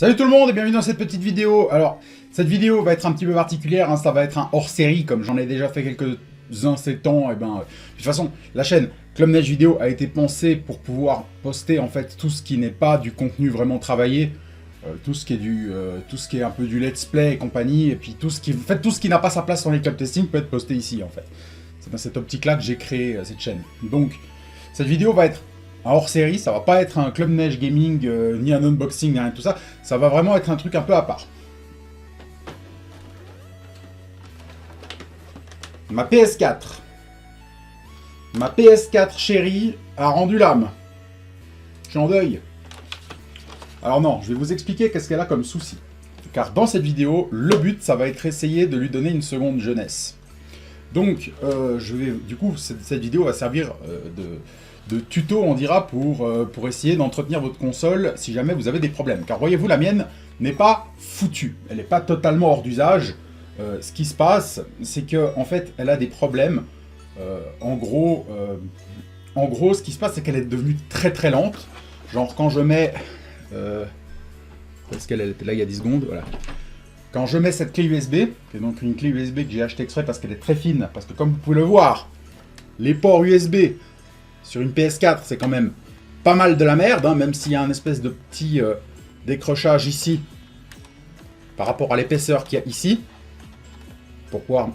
Salut tout le monde et bienvenue dans cette petite vidéo. Alors, cette vidéo va être un petit peu particulière, hein, ça va être un hors-série, comme j'en ai déjà fait quelques-uns ces temps. Et ben, de toute façon, la chaîne Club Neige Vidéo a été pensée pour pouvoir poster en fait tout ce qui n'est pas du contenu vraiment travaillé, tout ce qui est un peu du let's play et compagnie, et puis tout ce qui n'a pas sa place dans les club testing peut être posté ici en fait. C'est dans cette optique-là que j'ai créé cette chaîne. Donc, cette vidéo va être un hors-série, ça va pas être un Club Neige Gaming, ni un unboxing, ni rien de tout ça. Ça va vraiment être un truc un peu à part. Ma PS4. Ma PS4 chérie a rendu l'âme. Je suis en deuil. Alors non, je vais vous expliquer qu'est-ce qu'elle a comme souci. Car dans cette vidéo, le but, ça va être essayer de lui donner une seconde jeunesse. Donc, du coup, cette vidéo va servir de tuto, on dira, pour essayer d'entretenir votre console si jamais vous avez des problèmes. Car voyez-vous, la mienne n'est pas foutue. Elle n'est pas totalement hors d'usage. Ce qui se passe, c'est que en fait, elle a des problèmes. En gros, ce qui se passe, c'est qu'elle est devenue très très lente. Genre, quand je mets... parce qu'elle était là il y a 10 secondes, voilà. Quand je mets cette clé USB, qui est donc une clé USB que j'ai achetée exprès parce qu'elle est très fine, parce que comme vous pouvez le voir, les ports USB sur une PS4, c'est quand même pas mal de la merde, hein, même s'il y a un espèce de petit décrochage ici, par rapport à l'épaisseur qu'il y a ici, pour pouvoir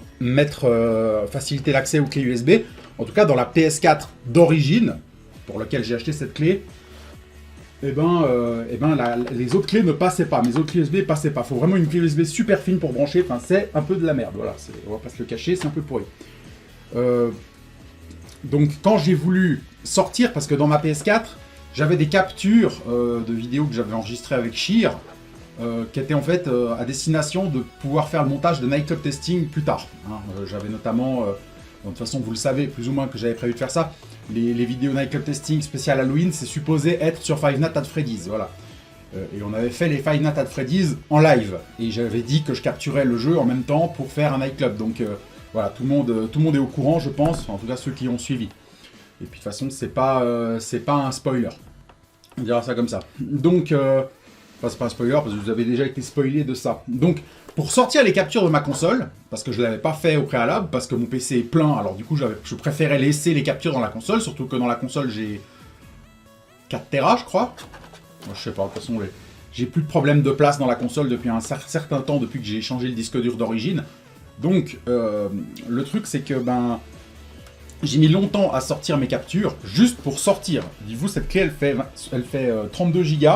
faciliter l'accès aux clés USB. En tout cas, dans la PS4 d'origine, pour laquelle j'ai acheté cette clé, les autres clés ne passaient pas. Mes autres clés USB passaient pas. Il faut vraiment une clé USB super fine pour brancher. Enfin, c'est un peu de la merde. Voilà, on va pas se le cacher, c'est un peu pourri. Donc, quand j'ai voulu sortir, parce que dans ma PS4, j'avais des captures de vidéos que j'avais enregistrées avec Sheer, qui étaient en fait à destination de pouvoir faire le montage de Nightclub Testing plus tard. Hein. J'avais notamment... de toute façon, vous le savez plus ou moins que j'avais prévu de faire ça. Les vidéos Nightclub Testing spécial Halloween, c'est supposé être sur Five Nights at Freddy's, voilà. Et on avait fait les Five Nights at Freddy's en live. Et j'avais dit que je capturais le jeu en même temps pour faire un nightclub. Donc voilà, tout le monde est au courant, je pense. En tout cas, ceux qui ont suivi. Et puis de toute façon, c'est pas un spoiler. On dira ça comme ça. Donc, enfin, c'est pas un spoiler parce que vous avez déjà été spoilé de ça. Donc, pour sortir les captures de ma console, parce que je ne l'avais pas fait au préalable, parce que mon PC est plein, alors du coup je préférais laisser les captures dans la console, surtout que dans la console j'ai 4 Tera je crois. Moi, je sais pas, de toute façon j'ai plus de problème de place dans la console depuis un certain temps, depuis que j'ai changé le disque dur d'origine. Donc le truc c'est que j'ai mis longtemps à sortir mes captures, juste pour sortir. Dites-vous, cette clé elle fait 32 Go.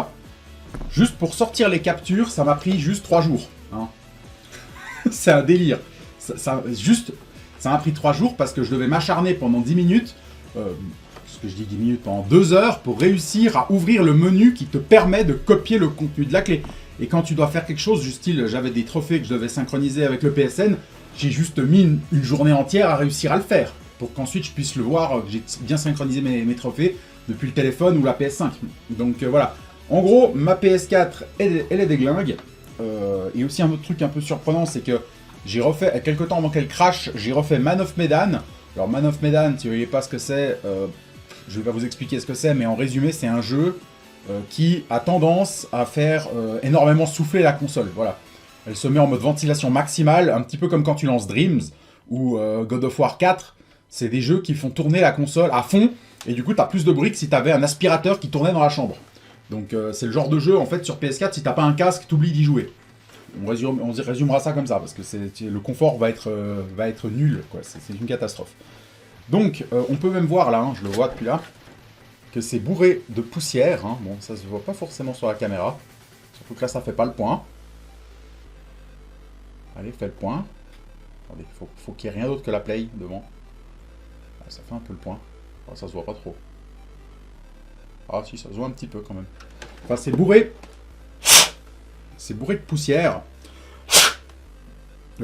Juste pour sortir les captures, ça m'a pris juste 3 jours. Hein. C'est un délire. Ça m'a pris 3 jours parce que je devais m'acharner pendant 10 minutes, ce que je dis 10 minutes, pendant 2 heures, pour réussir à ouvrir le menu qui te permet de copier le contenu de la clé. Et quand tu dois faire quelque chose, du style, j'avais des trophées que je devais synchroniser avec le PSN, j'ai juste mis une journée entière à réussir à le faire, pour qu'ensuite je puisse le voir, que j'ai bien synchronisé mes trophées depuis le téléphone ou la PS5. Donc voilà. En gros, ma PS4, elle est déglingue. Et aussi un autre truc un peu surprenant, c'est que j'ai refait, quelques temps avant qu'elle crache, j'ai refait Man of Medan. Alors Man of Medan, si vous ne voyez pas ce que c'est, je vais pas vous expliquer ce que c'est, mais en résumé, c'est un jeu qui a tendance à faire énormément souffler la console. Voilà. Elle se met en mode ventilation maximale, un petit peu comme quand tu lances Dreams ou God of War 4. C'est des jeux qui font tourner la console à fond, et du coup, tu as plus de bruit que si tu avais un aspirateur qui tournait dans la chambre. Donc c'est le genre de jeu, en fait, sur PS4, si t'as pas un casque, t'oublies d'y jouer. On résumera ça comme ça, parce que le confort va être nul, quoi. C'est une catastrophe. Donc, on peut même voir, là, hein, je le vois depuis là, que c'est bourré de poussière. Hein. Bon, ça se voit pas forcément sur la caméra. Surtout que là, ça fait pas le point. Allez, fais le point. Attendez, faut qu'il n'y ait rien d'autre que la play devant. Ah, ça fait un peu le point. Ah, ça se voit pas trop. Ah si, ça se voit un petit peu quand même. Enfin, c'est bourré. C'est bourré de poussière.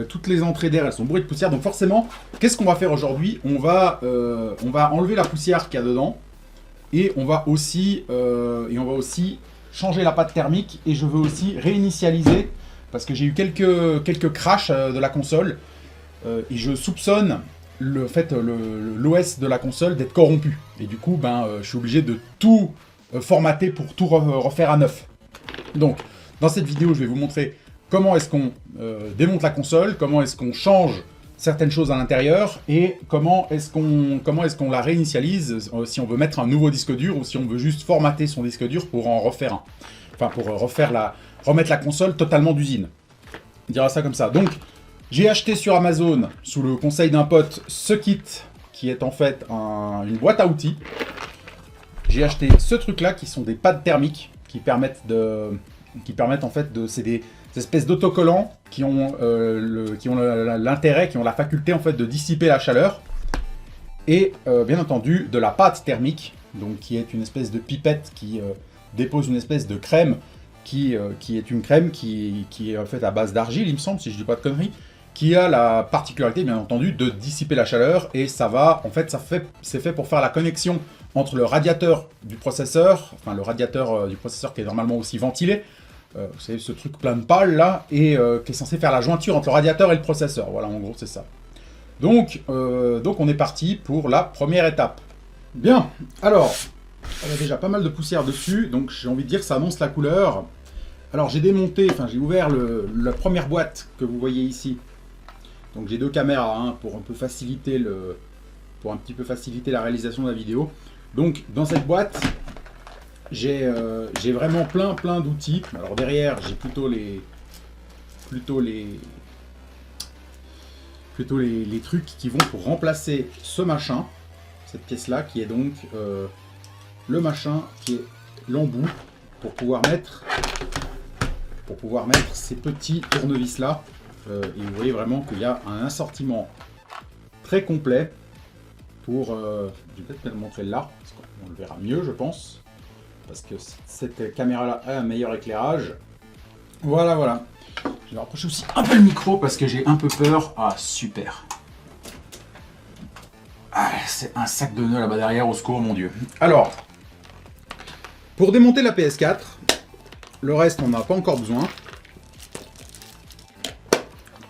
Toutes les entrées d'air, elles sont bourrées de poussière. Donc forcément, qu'est-ce qu'on va faire aujourd'hui ? On va enlever la poussière qu'il y a dedans. Et on va aussi changer la pâte thermique. Et je veux aussi réinitialiser. Parce que j'ai eu quelques crashs de la console. Et je soupçonne l'OS de la console d'être corrompu. Et du coup, je suis obligé de tout formater pour tout refaire à neuf. Donc, Dans cette vidéo, je vais vous montrer comment est-ce qu'on démonte la console, comment est-ce qu'on change certaines choses à l'intérieur, et comment est-ce qu'on la réinitialise si on veut mettre un nouveau disque dur, ou si on veut juste formater son disque dur pour en refaire un. Enfin, pour remettre la console totalement d'usine. On dira ça comme ça. Donc, j'ai acheté sur Amazon, sous le conseil d'un pote, ce kit, qui est en fait une boîte à outils. J'ai acheté ce truc-là, qui sont des pads thermiques, qui permettent en fait de... C'est des espèces d'autocollants qui ont l'intérêt, qui ont la faculté en fait de dissiper la chaleur. Et bien entendu, de la pâte thermique, donc qui est une espèce de pipette qui dépose une espèce de crème, qui est une crème qui est en fait à base d'argile, il me semble, si je dis pas de conneries, qui a la particularité, bien entendu, de dissiper la chaleur, et ça va, en fait, c'est fait pour faire la connexion entre le radiateur du processeur, enfin le radiateur du processeur qui est normalement aussi ventilé, vous savez, ce truc plein de pales là, et qui est censé faire la jointure entre le radiateur et le processeur. Voilà, en gros, c'est ça. Donc on est parti pour la première étape. Bien, alors, il y a déjà pas mal de poussière dessus, donc j'ai envie de dire que ça annonce la couleur. Alors j'ai démonté, enfin j'ai ouvert la première boîte que vous voyez ici. Donc j'ai deux caméras hein, pour un petit peu faciliter la réalisation de la vidéo. Donc dans cette boîte, j'ai vraiment plein d'outils. Alors derrière, j'ai plutôt les trucs qui vont pour remplacer ce machin, cette pièce-là, qui est donc le machin qui est l'embout pour pouvoir mettre ces petits tournevis-là. Et vous voyez vraiment qu'il y a un assortiment très complet pour... je vais peut-être le montrer là, parce qu'on le verra mieux, je pense. Parce que cette caméra-là a un meilleur éclairage. Voilà. Je vais rapprocher aussi un peu le micro parce que j'ai un peu peur. Ah, super. Ah, c'est un sac de nœuds là-bas derrière, au secours, mon Dieu. Alors, pour démonter la PS4, le reste, on n'a pas encore besoin.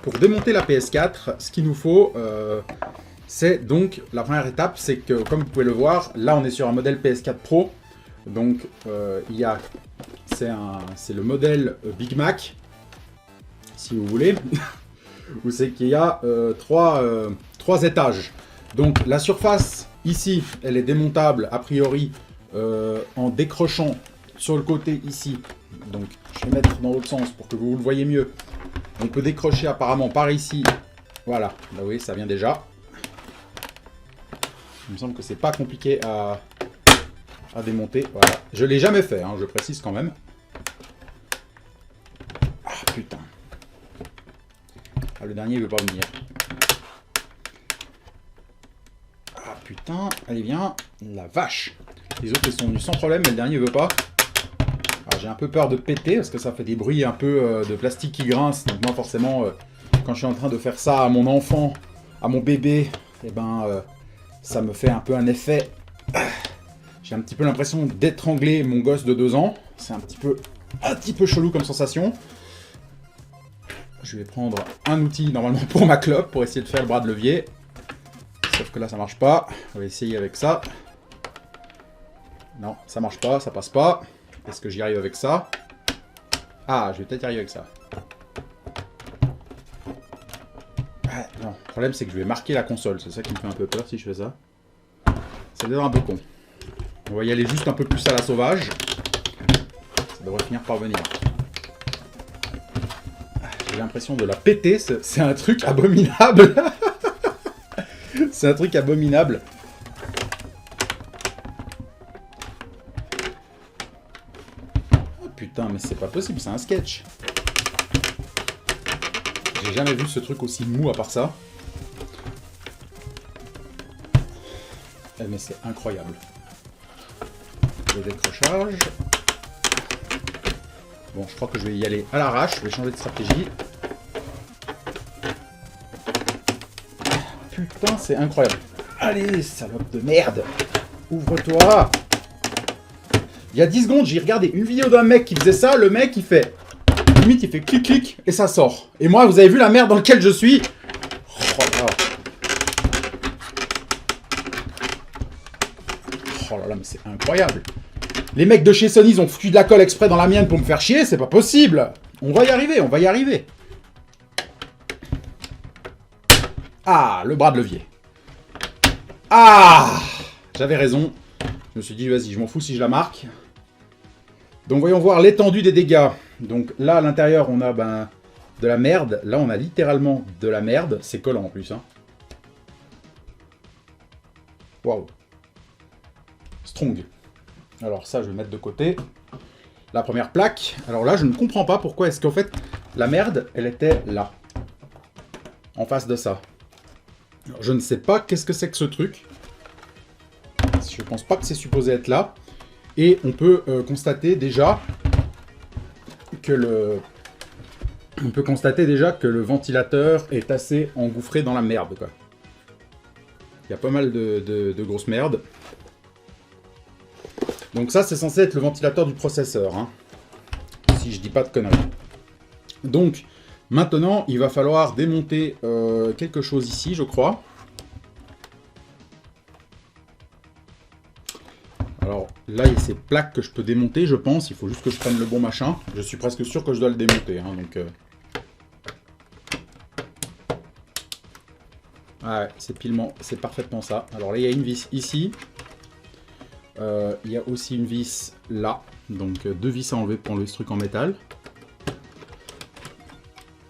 Pour démonter la PS4, ce qu'il nous faut, c'est donc la première étape, c'est que, comme vous pouvez le voir, là on est sur un modèle PS4 Pro. Donc, c'est le modèle Big Mac, si vous voulez, où c'est qu'il y a trois étages. Donc, la surface ici, elle est démontable a priori en décrochant sur le côté ici. Donc, je vais mettre dans l'autre sens pour que vous le voyez mieux. On peut décrocher apparemment par ici. Voilà, là, vous voyez, ça vient déjà. Il me semble que c'est pas compliqué à démonter. Voilà. Je l'ai jamais fait, hein, je précise quand même. Ah putain. Ah, le dernier il veut pas venir. Ah putain, allez viens. La vache. Les autres ils sont venus sans problème, mais le dernier il veut pas. J'ai un peu peur de péter parce que ça fait des bruits un peu de plastique qui grince. Donc moi forcément, quand je suis en train de faire ça à mon enfant, à mon bébé, eh ben, ça me fait un peu un effet. J'ai un petit peu l'impression d'étrangler mon gosse de 2 ans. C'est un petit peu chelou comme sensation. Je vais prendre un outil normalement pour ma clope pour essayer de faire le bras de levier. Sauf que là ça marche pas. On va essayer avec ça. Non, ça marche pas, ça passe pas. Est-ce que j'y arrive avec ça? Ah, je vais peut-être y arriver avec ça. Ah, non, le problème c'est que je vais marquer la console. C'est ça qui me fait un peu peur si je fais ça. Ça devient un peu con. On va y aller juste un peu plus à la sauvage. Ça devrait finir par venir. J'ai l'impression de la péter. C'est un truc abominable. C'est un truc abominable. Putain, mais c'est pas possible, c'est un sketch. J'ai jamais vu ce truc aussi mou à part ça. Mais c'est incroyable. Le décrochage. Bon, je crois que je vais y aller à l'arrache. Je vais changer de stratégie. Putain, c'est incroyable. Allez, salope de merde. Ouvre-toi. Il y a 10 secondes, j'ai regardé une vidéo d'un mec qui faisait ça. Le mec, il fait... Limite, il fait clic-clic et ça sort. Et moi, vous avez vu la merde dans laquelle je suis? Oh là là, mais c'est incroyable. Les mecs de chez Sony, ils ont foutu de la colle exprès dans la mienne pour me faire chier, c'est pas possible. On va y arriver, on va y arriver. Ah, le bras de levier. Ah, j'avais raison. Je me suis dit, vas-y, je m'en fous si je la marque. Donc, voyons voir l'étendue des dégâts. Donc là, à l'intérieur, on a de la merde. Là, on a littéralement de la merde. C'est collant en plus. Hein. Waouh. Strong. Alors ça, je vais mettre de côté. La première plaque. Alors là, je ne comprends pas pourquoi est-ce qu'en fait, la merde, elle était là. En face de ça. Alors, je ne sais pas qu'est-ce que c'est que ce truc. Je pense pas que c'est supposé être là. Et on peut constater déjà que le... On peut constater déjà que le ventilateur est assez engouffré dans la merde, quoi. Il y a pas mal de grosses merdes. Donc ça, c'est censé être le ventilateur du processeur, hein, si je dis pas de conneries. Donc, maintenant, il va falloir démonter quelque chose ici, je crois. Alors, là, il y a ces plaques que je peux démonter, je pense. Il faut juste que je prenne le bon machin. Je suis presque sûr que je dois le démonter, hein, donc... Ah ouais, c'est parfaitement ça. Alors là, il y a une vis ici. Il y a aussi une vis là. Donc 2 vis à enlever pour enlever ce truc en métal.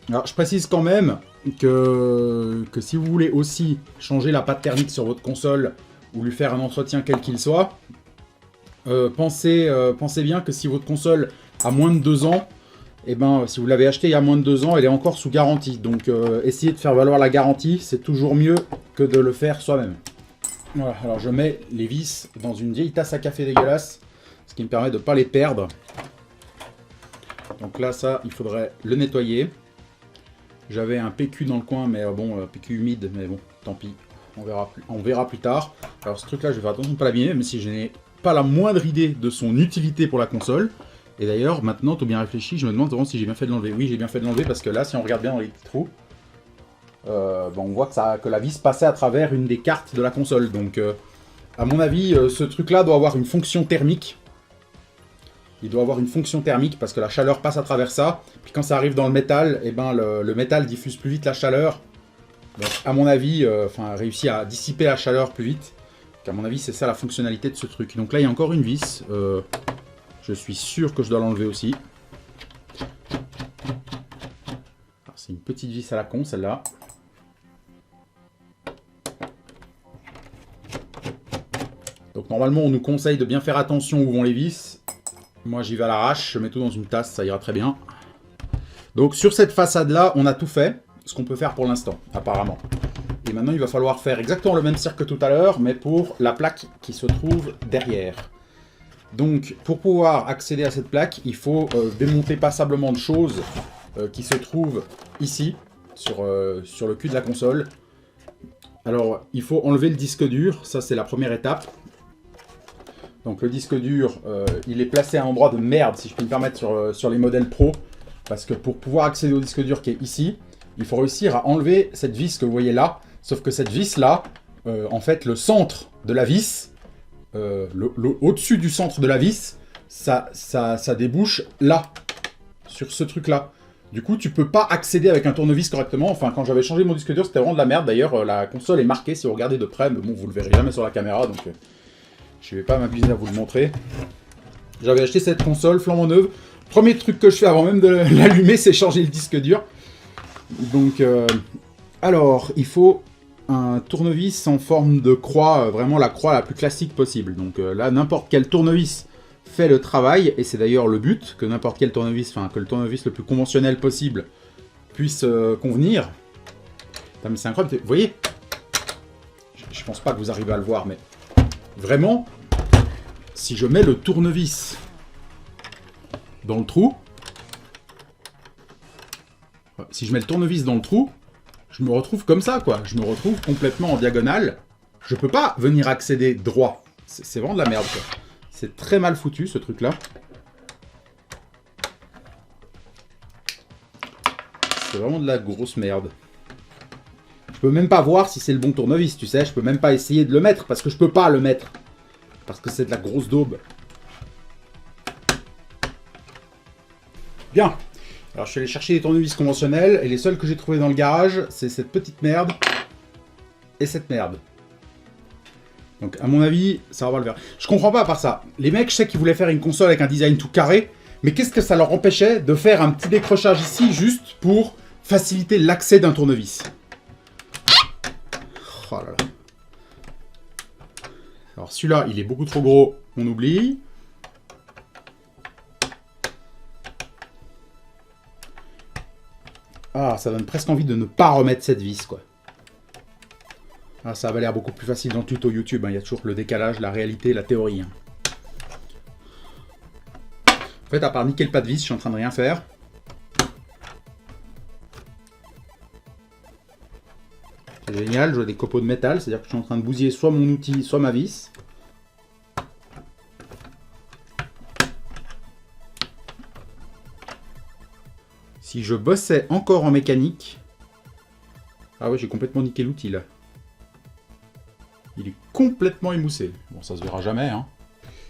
Alors je précise quand même que si vous voulez aussi changer la pâte thermique sur votre console ou lui faire un entretien quel qu'il soit, pensez bien que si votre console a moins de 2 ans, et si vous l'avez acheté il y a moins de 2 ans, elle est encore sous garantie. Donc essayez de faire valoir la garantie, c'est toujours mieux que de le faire soi-même. Voilà, alors je mets les vis dans une vieille tasse à café dégueulasse, ce qui me permet de ne pas les perdre. Donc là, ça, il faudrait le nettoyer. J'avais un PQ dans le coin, mais bon, PQ humide, mais bon, tant pis, on verra plus tard. Alors ce truc-là, je vais faire attention de ne pas l'abîmer, même si je n'ai pas la moindre idée de son utilité pour la console. Et d'ailleurs, maintenant, tout bien réfléchi, je me demande vraiment si j'ai bien fait de l'enlever. Oui, j'ai bien fait de l'enlever parce que là, si on regarde bien dans les petits trous, on voit que la vis passait à travers une des cartes de la console. Donc, à mon avis, ce truc-là doit avoir une fonction thermique. Il doit avoir une fonction thermique parce que la chaleur passe à travers ça. Puis quand ça arrive dans le métal, le métal diffuse plus vite la chaleur. Donc, à mon avis, réussit à dissiper la chaleur plus vite. Donc, à mon avis, c'est ça la fonctionnalité de ce truc. Donc là, il y a encore une vis. Je suis sûr que je dois l'enlever aussi. C'est une petite vis à la con, celle-là. Donc normalement, on nous conseille de bien faire attention où vont les vis. Moi, j'y vais à l'arrache, je mets tout dans une tasse, ça ira très bien. Donc sur cette façade-là, on a tout fait, ce qu'on peut faire pour l'instant, apparemment. Et maintenant, il va falloir faire exactement le même cirque que tout à l'heure, mais pour la plaque qui se trouve derrière. Donc, pour pouvoir accéder à cette plaque, il faut démonter passablement de choses qui se trouvent ici, sur le cul de la console. Alors, il faut enlever le disque dur, ça c'est la première étape. Donc le disque dur, il est placé à un endroit de merde, si je peux me permettre, sur les modèles Pro. Parce que pour pouvoir accéder au disque dur qui est ici, il faut réussir à enlever cette vis que vous voyez là. Sauf que cette vis-là, en fait, le centre de la vis... au-dessus du centre de la vis, ça débouche là, sur ce truc-là. Du coup, tu peux pas accéder avec un tournevis correctement. Enfin, quand j'avais changé mon disque dur, c'était vraiment de la merde. D'ailleurs, la console est marquée si vous regardez de près, mais bon, vous le verrez jamais sur la caméra, donc je vais pas m'abuser à vous le montrer. J'avais acheté cette console flambant neuve. Premier truc que je fais avant même de l'allumer, c'est changer le disque dur. Donc, alors, il faut un tournevis en forme de croix, vraiment la croix la plus classique possible. Donc là, n'importe quel tournevis fait le travail, et c'est d'ailleurs le but, que n'importe quel tournevis, que le tournevis le plus conventionnel possible puisse convenir. Putain, mais c'est incroyable, vous voyez, je pense pas que vous arrivez à le voir, mais vraiment, si je mets le tournevis dans le trou, si je mets le tournevis dans le trou, je me retrouve comme ça, quoi. Je me retrouve complètement en diagonale. Je peux pas venir accéder droit. C'est vraiment de la merde, quoi. C'est très mal foutu, ce truc-là. C'est vraiment de la grosse merde. Je peux même pas voir si c'est le bon tournevis, tu sais. Je peux même pas essayer de le mettre, parce que je peux pas le mettre. Parce que c'est de la grosse daube. Bien. Alors je suis allé chercher des tournevis conventionnels et les seuls que j'ai trouvés dans le garage, c'est cette petite merde et cette merde. Donc à mon avis, ça va le faire. Je comprends pas à part ça. Les mecs, je sais qu'ils voulaient faire une console avec un design tout carré, mais qu'est-ce que ça leur empêchait de faire un petit décrochage ici juste pour faciliter l'accès d'un tournevis? Oh là là. Alors celui-là, il est beaucoup trop gros, on oublie. Ah, ça donne presque envie de ne pas remettre cette vis, quoi. Ah, ça avait l'air beaucoup plus facile dans le tuto YouTube, hein. Il y a toujours le décalage, la réalité, la théorie. Hein. En fait, à part niquer le pas de vis, je suis en train de rien faire. C'est génial, je vois des copeaux de métal, c'est-à-dire que je suis en train de bousiller soit mon outil, soit ma vis. Si je bossais encore en mécanique... Ah ouais, j'ai complètement niqué l'outil, là. Il est complètement émoussé. Bon, ça se verra jamais, hein.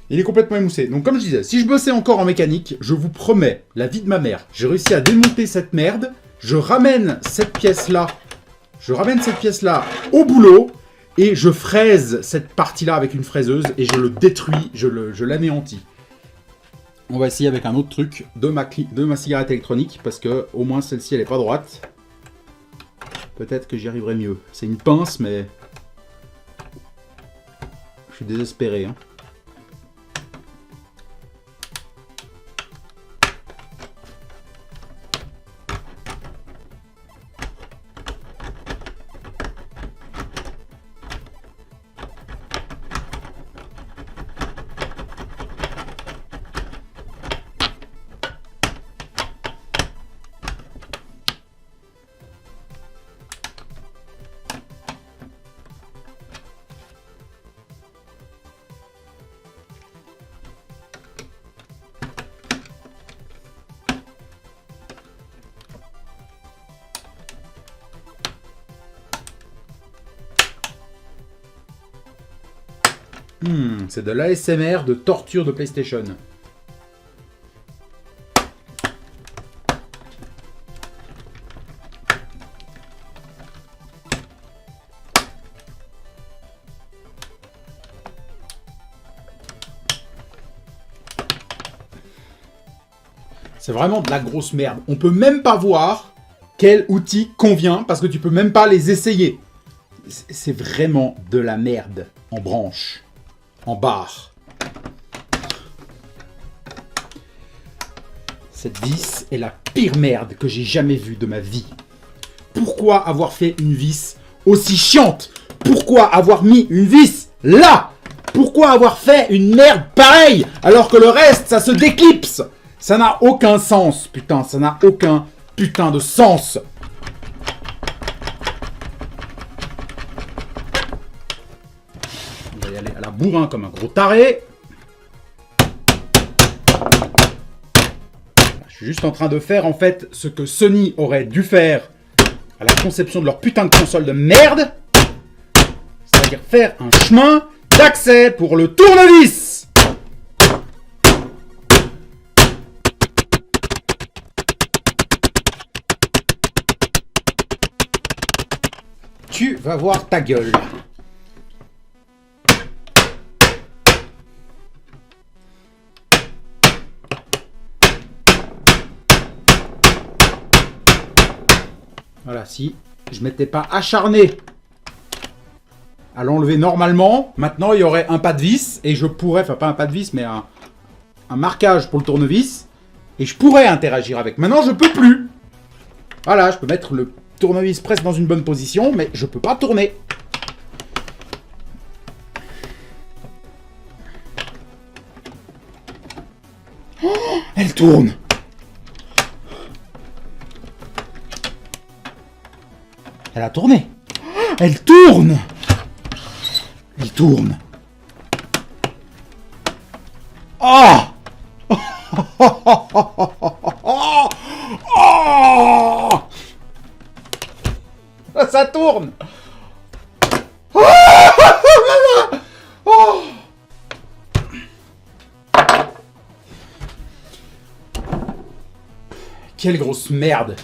Il est complètement émoussé. Donc, comme je disais, si je bossais encore en mécanique, je vous promets, la vie de ma mère, j'ai réussi à démonter cette merde, je ramène cette pièce-là au boulot, et je fraise cette partie-là avec une fraiseuse, et je le détruis, je l'anéantis. On va essayer avec un autre truc de ma cigarette électronique, parce que au moins celle-ci, elle n'est pas droite. Peut-être que j'y arriverai mieux. C'est une pince, mais... Je suis désespéré, hein. C'est de l'ASMR de torture de PlayStation. C'est vraiment de la grosse merde. On peut même pas voir quel outil convient parce que tu peux même pas les essayer. C'est vraiment de la merde en branche. En barre. Cette vis est la pire merde que j'ai jamais vue de ma vie. Pourquoi avoir fait une vis aussi chiante? Pourquoi avoir mis une vis là? Pourquoi avoir fait une merde pareille alors que le reste, ça se déclipse? Ça n'a aucun sens, putain, ça n'a aucun putain de sens. On va y aller à la bourrin comme un gros taré. Je suis juste en train de faire en fait ce que Sony aurait dû faire à la conception de leur putain de console de merde. C'est-à-dire faire un chemin d'accès pour le tournevis. Tu vas voir ta gueule. Voilà, si je m'étais pas acharné à l'enlever normalement, maintenant il y aurait un pas de vis et je pourrais, enfin pas un pas de vis, mais un marquage pour le tournevis et je pourrais interagir avec. Maintenant je peux plus. Voilà, je peux mettre le tournevis presque dans une bonne position, mais je peux pas tourner. Oh, elle tourne. Elle a tourné. Elle tourne. Elle tourne. Oh. Oh. Ça tourne. Oh. quelle grosse merde.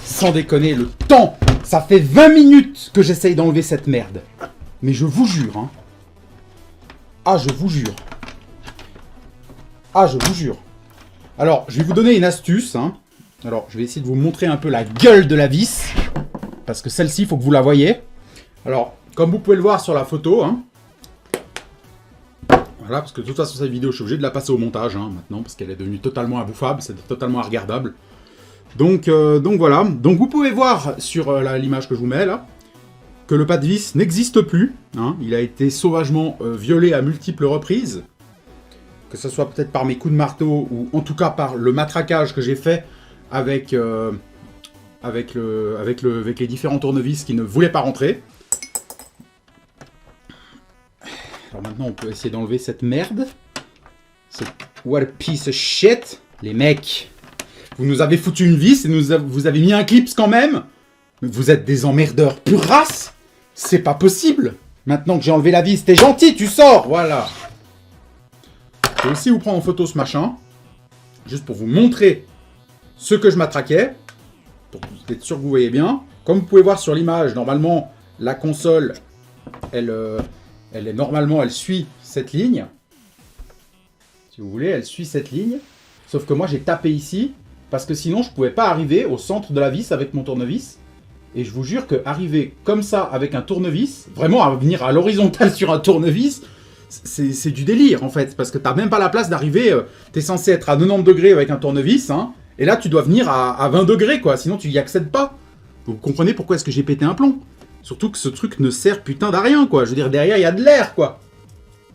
Sans déconner, le temps. Ça fait 20 minutes que j'essaye d'enlever cette merde. Mais je vous jure, hein. Ah, je vous jure. Ah, je vous jure. Alors, je vais vous donner une astuce, hein. Alors, je vais essayer de vous montrer un peu la gueule de la vis. Parce que celle-ci, il faut que vous la voyez. Alors, comme vous pouvez le voir sur la photo, hein. Voilà, parce que de toute façon, cette vidéo, je suis obligé de la passer au montage, hein, maintenant, parce qu'elle est devenue totalement imbouffable, c'est totalement regardable. Donc voilà. Donc vous pouvez voir sur l'image que je vous mets, là, que le pas de vis n'existe plus. Hein. Il a été sauvagement violé à multiples reprises. Que ce soit peut-être par mes coups de marteau, ou en tout cas par le matraquage que j'ai fait avec les différents tournevis qui ne voulaient pas rentrer. Alors maintenant, on peut essayer d'enlever cette merde. What a piece of shit. Les mecs, vous nous avez foutu une vis et vous avez mis un clips quand même. Mais vous êtes des emmerdeurs pure race. C'est pas possible. Maintenant que j'ai enlevé la vis, t'es gentil, tu sors. Voilà. Je vais aussi vous prendre en photo ce machin. Juste pour vous montrer ce que je matraquais. Pour être sûr que vous voyez bien. Comme vous pouvez voir sur l'image, normalement, la console, elle suit cette ligne. Si vous voulez, elle suit cette ligne. Sauf que moi, j'ai tapé ici. Parce que sinon, je ne pouvais pas arriver au centre de la vis avec mon tournevis. Et je vous jure que arriver comme ça avec un tournevis, vraiment à venir à l'horizontale sur un tournevis, c'est du délire en fait. Parce que tu n'as même pas la place d'arriver. Tu es censé être à 90 degrés avec un tournevis. Hein, et là, tu dois venir à 20 degrés, quoi. Sinon, tu n'y accèdes pas. Vous comprenez pourquoi est-ce que j'ai pété un plomb? Surtout que ce truc ne sert putain d'à rien, quoi. Je veux dire, derrière, il y a de l'air, quoi.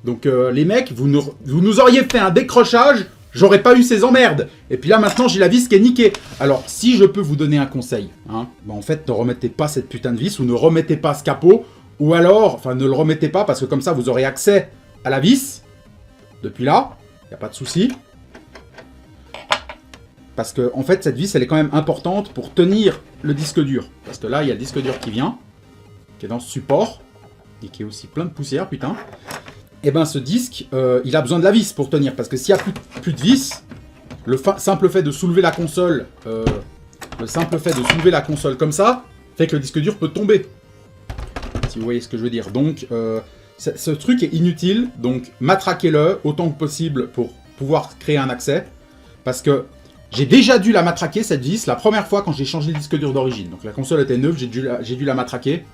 Donc, les mecs, vous nous auriez fait un décrochage, j'aurais pas eu ces emmerdes. Et puis là, maintenant, j'ai la vis qui est niquée. Alors, si je peux vous donner un conseil, hein, bah, en fait, ne remettez pas cette putain de vis, ou ne remettez pas ce capot, ou alors, enfin, ne le remettez pas, parce que comme ça, vous aurez accès à la vis. Depuis là, il n'y a pas de souci. Parce que, en fait, cette vis, elle est quand même importante pour tenir le disque dur. Parce que là, il y a le disque dur qui vient, qui est dans ce support, et qui est aussi plein de poussière, putain. Et ben ce disque, il a besoin de la vis pour tenir. Parce que s'il n'y a plus de vis, le simple fait de soulever la console, comme ça, fait que le disque dur peut tomber. Si vous voyez ce que je veux dire. Donc, ce truc est inutile. Donc, matraquez-le autant que possible pour pouvoir créer un accès. Parce que j'ai déjà dû la matraquer, cette vis, la première fois quand j'ai changé le disque dur d'origine. Donc, la console était neuve, j'ai dû la matraquer.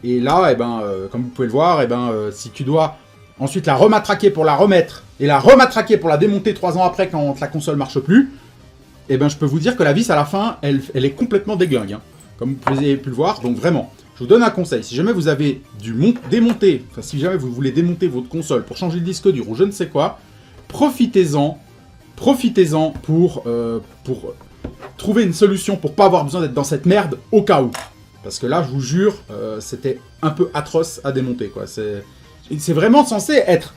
Et là, comme vous pouvez le voir, si tu dois ensuite la rematraquer pour la remettre, et la rematraquer pour la démonter 3 ans après quand la console marche plus, je peux vous dire que la vis à la fin, elle est complètement déglingue, hein, comme vous avez pu le voir. Donc vraiment, je vous donne un conseil, si jamais vous avez dû démonter, enfin si jamais vous voulez démonter votre console pour changer le disque dur ou je ne sais quoi, profitez-en pour trouver une solution pour pas avoir besoin d'être dans cette merde au cas où. Parce que là, je vous jure, c'était un peu atroce à démonter, quoi. C'est vraiment censé être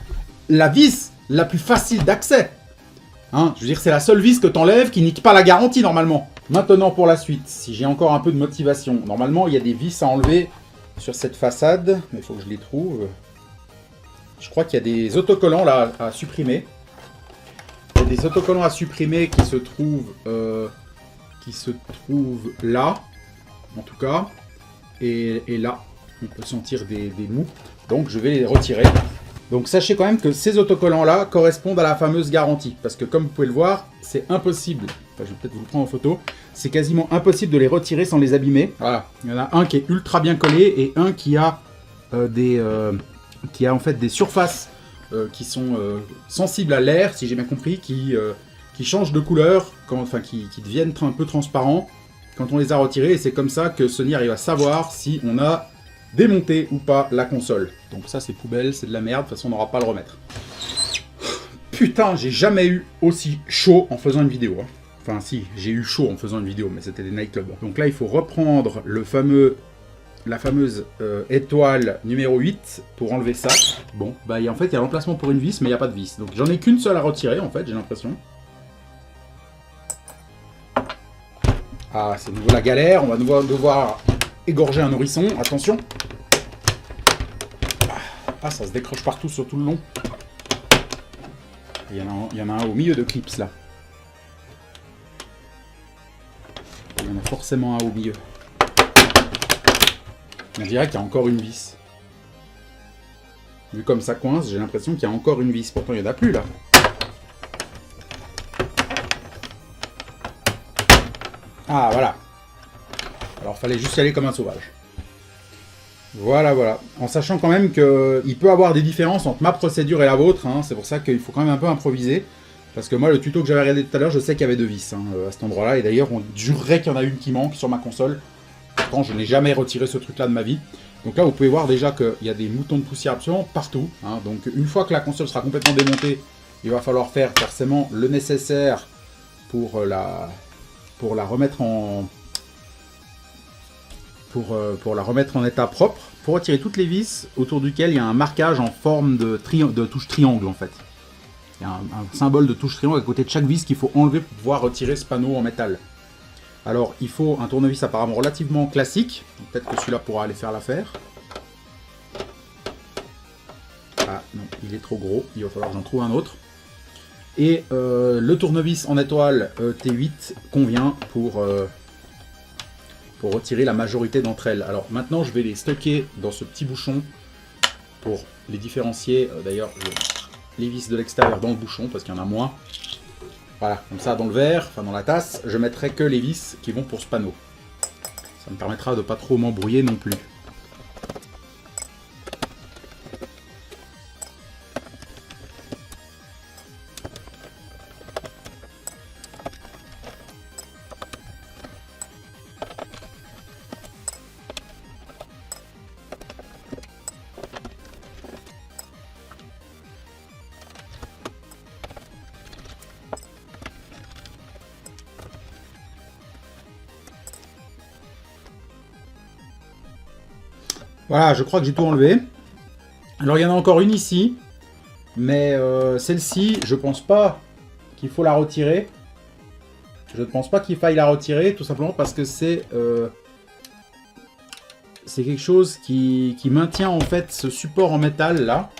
la vis la plus facile d'accès. Hein, je veux dire, c'est la seule vis que t'enlèves qui nique pas la garantie, normalement. Maintenant, pour la suite, si j'ai encore un peu de motivation. Normalement, il y a des vis à enlever sur cette façade. Mais il faut que je les trouve. Je crois qu'il y a des autocollants, là, à supprimer. Il y a des autocollants à supprimer qui se trouvent là. En tout cas, et là, on peut sentir des mous, donc je vais les retirer. Donc sachez quand même que ces autocollants-là correspondent à la fameuse garantie, parce que comme vous pouvez le voir, c'est impossible, enfin je vais peut-être vous le prendre en photo, c'est quasiment impossible de les retirer sans les abîmer. Voilà, il y en a un qui est ultra bien collé, et un qui a en fait des surfaces qui sont sensibles à l'air, si j'ai bien compris, qui changent de couleur, qui deviennent un peu transparents, quand on les a retirés, et c'est comme ça que Sony arrive à savoir si on a démonté ou pas la console. Donc ça c'est poubelle, c'est de la merde, de toute façon on n'aura pas à le remettre. Putain, j'ai jamais eu aussi chaud en faisant une vidéo. Hein. Enfin si, j'ai eu chaud en faisant une vidéo, mais c'était des nightclubs. Donc là il faut reprendre la fameuse étoile numéro 8 pour enlever ça. Bon, en fait il y a l'emplacement pour une vis, mais il n'y a pas de vis. Donc j'en ai qu'une seule à retirer en fait, j'ai l'impression. Ah, c'est de nouveau la galère, on va devoir égorger un nourrisson, attention. Ah, ça se décroche partout sur tout le long. Il y en a un au milieu de clips, là. Il y en a forcément un au milieu. On dirait qu'il y a encore une vis. Vu comme ça coince, j'ai l'impression qu'il y a encore une vis. Pourtant, il n'y en a plus, là. Ah, voilà. Alors, fallait juste y aller comme un sauvage. Voilà, voilà. En sachant quand même qu'il peut y avoir des différences entre ma procédure et la vôtre. Hein. C'est pour ça qu'il faut quand même un peu improviser. Parce que moi, le tuto que j'avais regardé tout à l'heure, je sais qu'il y avait 2 vis à cet endroit-là. Et d'ailleurs, on jurerait qu'il y en a une qui manque sur ma console. Pourtant, je n'ai jamais retiré ce truc-là de ma vie. Donc là, vous pouvez voir déjà qu'il y a des moutons de poussière absolument partout. Hein. Donc une fois que la console sera complètement démontée, il va falloir faire forcément le nécessaire pour la remettre en... Pour la remettre en état propre, pour retirer toutes les vis autour duquel il y a un marquage en forme de touche triangle en fait. Il y a un symbole de touche triangle à côté de chaque vis qu'il faut enlever pour pouvoir retirer ce panneau en métal. Alors il faut un tournevis apparemment relativement classique, peut-être que celui-là pourra aller faire l'affaire. Ah non, il est trop gros, il va falloir que j'en trouve un autre. Et le tournevis en étoile T8 convient pour retirer la majorité d'entre elles. Alors maintenant je vais les stocker dans ce petit bouchon pour les différencier. D'ailleurs les vis de l'extérieur dans le bouchon parce qu'il y en a moins. Voilà, comme ça dans le verre, enfin dans la tasse, je mettrai que les vis qui vont pour ce panneau. Ça me permettra de pas trop m'embrouiller non plus. Voilà, je crois que j'ai tout enlevé. Alors il y en a encore une ici, mais celle-ci, je pense pas qu'il faut la retirer. Je ne pense pas qu'il faille la retirer, tout simplement parce que c'est quelque chose qui maintient en fait ce support en métal là,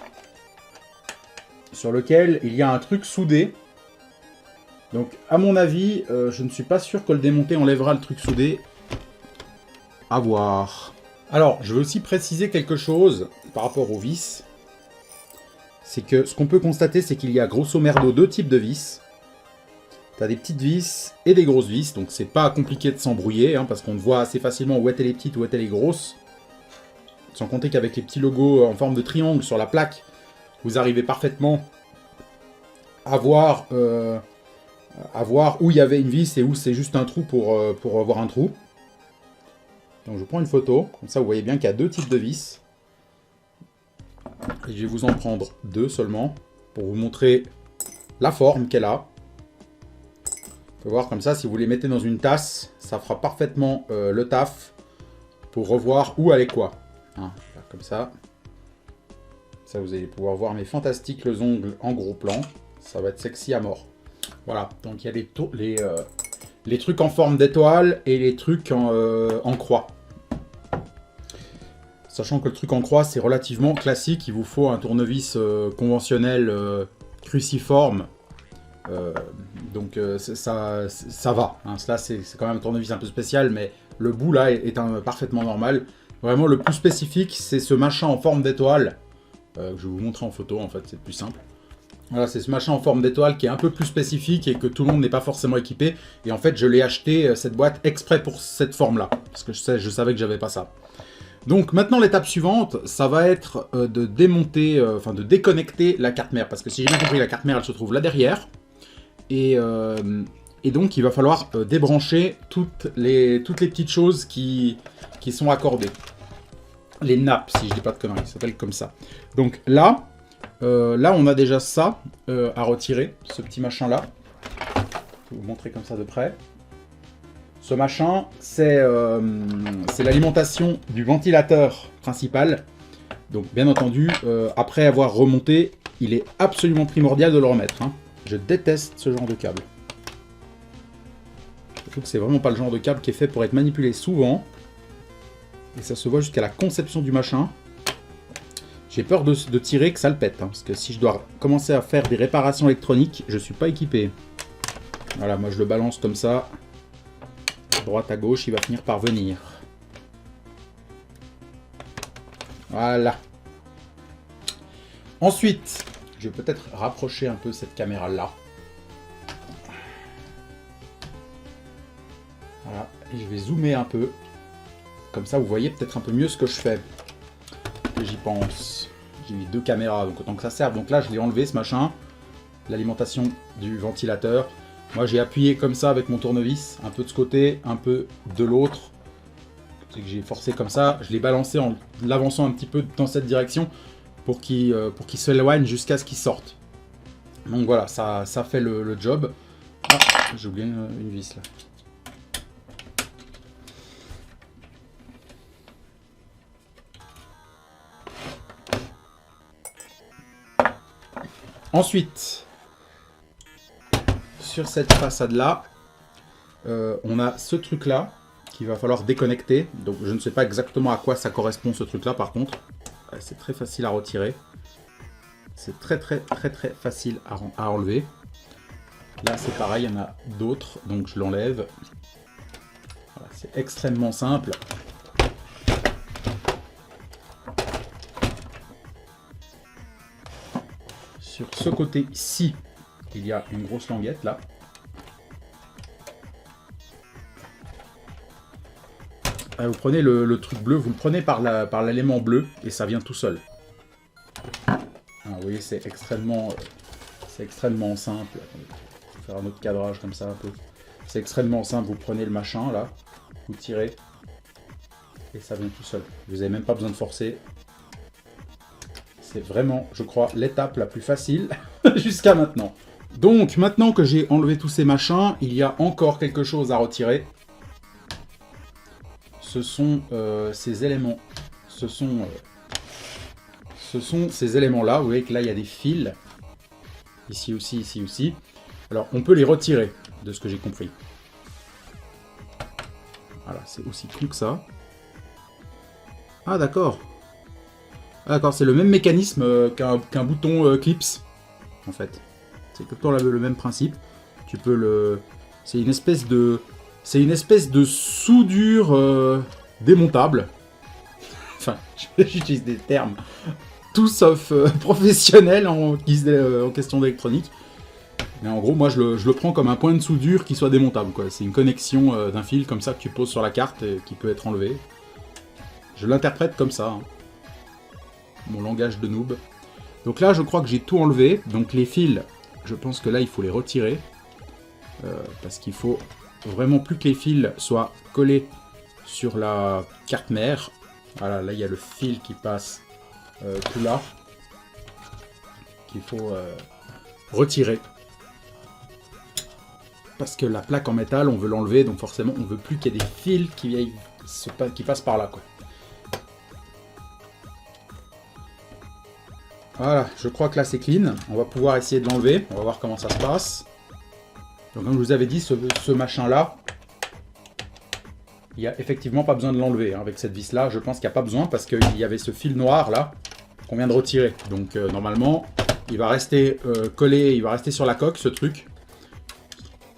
sur lequel il y a un truc soudé. Donc à mon avis, je ne suis pas sûr que le démonter enlèvera le truc soudé. À voir. Alors, je veux aussi préciser quelque chose par rapport aux vis. C'est que ce qu'on peut constater, c'est qu'il y a grosso merdo 2 types de vis. Tu as des petites vis et des grosses vis, donc c'est pas compliqué de s'embrouiller, hein, parce qu'on voit assez facilement où étaient les petites, où étaient les grosses. Sans compter qu'avec les petits logos en forme de triangle sur la plaque, vous arrivez parfaitement à voir où il y avait une vis et où c'est juste un trou pour avoir un trou. Donc je prends une photo, comme ça vous voyez bien qu'il y a 2 types de vis. Et je vais vous en prendre 2 seulement, pour vous montrer la forme qu'elle a. Vous pouvez voir comme ça, si vous les mettez dans une tasse, ça fera parfaitement le taf pour revoir où allait quoi. Hein, comme ça. Ça vous allez pouvoir voir mes fantastiques ongles en gros plan. Ça va être sexy à mort. Voilà, donc il y a les trucs en forme d'étoile et les trucs en croix. Sachant que le truc en croix, c'est relativement classique. Il vous faut un tournevis conventionnel cruciforme. Donc ça va. Hein. Là, c'est quand même un tournevis un peu spécial, mais le bout là est parfaitement normal. Vraiment, le plus spécifique, c'est ce machin en forme d'étoile. Que je vais vous montrer en photo, en fait, c'est plus simple. Voilà, c'est ce machin en forme d'étoile qui est un peu plus spécifique et que tout le monde n'est pas forcément équipé. Et en fait, je l'ai acheté, cette boîte, exprès pour cette forme-là. Parce que je savais que j'avais pas ça. Donc maintenant, l'étape suivante, ça va être de démonter, de déconnecter la carte mère. Parce que si j'ai bien compris, la carte mère, elle se trouve là derrière. Et donc, il va falloir débrancher toutes les petites choses qui sont accordées. Les nappes, si je dis pas de conneries, ça s'appelle comme ça. Donc là, on a déjà ça à retirer, ce petit machin-là. Je vais vous montrer comme ça de près. Ce machin, c'est l'alimentation du ventilateur principal. Donc, bien entendu, après avoir remonté, il est absolument primordial de le remettre. Hein. Je déteste ce genre de câble. Je trouve que c'est vraiment pas le genre de câble qui est fait pour être manipulé souvent. Et ça se voit jusqu'à la conception du machin. J'ai peur de tirer que ça le pète. Hein, parce que si je dois commencer à faire des réparations électroniques, je suis pas équipé. Voilà, moi je le balance comme ça. droite à gauche, il va finir par venir. Voilà. Ensuite, je vais peut-être rapprocher un peu cette caméra-là. Voilà, et je vais zoomer un peu. Comme ça, vous voyez peut-être un peu mieux ce que je fais. Et j'y pense. J'ai mis 2 caméras, donc autant que ça serve. Donc là, je l'ai enlevé, ce machin. L'alimentation du ventilateur. Moi, j'ai appuyé comme ça avec mon tournevis. Un peu de ce côté, un peu de l'autre. C'est que j'ai forcé comme ça. Je l'ai balancé en l'avançant un petit peu dans cette direction pour qu'il s'éloigne jusqu'à ce qu'il sorte. Donc voilà, ça fait le job. Ah, j'ai oublié une vis là. Ensuite, sur cette façade-là, on a ce truc-là qu'il va falloir déconnecter. Donc je ne sais pas exactement à quoi ça correspond ce truc-là par contre. C'est très facile à retirer. C'est très facile à enlever. Là c'est pareil, il y en a d'autres, donc je l'enlève. Voilà, c'est extrêmement simple. Sur ce côté-ci, il y a une grosse languette là. Vous prenez le truc bleu, vous le prenez par l'élément bleu et ça vient tout seul. Alors, vous voyez, c'est extrêmement simple. Je vais faire un autre cadrage comme ça un peu. C'est extrêmement simple, vous prenez le machin là, vous tirez et ça vient tout seul. Vous n'avez même pas besoin de forcer. C'est vraiment, je crois, l'étape la plus facile jusqu'à maintenant. Donc, maintenant que j'ai enlevé tous ces machins, il y a encore quelque chose à retirer. Ce sont ces éléments. Ce sont ces éléments-là. Vous voyez que là, il y a des fils. Ici aussi, ici aussi. Alors, on peut les retirer, de ce que j'ai compris. Voilà, c'est aussi con que ça. Ah, d'accord. Ah, d'accord, c'est le même mécanisme qu'un bouton clips, en fait. C'est tout le temps le même principe. Tu peux le... C'est une espèce de soudure démontable. Enfin, j'utilise des termes tout sauf professionnels en question d'électronique. Mais en gros, moi, je le prends comme un point de soudure qui soit démontable, quoi. C'est une connexion d'un fil comme ça que tu poses sur la carte et qui peut être enlevé. Je l'interprète comme ça. Hein. Mon langage de noob. Donc là, je crois que j'ai tout enlevé. Donc les fils, je pense que là, il faut les retirer. Parce qu'il faut vraiment plus que les fils soient collés sur la carte mère. Voilà, là, il y a le fil qui passe tout là. Qu'il faut retirer. Parce que la plaque en métal, on veut l'enlever. Donc forcément, on veut plus qu'il y ait des fils qui passent par là, quoi. Voilà, je crois que là c'est clean. On va pouvoir essayer de l'enlever. On va voir comment ça se passe. Donc comme je vous avais dit, ce machin-là, il n'y a effectivement pas besoin de l'enlever. Hein. Avec cette vis-là, je pense qu'il n'y a pas besoin parce qu'il y avait ce fil noir là qu'on vient de retirer. Donc normalement, il va rester collé, il va rester sur la coque, ce truc.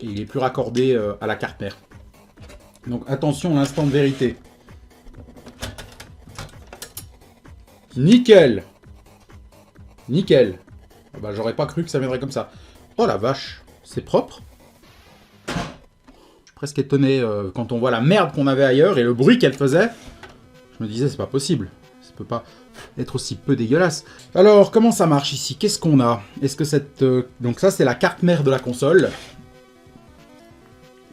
Et il est plus raccordé à la carte mère. Donc attention, l'instant de vérité. Nickel! Nickel. Bah, j'aurais pas cru que ça viendrait comme ça. Oh la vache, c'est propre. Je suis presque étonné quand on voit la merde qu'on avait ailleurs et le bruit qu'elle faisait. Je me disais, c'est pas possible. Ça peut pas être aussi peu dégueulasse. Alors, comment ça marche ici? Qu'est-ce qu'on a? Est-ce que cette... Donc ça, c'est la carte mère de la console.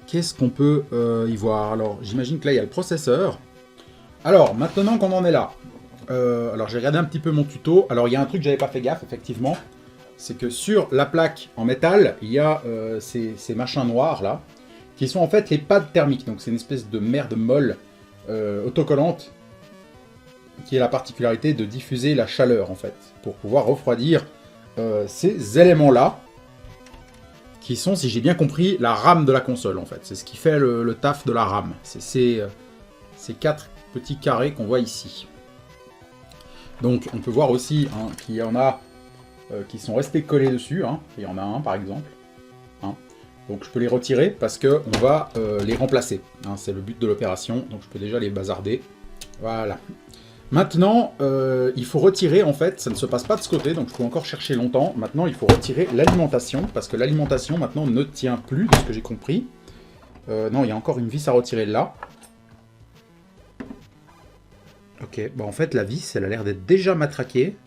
Qu'est-ce qu'on peut y voir? Alors, j'imagine que là, il y a le processeur. Alors, maintenant qu'on en est là... alors j'ai regardé un petit peu mon tuto. Alors il y a un truc que j'avais pas fait gaffe effectivement, c'est que sur la plaque en métal, il y a ces machins noirs là, qui sont en fait les pads thermiques. Donc c'est une espèce de merde molle autocollante, qui a la particularité de diffuser la chaleur en fait, pour pouvoir refroidir ces éléments là, qui sont, si j'ai bien compris, la RAM de la console en fait. C'est ce qui fait le taf de la RAM. C'est ces 4 petits carrés qu'on voit ici. Donc on peut voir aussi hein, qu'il y en a qui sont restés collés dessus. Hein. Il y en a un par exemple. Hein. Donc je peux les retirer parce qu'on va les remplacer. Hein, c'est le but de l'opération, donc je peux déjà les bazarder. Voilà. Maintenant, il faut retirer, en fait, ça ne se passe pas de ce côté, donc je peux encore chercher longtemps. Maintenant, il faut retirer l'alimentation, parce que l'alimentation, maintenant, ne tient plus, de ce que j'ai compris. Non, il y a encore une vis à retirer là. Ok, bah en fait, la vis, elle a l'air d'être déjà matraquée.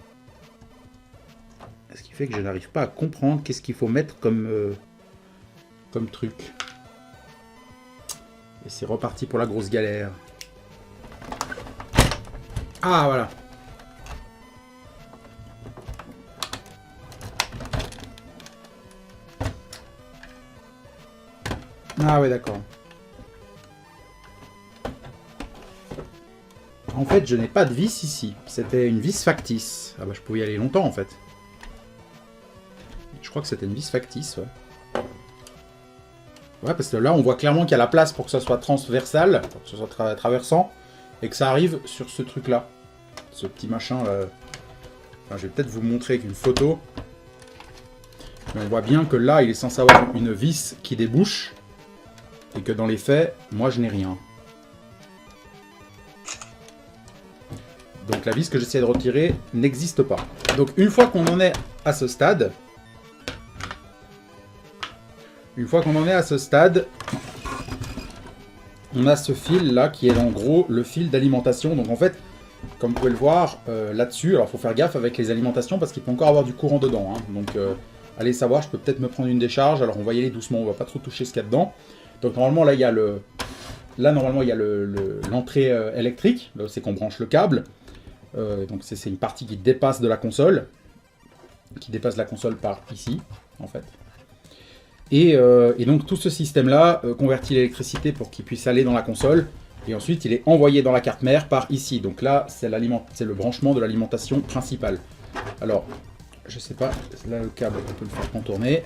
Ce qui fait que je n'arrive pas à comprendre qu'est-ce qu'il faut mettre comme truc. Et c'est reparti pour la grosse galère. Ah, voilà. Ah ouais, d'accord. En fait, je n'ai pas de vis ici. C'était une vis factice. Ah bah, je pouvais y aller longtemps, en fait. Je crois que c'était une vis factice, ouais. Ouais, parce que là, on voit clairement qu'il y a la place pour que ça soit transversal, pour que ce soit traversant, et que ça arrive sur ce truc-là. Ce petit machin, là. Enfin, je vais peut-être vous montrer avec une photo. Mais on voit bien que là, il est censé avoir une vis qui débouche, et que dans les faits, moi, je n'ai rien. Donc la vis que j'essaie de retirer n'existe pas. Donc une fois qu'on en est à ce stade, on a ce fil là qui est en gros le fil d'alimentation. Donc en fait, comme vous pouvez le voir là-dessus, alors il faut faire gaffe avec les alimentations parce qu'il peut encore avoir du courant dedans. Hein. Donc allez savoir, je peux peut-être me prendre une décharge. Alors on va y aller doucement, on va pas trop toucher ce qu'il y a dedans. Donc normalement là il y a l'entrée électrique, là c'est qu'on branche le câble. Donc c'est une partie qui dépasse de la console, qui dépasse la console par ici, en fait. Et donc tout ce système-là convertit l'électricité pour qu'il puisse aller dans la console, et ensuite il est envoyé dans la carte mère par ici. Donc là, c'est le branchement de l'alimentation principale. Alors, je sais pas, là le câble, on peut le faire contourner.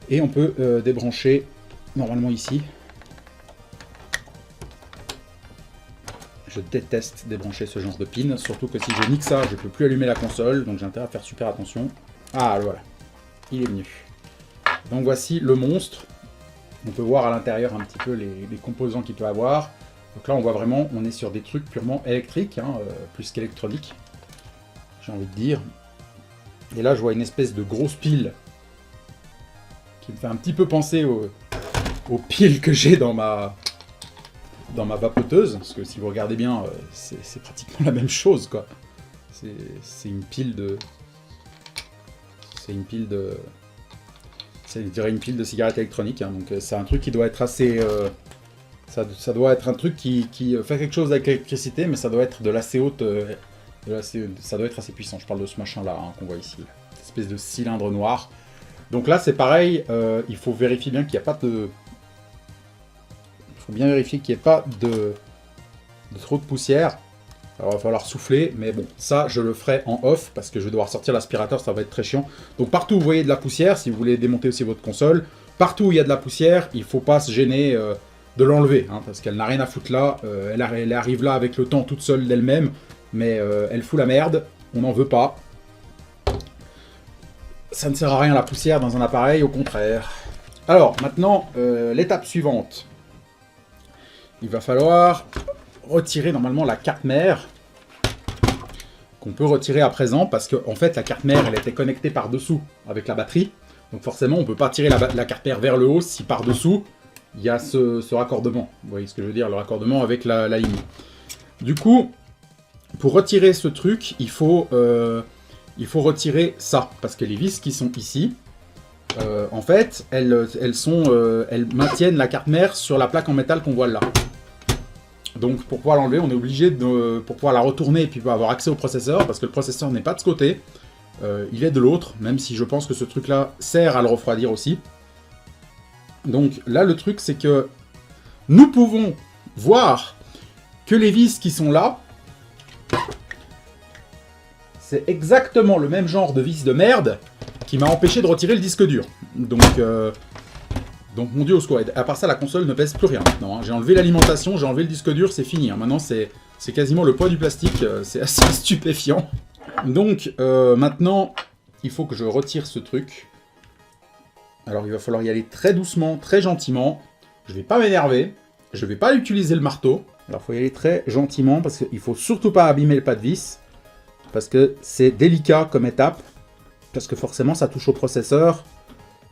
Et on peut débrancher, normalement ici. Je déteste débrancher ce genre de pin, surtout que si je nique ça, je ne peux plus allumer la console, donc j'ai intérêt à faire super attention. Ah, voilà, il est venu. Donc voici le monstre. On peut voir à l'intérieur un petit peu les composants qu'il peut avoir. Donc là, on voit vraiment, on est sur des trucs purement électriques, hein, plus qu'électroniques, j'ai envie de dire. Et là, je vois une espèce de grosse pile qui me fait un petit peu penser aux piles que j'ai dans ma vapoteuse, parce que si vous regardez bien, c'est pratiquement la même chose, quoi. C'est une pile de... je dirais une pile de cigarettes électroniques, hein, donc c'est un truc qui doit être assez... ça doit être un truc qui fait quelque chose avec l'électricité, mais ça doit être de l'assez haute... ça doit être assez puissant, je parle de ce machin-là, hein, qu'on voit ici. Là. Cette espèce de cylindre noir. Donc là, c'est pareil, il faut vérifier bien qu'il n'y a pas de... Il faut bien vérifier qu'il n'y ait pas de trop de poussière. Alors il va falloir souffler, mais bon, ça je le ferai en off, parce que je vais devoir sortir l'aspirateur, ça va être très chiant. Donc partout où vous voyez de la poussière, si vous voulez démonter aussi votre console, partout où il y a de la poussière, il ne faut pas se gêner de l'enlever, hein, parce qu'elle n'a rien à foutre là, elle arrive là avec le temps toute seule d'elle-même, mais elle fout la merde, on n'en veut pas. Ça ne sert à rien la poussière dans un appareil, au contraire. Alors, maintenant, l'étape suivante. Il va falloir retirer normalement la carte mère, qu'on peut retirer à présent, parce que en fait la carte mère elle était connectée par-dessous avec la batterie, donc forcément on ne peut pas tirer la carte mère vers le haut si par-dessous il y a ce raccordement. Vous voyez ce que je veux dire, le raccordement avec la ligne. Du coup, pour retirer ce truc, il faut retirer ça, parce que les vis qui sont ici, en fait, elles maintiennent la carte mère sur la plaque en métal qu'on voit là. Donc pour pouvoir l'enlever, on est obligé pour pouvoir la retourner et puis avoir accès au processeur, parce que le processeur n'est pas de ce côté, il est de l'autre, même si je pense que ce truc-là sert à le refroidir aussi. Donc là, le truc, c'est que nous pouvons voir que les vis qui sont là, c'est exactement le même genre de vis de merde qui m'a empêché de retirer le disque dur. Donc mon dieu au squad. À part ça, la console ne pèse plus rien maintenant. Hein. J'ai enlevé l'alimentation, j'ai enlevé le disque dur, c'est fini. Hein. Maintenant, c'est quasiment le poids du plastique. C'est assez stupéfiant. Donc maintenant, il faut que je retire ce truc. Alors il va falloir y aller très doucement, très gentiment. Je vais pas m'énerver. Je vais pas utiliser le marteau. Alors il faut y aller très gentiment parce qu'il faut surtout pas abîmer le pas de vis. Parce que c'est délicat comme étape. Parce que forcément ça touche au processeur.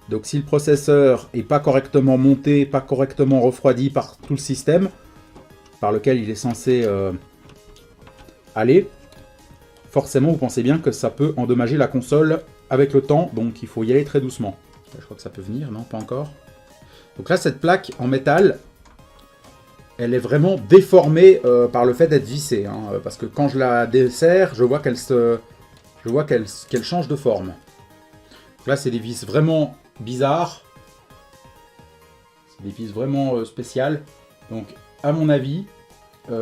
Donc si le processeur est pas correctement monté, pas correctement refroidi par tout le système par lequel il est censé aller, forcément vous pensez bien que ça peut endommager la console avec le temps. Donc il faut y aller très doucement. Je crois que ça peut venir, non? Pas encore. Donc là, cette plaque en métal, elle est vraiment déformée par le fait d'être vissée. Hein, parce que quand je la desserre, je vois qu'elle change de forme. Donc là, c'est des vis vraiment bizarres. C'est des vis vraiment spéciales. Donc, à mon avis, vous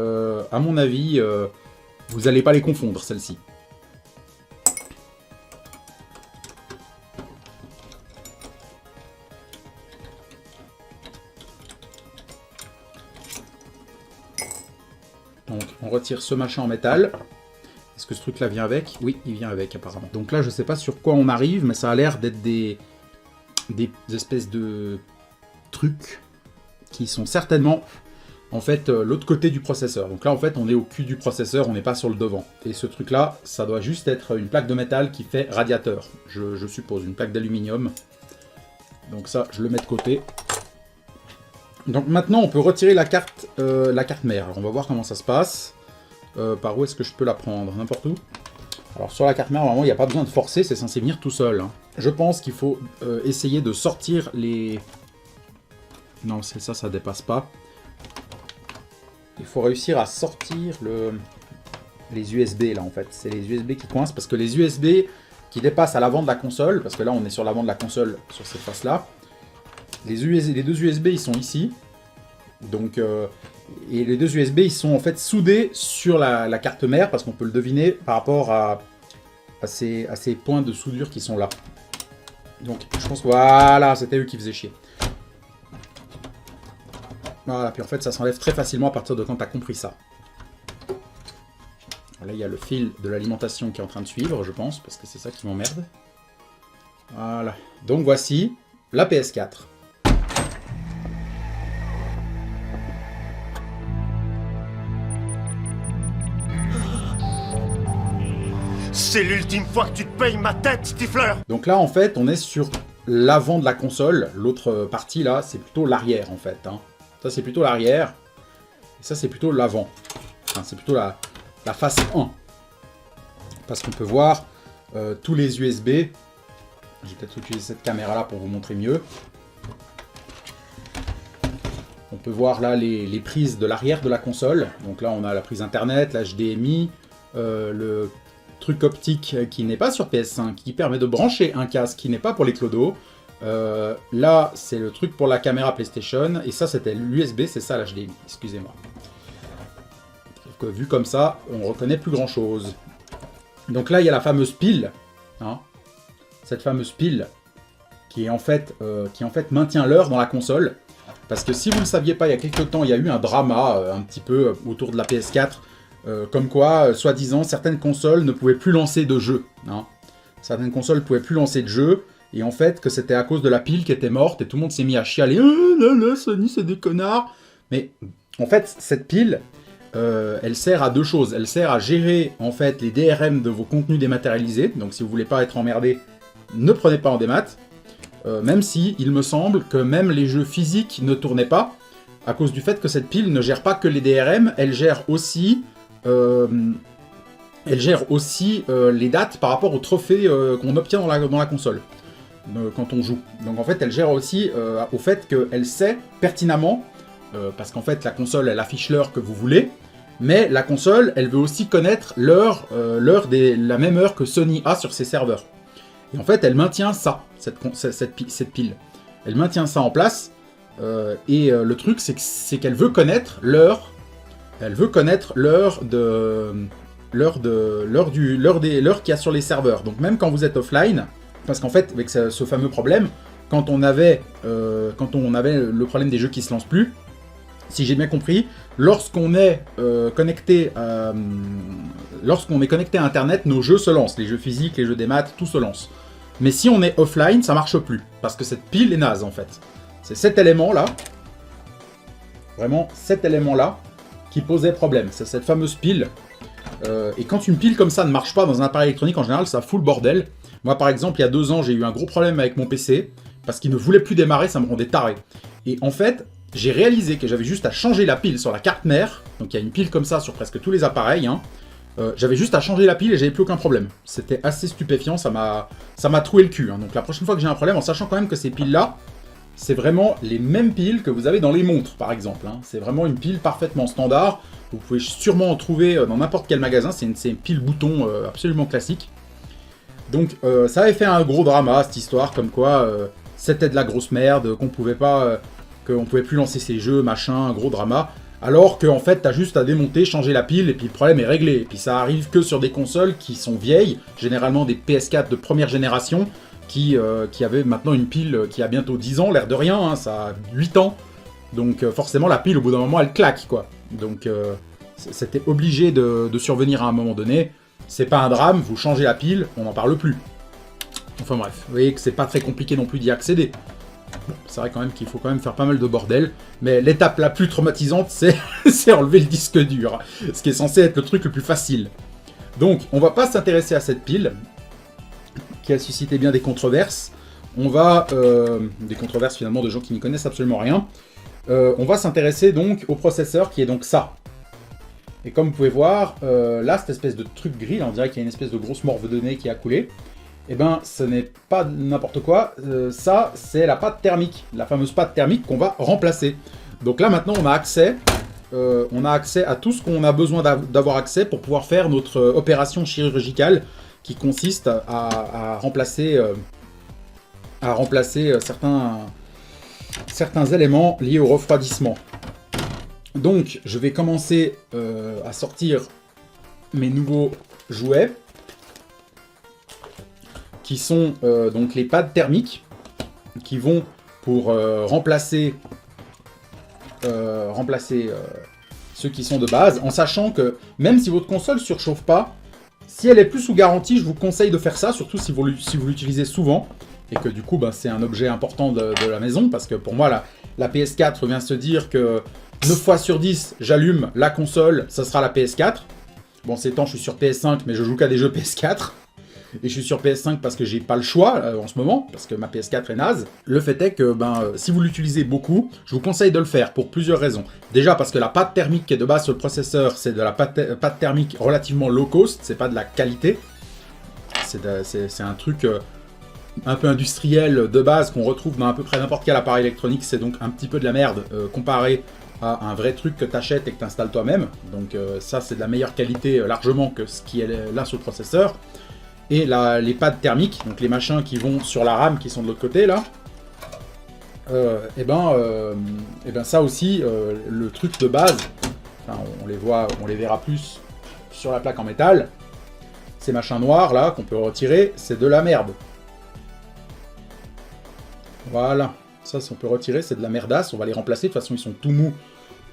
n'allez pas les confondre, celles-ci. Donc on retire ce machin en métal. Est-ce que ce truc là vient avec? Oui, il vient avec apparemment. Donc là je sais pas sur quoi on arrive, mais ça a l'air d'être des espèces de trucs qui sont certainement en fait l'autre côté du processeur. Donc là en fait on est au cul du processeur, on n'est pas sur le devant. Et ce truc là, ça doit juste être une plaque de métal qui fait radiateur. Je suppose, une plaque d'aluminium. Donc ça je le mets de côté. Donc maintenant, on peut retirer la carte mère. Alors on va voir comment ça se passe. Par où est-ce que je peux la prendre? N'importe où. Alors sur la carte mère, normalement, il n'y a pas besoin de forcer, c'est censé venir tout seul. Hein. Je pense qu'il faut essayer de sortir les... Non, c'est ça, ça dépasse pas. Il faut réussir à sortir les USB, là, en fait. C'est les USB qui coincent, parce que les USB qui dépassent à l'avant de la console, parce que là, on est sur l'avant de la console, sur cette face-là, les deux USB, ils sont ici. Donc, et les deux USB, ils sont en fait soudés sur la carte mère, parce qu'on peut le deviner par rapport à ces points de soudure qui sont là. Donc, je pense que voilà, c'était eux qui faisaient chier. Voilà, puis en fait, ça s'enlève très facilement à partir de quand tu as compris ça. Là, il y a le fil de l'alimentation qui est en train de suivre, je pense, parce que c'est ça qui m'emmerde. Voilà. Donc, voici la PS4. C'est l'ultime fois que tu te payes ma tête, Stifler. Donc là, en fait, on est sur l'avant de la console. L'autre partie, là, c'est plutôt l'arrière, en fait. Hein. Ça, c'est plutôt l'arrière. Et ça, c'est plutôt l'avant. Enfin, c'est plutôt la face 1. Parce qu'on peut voir tous les USB. Je vais peut-être utiliser cette caméra-là pour vous montrer mieux. On peut voir là les prises de l'arrière de la console. Donc là, on a la prise Internet, l'HDMI, le truc optique qui n'est pas sur PS5, qui permet de brancher un casque qui n'est pas pour les clodos. Là, c'est le truc pour la caméra PlayStation. Et ça, c'était l'USB, c'est ça l'HDMI. Excusez-moi. Vu comme ça, on reconnaît plus grand-chose. Donc là, il y a la fameuse pile. Hein, cette fameuse pile qui en fait maintient l'heure dans la console. Parce que si vous ne le saviez pas, il y a quelques temps, il y a eu un drama un petit peu autour de la PS4. Comme quoi, soi-disant, certaines consoles ne pouvaient plus lancer de jeux. Hein. Certaines consoles ne pouvaient plus lancer de jeux. Et en fait, que c'était à cause de la pile qui était morte. Et tout le monde s'est mis à chialer. Là, là, Sony, c'est des connards. Mais en fait, cette pile, elle sert à deux choses. Elle sert à gérer en fait les DRM de vos contenus dématérialisés. Donc si vous voulez pas être emmerdé, ne prenez pas en démat. Même si, il me semble que même les jeux physiques ne tournaient pas. À cause du fait que cette pile ne gère pas que les DRM. Elle gère aussi... les dates par rapport aux trophées qu'on obtient dans la console quand on joue. Donc en fait elle gère aussi au fait qu'elle sait pertinemment, parce qu'en fait la console elle affiche l'heure que vous voulez, mais la console elle veut aussi connaître la même heure que Sony a sur ses serveurs. Et en fait elle maintient ça, cette pile. Elle maintient ça en place, et le truc c'est qu'elle veut connaître l'heure. Elle veut connaître l'heure qu'il y a sur les serveurs. Donc même quand vous êtes offline, parce qu'en fait avec ce fameux problème, quand on avait le problème des jeux qui se lancent plus, si j'ai bien compris, lorsqu'on est connecté à Internet, nos jeux se lancent, les jeux physiques, les jeux des maths, tout se lance. Mais si on est offline, ça marche plus. Parce que cette pile est naze, en fait. C'est cet élément-là, vraiment cet élément-là, qui posait problème. C'est cette fameuse pile. Et quand une pile comme ça ne marche pas dans un appareil électronique, en général, ça fout le bordel. Moi, par exemple, il y a 2 ans, j'ai eu un gros problème avec mon PC, parce qu'il ne voulait plus démarrer, ça me rendait taré. Et en fait, j'ai réalisé que j'avais juste à changer la pile sur la carte mère. Donc il y a une pile comme ça sur presque tous les appareils, hein. J'avais juste à changer la pile et j'avais plus aucun problème. C'était assez stupéfiant, ça m'a troué le cul, hein. Donc la prochaine fois que j'ai un problème, en sachant quand même que ces piles-là, c'est vraiment les mêmes piles que vous avez dans les montres, par exemple, hein. C'est vraiment une pile parfaitement standard. Vous pouvez sûrement en trouver dans n'importe quel magasin. C'est une pile bouton absolument classique. Donc ça avait fait un gros drama, cette histoire, comme quoi c'était de la grosse merde, qu'on pouvait plus lancer ses jeux, machin, un gros drama. Alors qu'en fait, t'as juste à démonter, changer la pile, et puis le problème est réglé. Et puis ça arrive que sur des consoles qui sont vieilles, généralement des PS4 de première génération, qui avaient maintenant une pile qui a bientôt 10 ans, l'air de rien, hein, ça a 8 ans. Donc forcément, la pile, au bout d'un moment, elle claque, quoi. Donc c'était obligé de survenir à un moment donné. C'est pas un drame, vous changez la pile, on n'en parle plus. Enfin bref, vous voyez que c'est pas très compliqué non plus d'y accéder. Bon, c'est vrai quand même qu'il faut quand même faire pas mal de bordel, mais l'étape la plus traumatisante, c'est enlever le disque dur, ce qui est censé être le truc le plus facile. Donc, on va pas s'intéresser à cette pile, qui a suscité bien des controverses. On va... des controverses finalement de gens qui n'y connaissent absolument rien. On va s'intéresser donc au processeur, qui est donc ça. Et comme vous pouvez voir, là, cette espèce de truc gris, là, on dirait qu'il y a une espèce de grosse morve de nez qui a coulé. Eh ben, ce n'est pas n'importe quoi, ça, c'est la pâte thermique, la fameuse pâte thermique qu'on va remplacer. Donc là, maintenant, on a accès à tout ce qu'on a besoin d'avoir accès pour pouvoir faire notre opération chirurgicale qui consiste à remplacer certains éléments liés au refroidissement. Donc, je vais commencer à sortir mes nouveaux jouets, qui sont donc les pads thermiques, qui vont pour remplacer ceux qui sont de base, en sachant que même si votre console surchauffe pas, si elle est plus sous garantie, je vous conseille de faire ça, surtout si vous l'utilisez souvent, et que du coup c'est un objet important de la maison, parce que pour moi la PS4 vient se dire que 9 fois sur 10, j'allume la console, ça sera la PS4. Bon, ces temps, je suis sur PS5, mais je joue qu'à des jeux PS4. Et je suis sur PS5 parce que j'ai pas le choix en ce moment, parce que ma PS4 est naze. Le fait est que si vous l'utilisez beaucoup, je vous conseille de le faire pour plusieurs raisons. Déjà parce que la pâte thermique qui est de base sur le processeur, c'est de la pâte thermique relativement low cost, c'est pas de la qualité. C'est un truc un peu industriel de base qu'on retrouve dans à peu près n'importe quel appareil électronique. C'est donc un petit peu de la merde comparé à un vrai truc que tu achètes et que tu installes toi-même. Donc ça, c'est de la meilleure qualité largement que ce qui est là sur le processeur. Et les pads thermiques, donc les machins qui vont sur la RAM qui sont de l'autre côté là, et ben ça aussi, le truc de base, enfin, on les verra plus sur la plaque en métal, ces machins noirs là qu'on peut retirer, c'est de la merde. Voilà, ça on peut retirer, c'est de la merdasse, on va les remplacer, de toute façon ils sont tout mous.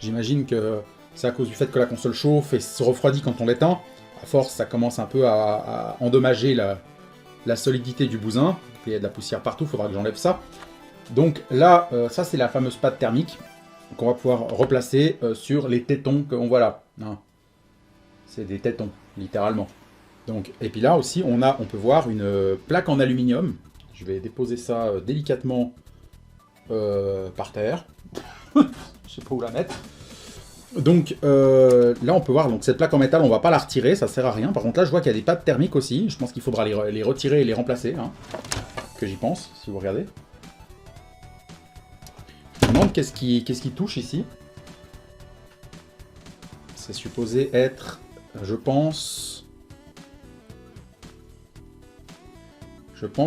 J'imagine que c'est à cause du fait que la console chauffe et se refroidit quand on l'éteint. À force, ça commence un peu à endommager la solidité du bousin. Il y a de la poussière partout, il faudra que j'enlève ça. Donc là, ça c'est la fameuse pâte thermique qu'on va pouvoir replacer sur les tétons qu'on voit là. Hein. C'est des tétons, littéralement. Donc, et puis là aussi, on peut voir une plaque en aluminium. Je vais déposer ça délicatement par terre. Je sais pas où la mettre. Donc là on peut voir donc cette plaque en métal, on va pas la retirer, ça sert à rien. Par contre là je vois qu'il y a des pads thermiques aussi, je pense qu'il faudra les retirer et les remplacer, hein, que j'y pense, si vous regardez. Je me demande qu'est-ce qui touche ici. C'est supposé être, je pense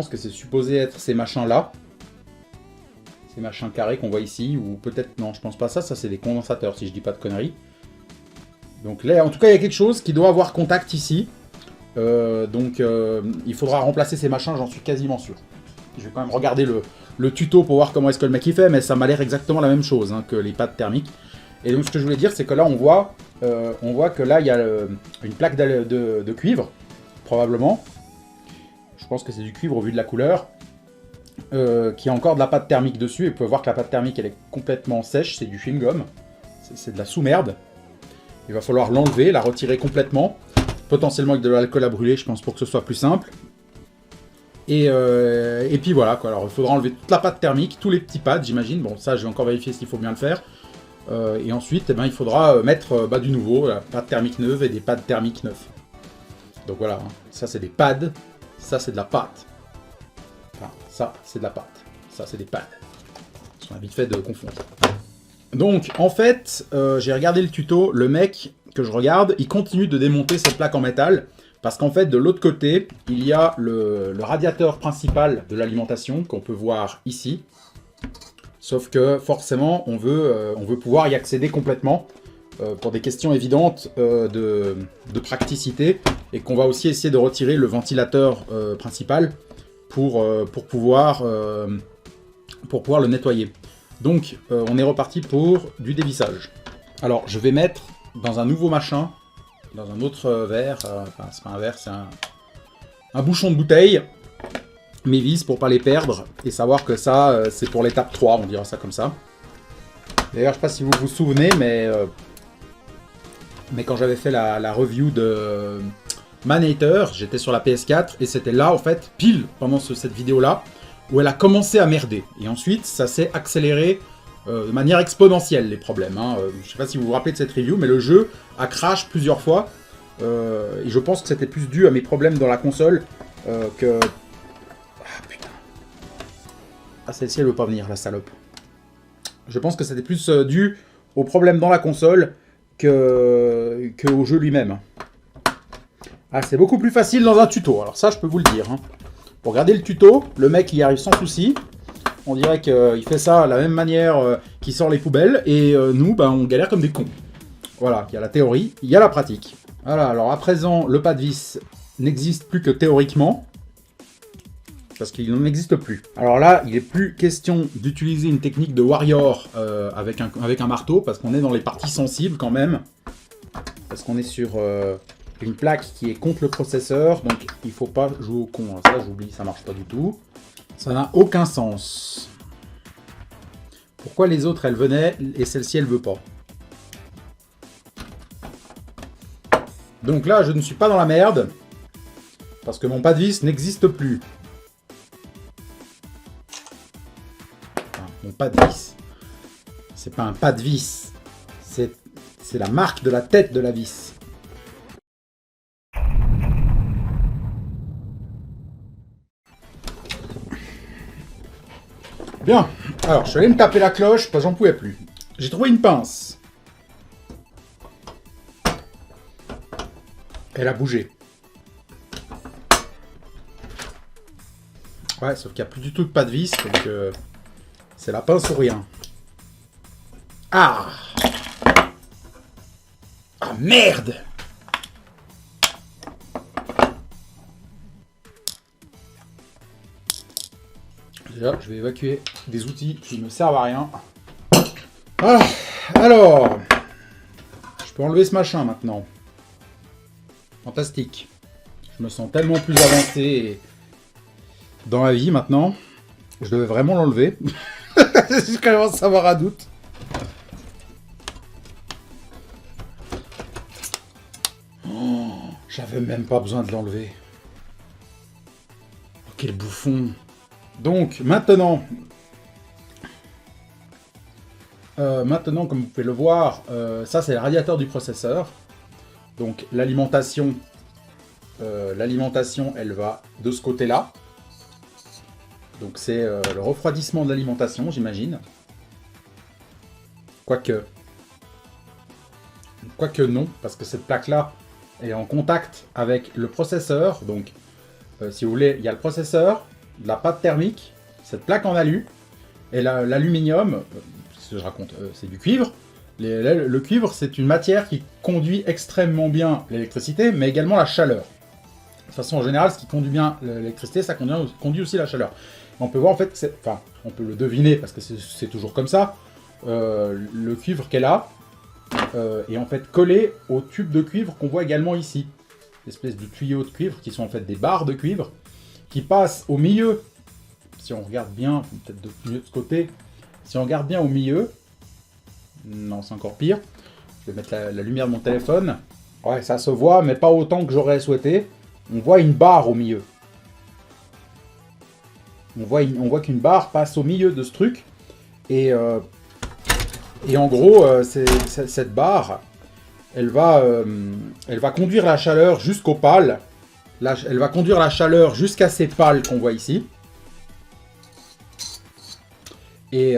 que c'est supposé être ces machins là. Ces machins carrés qu'on voit ici, ou peut-être, non, je pense pas ça c'est des condensateurs, si je dis pas de conneries. Donc là, en tout cas, il y a quelque chose qui doit avoir contact ici. Il faudra remplacer ces machins, j'en suis quasiment sûr. Je vais quand même regarder le tuto pour voir comment est-ce que le mec il fait, mais ça m'a l'air exactement la même chose que les pads thermiques. Et donc ce que je voulais dire, c'est que là, on voit que là, il y a une plaque de cuivre, probablement. Je pense que c'est du cuivre au vu de la couleur, qui a encore de la pâte thermique dessus, et vous pouvez voir que la pâte thermique elle est complètement sèche, c'est du chewing-gum, c'est de la sous-merde. Il va falloir l'enlever, la retirer complètement, potentiellement avec de l'alcool à brûler, je pense, pour que ce soit plus simple. Et puis voilà, quoi. Alors il faudra enlever toute la pâte thermique, tous les petits pads, j'imagine. Bon, ça, je vais encore vérifier s'il faut bien le faire. Et ensuite, eh ben, il faudra mettre du nouveau, la pâte thermique neuve et des pads thermiques neufs. Donc voilà, hein. Ça c'est des pads, ça c'est de la pâte. Enfin, ça c'est de la pâte, ça c'est des pads. On a vite fait de confondre. Donc, en fait, j'ai regardé le tuto, le mec que je regarde, il continue de démonter cette plaque en métal. Parce qu'en fait, de l'autre côté, il y a le radiateur principal de l'alimentation qu'on peut voir ici. Sauf que forcément, on veut pouvoir y accéder complètement pour des questions évidentes de praticité. Et qu'on va aussi essayer de retirer le ventilateur principal pour pouvoir le nettoyer. Donc, on est reparti pour du dévissage. Alors, je vais mettre dans un nouveau machin, dans un autre verre, enfin c'est pas un verre, c'est un bouchon de bouteille, mes vis pour pas les perdre, et savoir que ça, c'est pour l'étape 3, on dira ça comme ça. D'ailleurs, je sais pas si vous vous souvenez, mais quand j'avais fait la review de Manator, j'étais sur la PS4, et c'était là, en fait, pile pendant cette vidéo-là, où elle a commencé à merder. Et ensuite, ça s'est accéléré de manière exponentielle, les problèmes. Hein. Je sais pas si vous vous rappelez de cette review, mais le jeu a crash plusieurs fois. Et je pense que c'était plus dû à mes problèmes dans la console que... Ah putain. Ah, celle-ci, elle veut pas venir, la salope. Je pense que c'était plus dû aux problèmes dans la console qu'au jeu lui-même. Ah, c'est beaucoup plus facile dans un tuto, alors ça, je peux vous le dire. Hein. Pour regarder le tuto, le mec, il y arrive sans souci. On dirait qu'il fait ça de la même manière qu'il sort les poubelles. Et nous, ben, on galère comme des cons. Voilà, il y a la théorie, il y a la pratique. Voilà, alors à présent, le pas de vis n'existe plus que théoriquement. Parce qu'il n'en existe plus. Alors là, il n'est plus question d'utiliser une technique de warrior avec un marteau. Parce qu'on est dans les parties sensibles quand même. Parce qu'on est sur une plaque qui est contre le processeur. Donc il ne faut pas jouer au con. Hein. Ça, j'oublie, ça marche pas du tout. Ça n'a aucun sens. Pourquoi les autres, elles venaient et celle-ci, elle veut pas? Donc là, je ne suis pas dans la merde. Parce que mon pas de vis n'existe plus. Enfin, mon pas de vis. C'est pas un pas de vis. C'est la marque de la tête de la vis. Bien, alors je suis allé me taper la cloche parce que j'en pouvais plus. J'ai trouvé une pince. Elle a bougé. Ouais, sauf qu'il n'y a plus du tout de pas de vis, donc c'est la pince ou rien. Ah! Ah merde! Déjà, je vais évacuer des outils qui ne me servent à rien. Ah, alors, je peux enlever ce machin maintenant. Fantastique. Je me sens tellement plus avancé dans la vie maintenant. Je devais vraiment l'enlever. Je commence à avoir un doute. Oh, j'avais même pas besoin de l'enlever. Oh, quel bouffon. Donc, maintenant, comme vous pouvez le voir, ça c'est le radiateur du processeur. Donc, l'alimentation, elle va de ce côté-là. Donc, c'est le refroidissement de l'alimentation, j'imagine. Quoique non, parce que cette plaque-là est en contact avec le processeur. Donc, si vous voulez, il y a le processeur, de la pâte thermique, cette plaque en alu, et l'aluminium, ce que je raconte, c'est du cuivre. Le cuivre, c'est une matière qui conduit extrêmement bien l'électricité, mais également la chaleur. De façon en générale, ce qui conduit bien l'électricité, ça conduit aussi la chaleur. On peut voir en fait, enfin, on peut le deviner parce que c'est toujours comme ça. Le cuivre qu'elle a est en fait collé au tube de cuivre qu'on voit également ici. Espèce de tuyaux de cuivre qui sont en fait des barres de cuivre qui passe au milieu. Si on regarde bien, peut-être de mieux de ce côté. Si on regarde bien au milieu, non, c'est encore pire. Je vais mettre la lumière de mon téléphone. Ouais, ça se voit, mais pas autant que j'aurais souhaité. On voit une barre au milieu. On voit qu'une barre passe au milieu de ce truc. Et en gros, cette barre, elle va conduire la chaleur jusqu'aux pales. Elle va conduire la chaleur jusqu'à ces pales qu'on voit ici. Et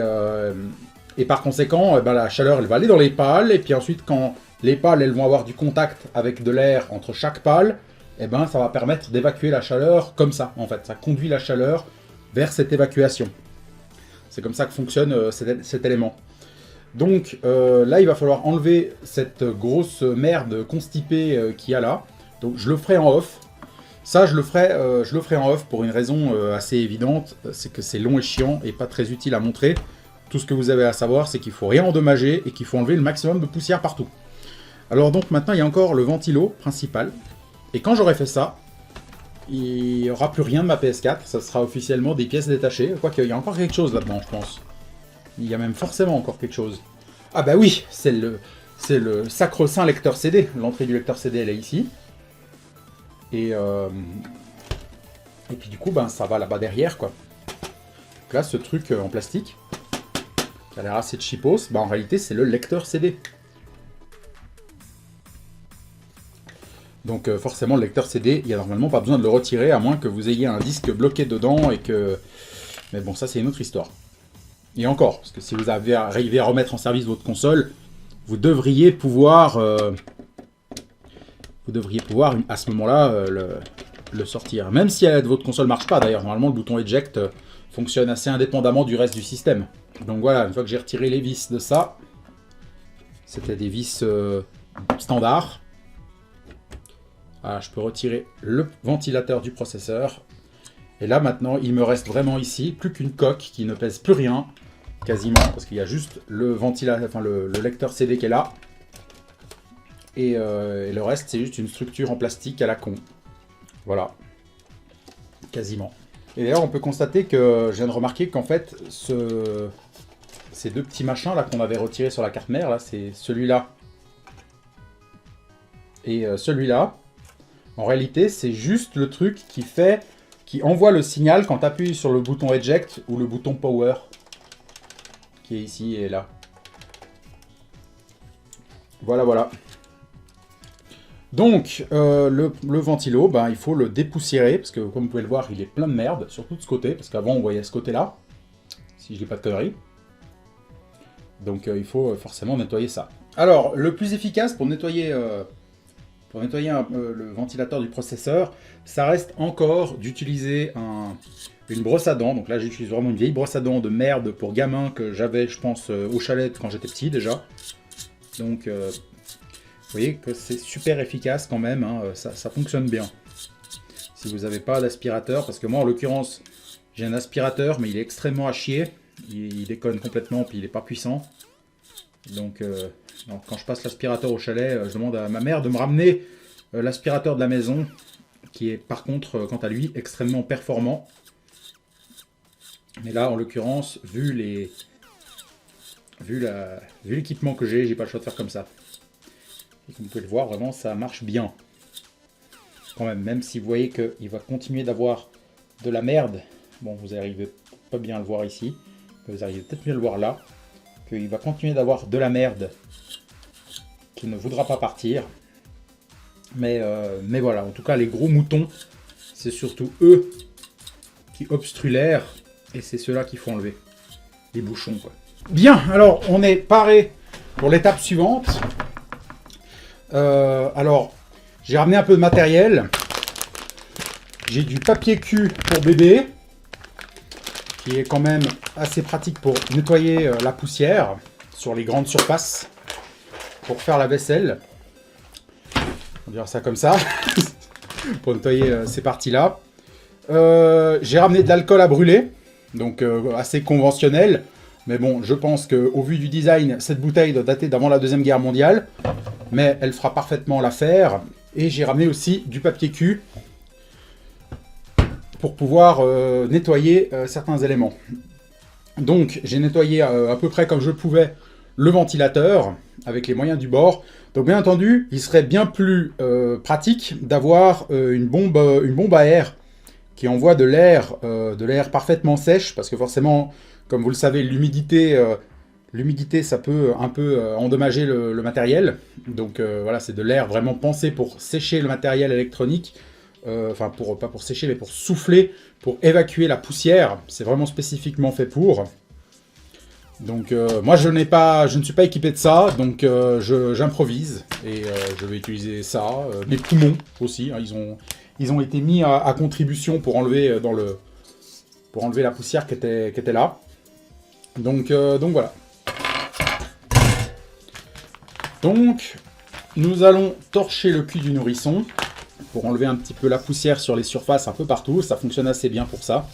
par conséquent, la chaleur, elle va aller dans les pales. Et puis ensuite, quand les pales, elles vont avoir du contact avec de l'air entre chaque pale, ça va permettre d'évacuer la chaleur comme ça, en fait. Ça conduit la chaleur vers cette évacuation. C'est comme ça que fonctionne cet élément. Donc là, il va falloir enlever cette grosse merde constipée qu'il y a là. Donc je le ferai en off. Ça, je le ferai en off pour une raison assez évidente. C'est que c'est long et chiant et pas très utile à montrer. Tout ce que vous avez à savoir, c'est qu'il ne faut rien endommager et qu'il faut enlever le maximum de poussière partout. Alors donc maintenant, il y a encore le ventilo principal. Et quand j'aurai fait ça, il n'y aura plus rien de ma PS4. Ça sera officiellement des pièces détachées. Quoique, il y a encore quelque chose là-dedans, je pense. Il y a même forcément encore quelque chose. Ah bah oui, c'est le sacro-saint lecteur CD. L'entrée du lecteur CD, elle est ici. Et puis du coup, ça va là-bas derrière, quoi. Donc là, ce truc en plastique, qui a l'air assez cheapos, en réalité, c'est le lecteur CD. Donc forcément, le lecteur CD, il n'y a normalement pas besoin de le retirer, à moins que vous ayez un disque bloqué dedans et que... Mais bon, ça, c'est une autre histoire. Et encore, parce que si vous arrivez à remettre en service votre console, vous devriez pouvoir à ce moment-là le sortir. Même si votre console ne marche pas, d'ailleurs. Normalement, le bouton Eject fonctionne assez indépendamment du reste du système. Donc voilà, une fois que j'ai retiré les vis de ça, c'était des vis standards. Voilà, je peux retirer le ventilateur du processeur. Et là, maintenant, il me reste vraiment ici plus qu'une coque qui ne pèse plus rien, quasiment, parce qu'il y a juste le lecteur CD qui est là. Et le reste, c'est juste une structure en plastique à la con. Voilà. Quasiment. Et d'ailleurs, on peut constater que je viens de remarquer qu'en fait, ces deux petits machins là qu'on avait retirés sur la carte mère, là, c'est celui-là et celui-là. En réalité, c'est juste le truc qui envoie le signal quand tu appuies sur le bouton Eject ou le bouton Power, qui est ici et là. Voilà, voilà. Donc, le ventilo, il faut le dépoussiérer, parce que comme vous pouvez le voir, il est plein de merde, surtout de ce côté, parce qu'avant on voyait ce côté-là, si je dis pas de conneries. Donc il faut forcément nettoyer ça. Alors, le plus efficace pour nettoyer le ventilateur du processeur, ça reste encore d'utiliser une brosse à dents. Donc là, j'utilise vraiment une vieille brosse à dents de merde pour gamin que j'avais, je pense, au chalet quand j'étais petit déjà. Donc... vous voyez que c'est super efficace quand même, hein, ça fonctionne bien. Si vous n'avez pas d'aspirateur, parce que moi en l'occurrence j'ai un aspirateur mais il est extrêmement à chier, il déconne complètement puis il n'est pas puissant. Donc quand je passe l'aspirateur au chalet, je demande à ma mère de me ramener l'aspirateur de la maison, qui est par contre quant à lui extrêmement performant. Mais là en l'occurrence, vu l'équipement que j'ai pas le choix de faire comme ça. Et comme vous pouvez le voir, vraiment, ça marche bien. Quand même si vous voyez qu'il va continuer d'avoir de la merde. Bon, vous n'arrivez pas bien à le voir ici. Vous arrivez peut-être mieux à le voir là. Qu'il va continuer d'avoir de la merde qui ne voudra pas partir. Mais voilà, en tout cas, les gros moutons, c'est surtout eux qui obstruent l'air. Et c'est ceux-là qu'il faut enlever. Les bouchons, quoi. Bien, alors, on est paré pour l'étape suivante. Alors, j'ai ramené un peu de matériel. J'ai du papier cul pour bébé, qui est quand même assez pratique pour nettoyer la poussière sur les grandes surfaces, pour faire la vaisselle. On va dire ça comme ça, pour nettoyer ces parties-là. J'ai ramené de l'alcool à brûler, donc assez conventionnel. Mais bon, je pense qu'au vu du design, cette bouteille doit dater d'avant la Deuxième Guerre mondiale. Mais elle fera parfaitement l'affaire. Et j'ai ramené aussi du papier cul pour pouvoir nettoyer certains éléments. Donc j'ai nettoyé à peu près comme je pouvais le ventilateur avec les moyens du bord. Donc bien entendu, il serait bien plus pratique d'avoir une bombe à air qui envoie de l'air parfaitement sèche, parce que forcément, comme vous le savez, l'humidité ça peut un peu endommager le matériel. Donc voilà, c'est de l'air vraiment pensé pour sécher le matériel électronique. Enfin, pas pour sécher, mais pour souffler, pour évacuer la poussière. C'est vraiment spécifiquement fait pour. Donc moi je ne suis pas équipé de ça, donc j'improvise et je vais utiliser ça. Mes poumons aussi, hein, ils ont été mis à contribution pour enlever la poussière qui était là. Donc voilà. Donc nous allons torcher le cul du nourrisson pour enlever un petit peu la poussière sur les surfaces un peu partout. Ça fonctionne assez bien pour ça.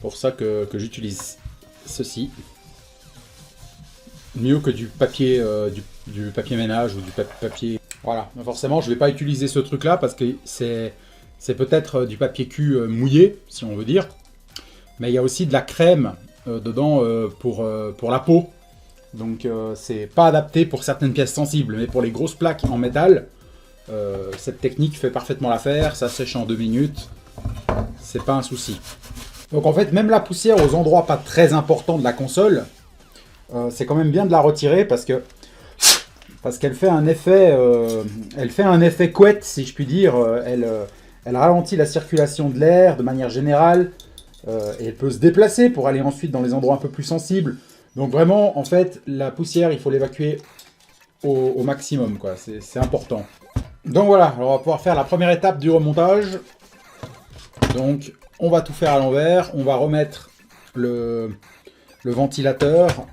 Pour ça que j'utilise ceci. Mieux que du papier ménage ou du papier. Voilà, forcément, je ne vais pas utiliser ce truc-là parce que c'est peut-être du papier cul mouillé, si on veut dire. Mais il y a aussi de la crème dedans pour la peau. Donc, c'est pas adapté pour certaines pièces sensibles. Mais pour les grosses plaques en métal, cette technique fait parfaitement l'affaire. Ça sèche en 2 minutes. C'est pas un souci. Donc, en fait, même la poussière aux endroits pas très importants de la console, c'est quand même bien de la retirer parce qu'elle fait un effet couette, si je puis dire. Elle ralentit la circulation de l'air de manière générale et elle peut se déplacer pour aller ensuite dans les endroits un peu plus sensibles. Donc vraiment, en fait, la poussière, il faut l'évacuer au maximum, quoi. C'est important. Donc voilà, alors on va pouvoir faire la première étape du remontage. Donc on va tout faire à l'envers, on va remettre le ventilateur.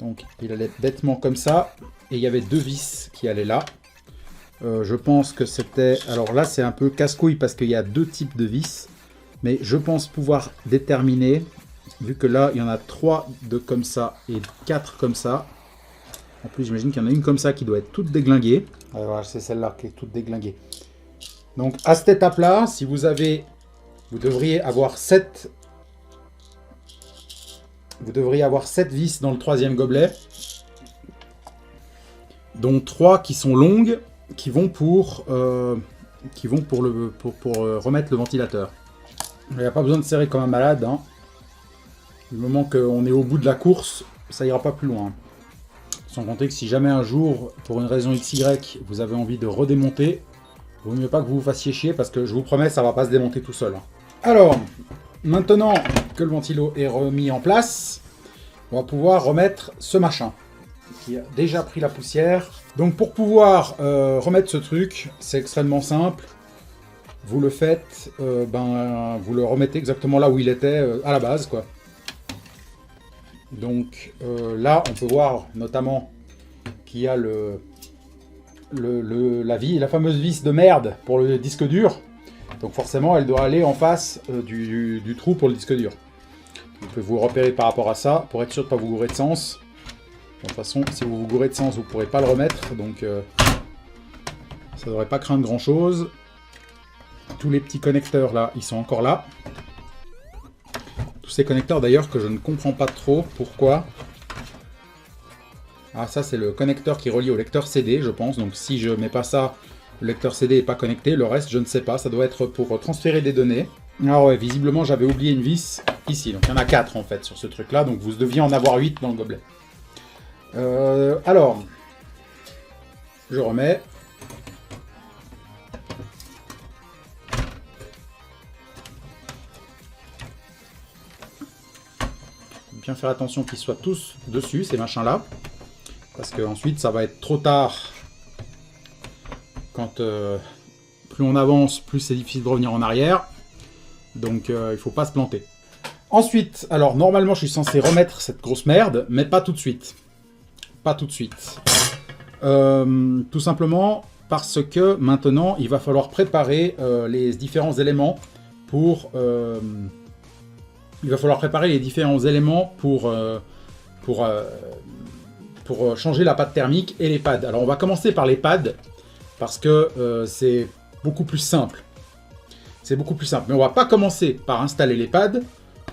Donc il allait bêtement comme ça, et il y avait 2 vis qui allaient là. Je pense que c'était... Alors là c'est un peu casse-couille parce qu'il y a 2 types de vis, mais je pense pouvoir déterminer, vu que là il y en a 3 de comme ça et 4 comme ça. En plus j'imagine qu'il y en a une comme ça qui doit être toute déglinguée. Voilà, c'est celle-là qui est toute déglinguée. Donc à cette étape-là, si vous devriez avoir 7... Vous devriez avoir 7 vis dans le 3e gobelet, dont 3 qui sont longues, qui vont pour remettre le ventilateur. Il n'y a pas besoin de serrer comme un malade. Hein. Du moment qu'on est au bout de la course, ça ira pas plus loin. Sans compter que si jamais un jour, pour une raison XY, vous avez envie de redémonter, il vaut mieux pas que vous vous fassiez chier, parce que je vous promets, ça va pas se démonter tout seul. Hein. Alors... Maintenant que le ventilo est remis en place, on va pouvoir remettre ce machin qui a déjà pris la poussière. Donc pour pouvoir remettre ce truc, c'est extrêmement simple. Vous le faites, vous le remettez exactement là où il était à la base, quoi. Donc là, on peut voir notamment qu'il y a la fameuse vis de merde pour le disque dur. Donc forcément, elle doit aller en face du trou pour le disque dur. Vous pouvez vous repérer par rapport à ça, pour être sûr de ne pas vous gourer de sens. De toute façon, si vous vous gourez de sens, vous ne pourrez pas le remettre, donc ça ne devrait pas craindre grand-chose. Tous les petits connecteurs là, ils sont encore là. Tous ces connecteurs d'ailleurs que je ne comprends pas trop pourquoi. Ah, ça c'est le connecteur qui relie au lecteur CD, je pense, donc si je mets pas ça... Le lecteur CD n'est pas connecté, le reste je ne sais pas, ça doit être pour transférer des données. Alors ouais, visiblement j'avais oublié une vis ici, donc il y en a 4 en fait sur ce truc là, donc vous deviez en avoir 8 dans le gobelet. Alors, je remets. Bien faire attention qu'ils soient tous dessus, ces machins là, parce que ensuite ça va être trop tard. Quand plus on avance, plus c'est difficile de revenir en arrière. Donc il faut pas se planter. Ensuite, alors normalement je suis censé remettre cette grosse merde, mais pas tout de suite. Pas tout de suite. Tout simplement parce que maintenant il va falloir préparer les différents éléments pour... pour changer la pâte thermique et les pads. Alors on va commencer par les pads, parce que c'est beaucoup plus simple. c'est beaucoup plus simple. Mais on va pas commencer par installer les pads.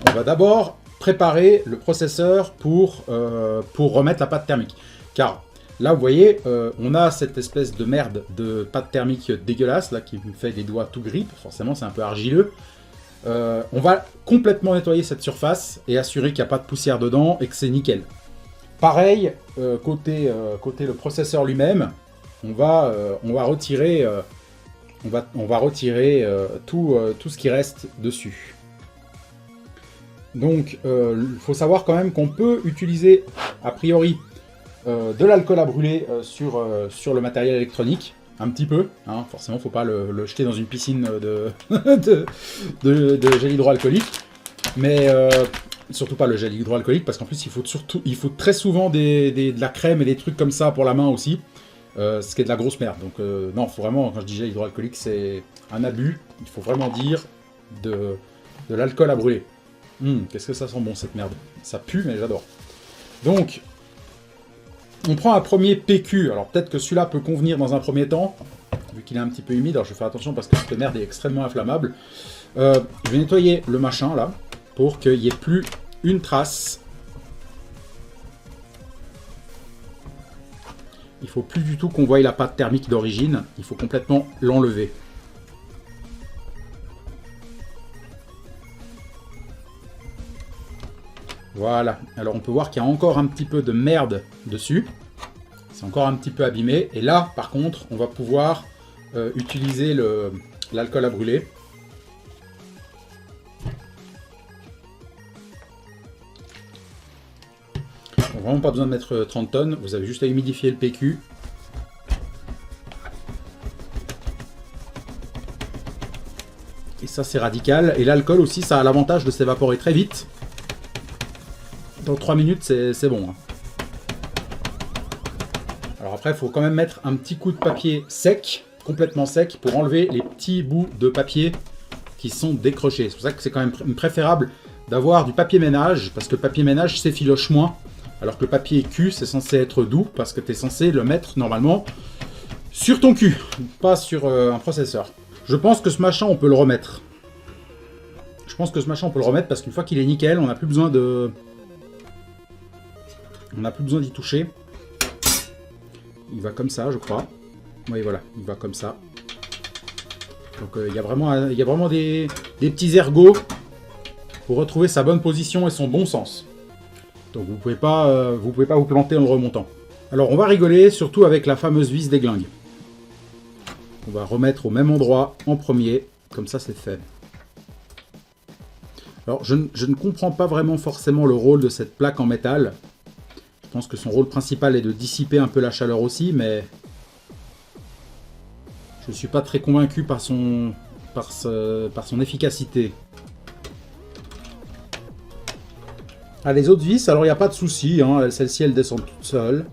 On va d'abord préparer le processeur pour remettre la pâte thermique. Car là, vous voyez, on a cette espèce de merde de pâte thermique dégueulasse, là, qui me fait des doigts tout gris. Forcément, c'est un peu argileux. On va complètement nettoyer cette surface et assurer qu'il n'y a pas de poussière dedans et que c'est nickel. Pareil, côté le processeur lui-même, on va retirer, tout ce qui reste dessus. Donc, il faut savoir quand même qu'on peut utiliser, a priori, de l'alcool à brûler sur le matériel électronique. Un petit peu, hein, forcément, il ne faut pas le jeter dans une piscine de gel hydroalcoolique. Mais surtout pas le gel hydroalcoolique, parce qu'en plus, il faut très souvent de la crème et des trucs comme ça pour la main aussi. Ce qui est de la grosse merde. Donc non, faut vraiment, quand je dis gel hydroalcoolique, c'est un abus. Il faut vraiment dire de l'alcool à brûler. Qu'est-ce que ça sent bon cette merde. Ça pue, mais j'adore. Donc, on prend un premier PQ. Alors peut-être que celui-là peut convenir dans un premier temps, vu qu'il est un petit peu humide. Alors je vais faire attention parce que cette merde est extrêmement inflammable. Je vais nettoyer le machin là, pour qu'il n'y ait plus une trace. Il faut plus du tout qu'on voie la pâte thermique d'origine. Il faut complètement l'enlever. Voilà. Alors on peut voir qu'il y a encore un petit peu de merde dessus. C'est encore un petit peu abîmé. Et là, par contre, on va pouvoir utiliser l'alcool à brûler. Vraiment pas besoin de mettre 30 tonnes. Vous avez juste à humidifier le PQ. Et ça, c'est radical. Et l'alcool aussi, ça a l'avantage de s'évaporer très vite. Dans 3 minutes, c'est bon. Alors après, il faut quand même mettre un petit coup de papier sec, complètement sec, pour enlever les petits bouts de papier qui sont décrochés. C'est pour ça que c'est quand même préférable d'avoir du papier ménage, parce que le papier ménage s'effiloche moins, alors que le papier cul, c'est censé être doux, parce que tu es censé le mettre normalement sur ton cul, pas sur un processeur. Je pense que ce machin, on peut le remettre. Je pense que ce machin, on peut le remettre, parce qu'une fois qu'il est nickel, on n'a plus besoin de... On n'a plus besoin d'y toucher. Il va comme ça, je crois. Oui, voilà, il va comme ça. Donc il y a vraiment des petits ergots pour retrouver sa bonne position et son bon sens. Donc vous pouvez pas vous planter en le remontant. Alors on va rigoler surtout avec la fameuse vis déglingue. On va remettre au même endroit en premier, comme ça c'est fait. Alors je ne comprends pas vraiment forcément le rôle de cette plaque en métal. Je pense que son rôle principal est de dissiper un peu la chaleur aussi, mais je ne suis pas très convaincu par son efficacité. Ah, les autres vis, alors il n'y a pas de souci, hein, celle-ci elle descend toute seule.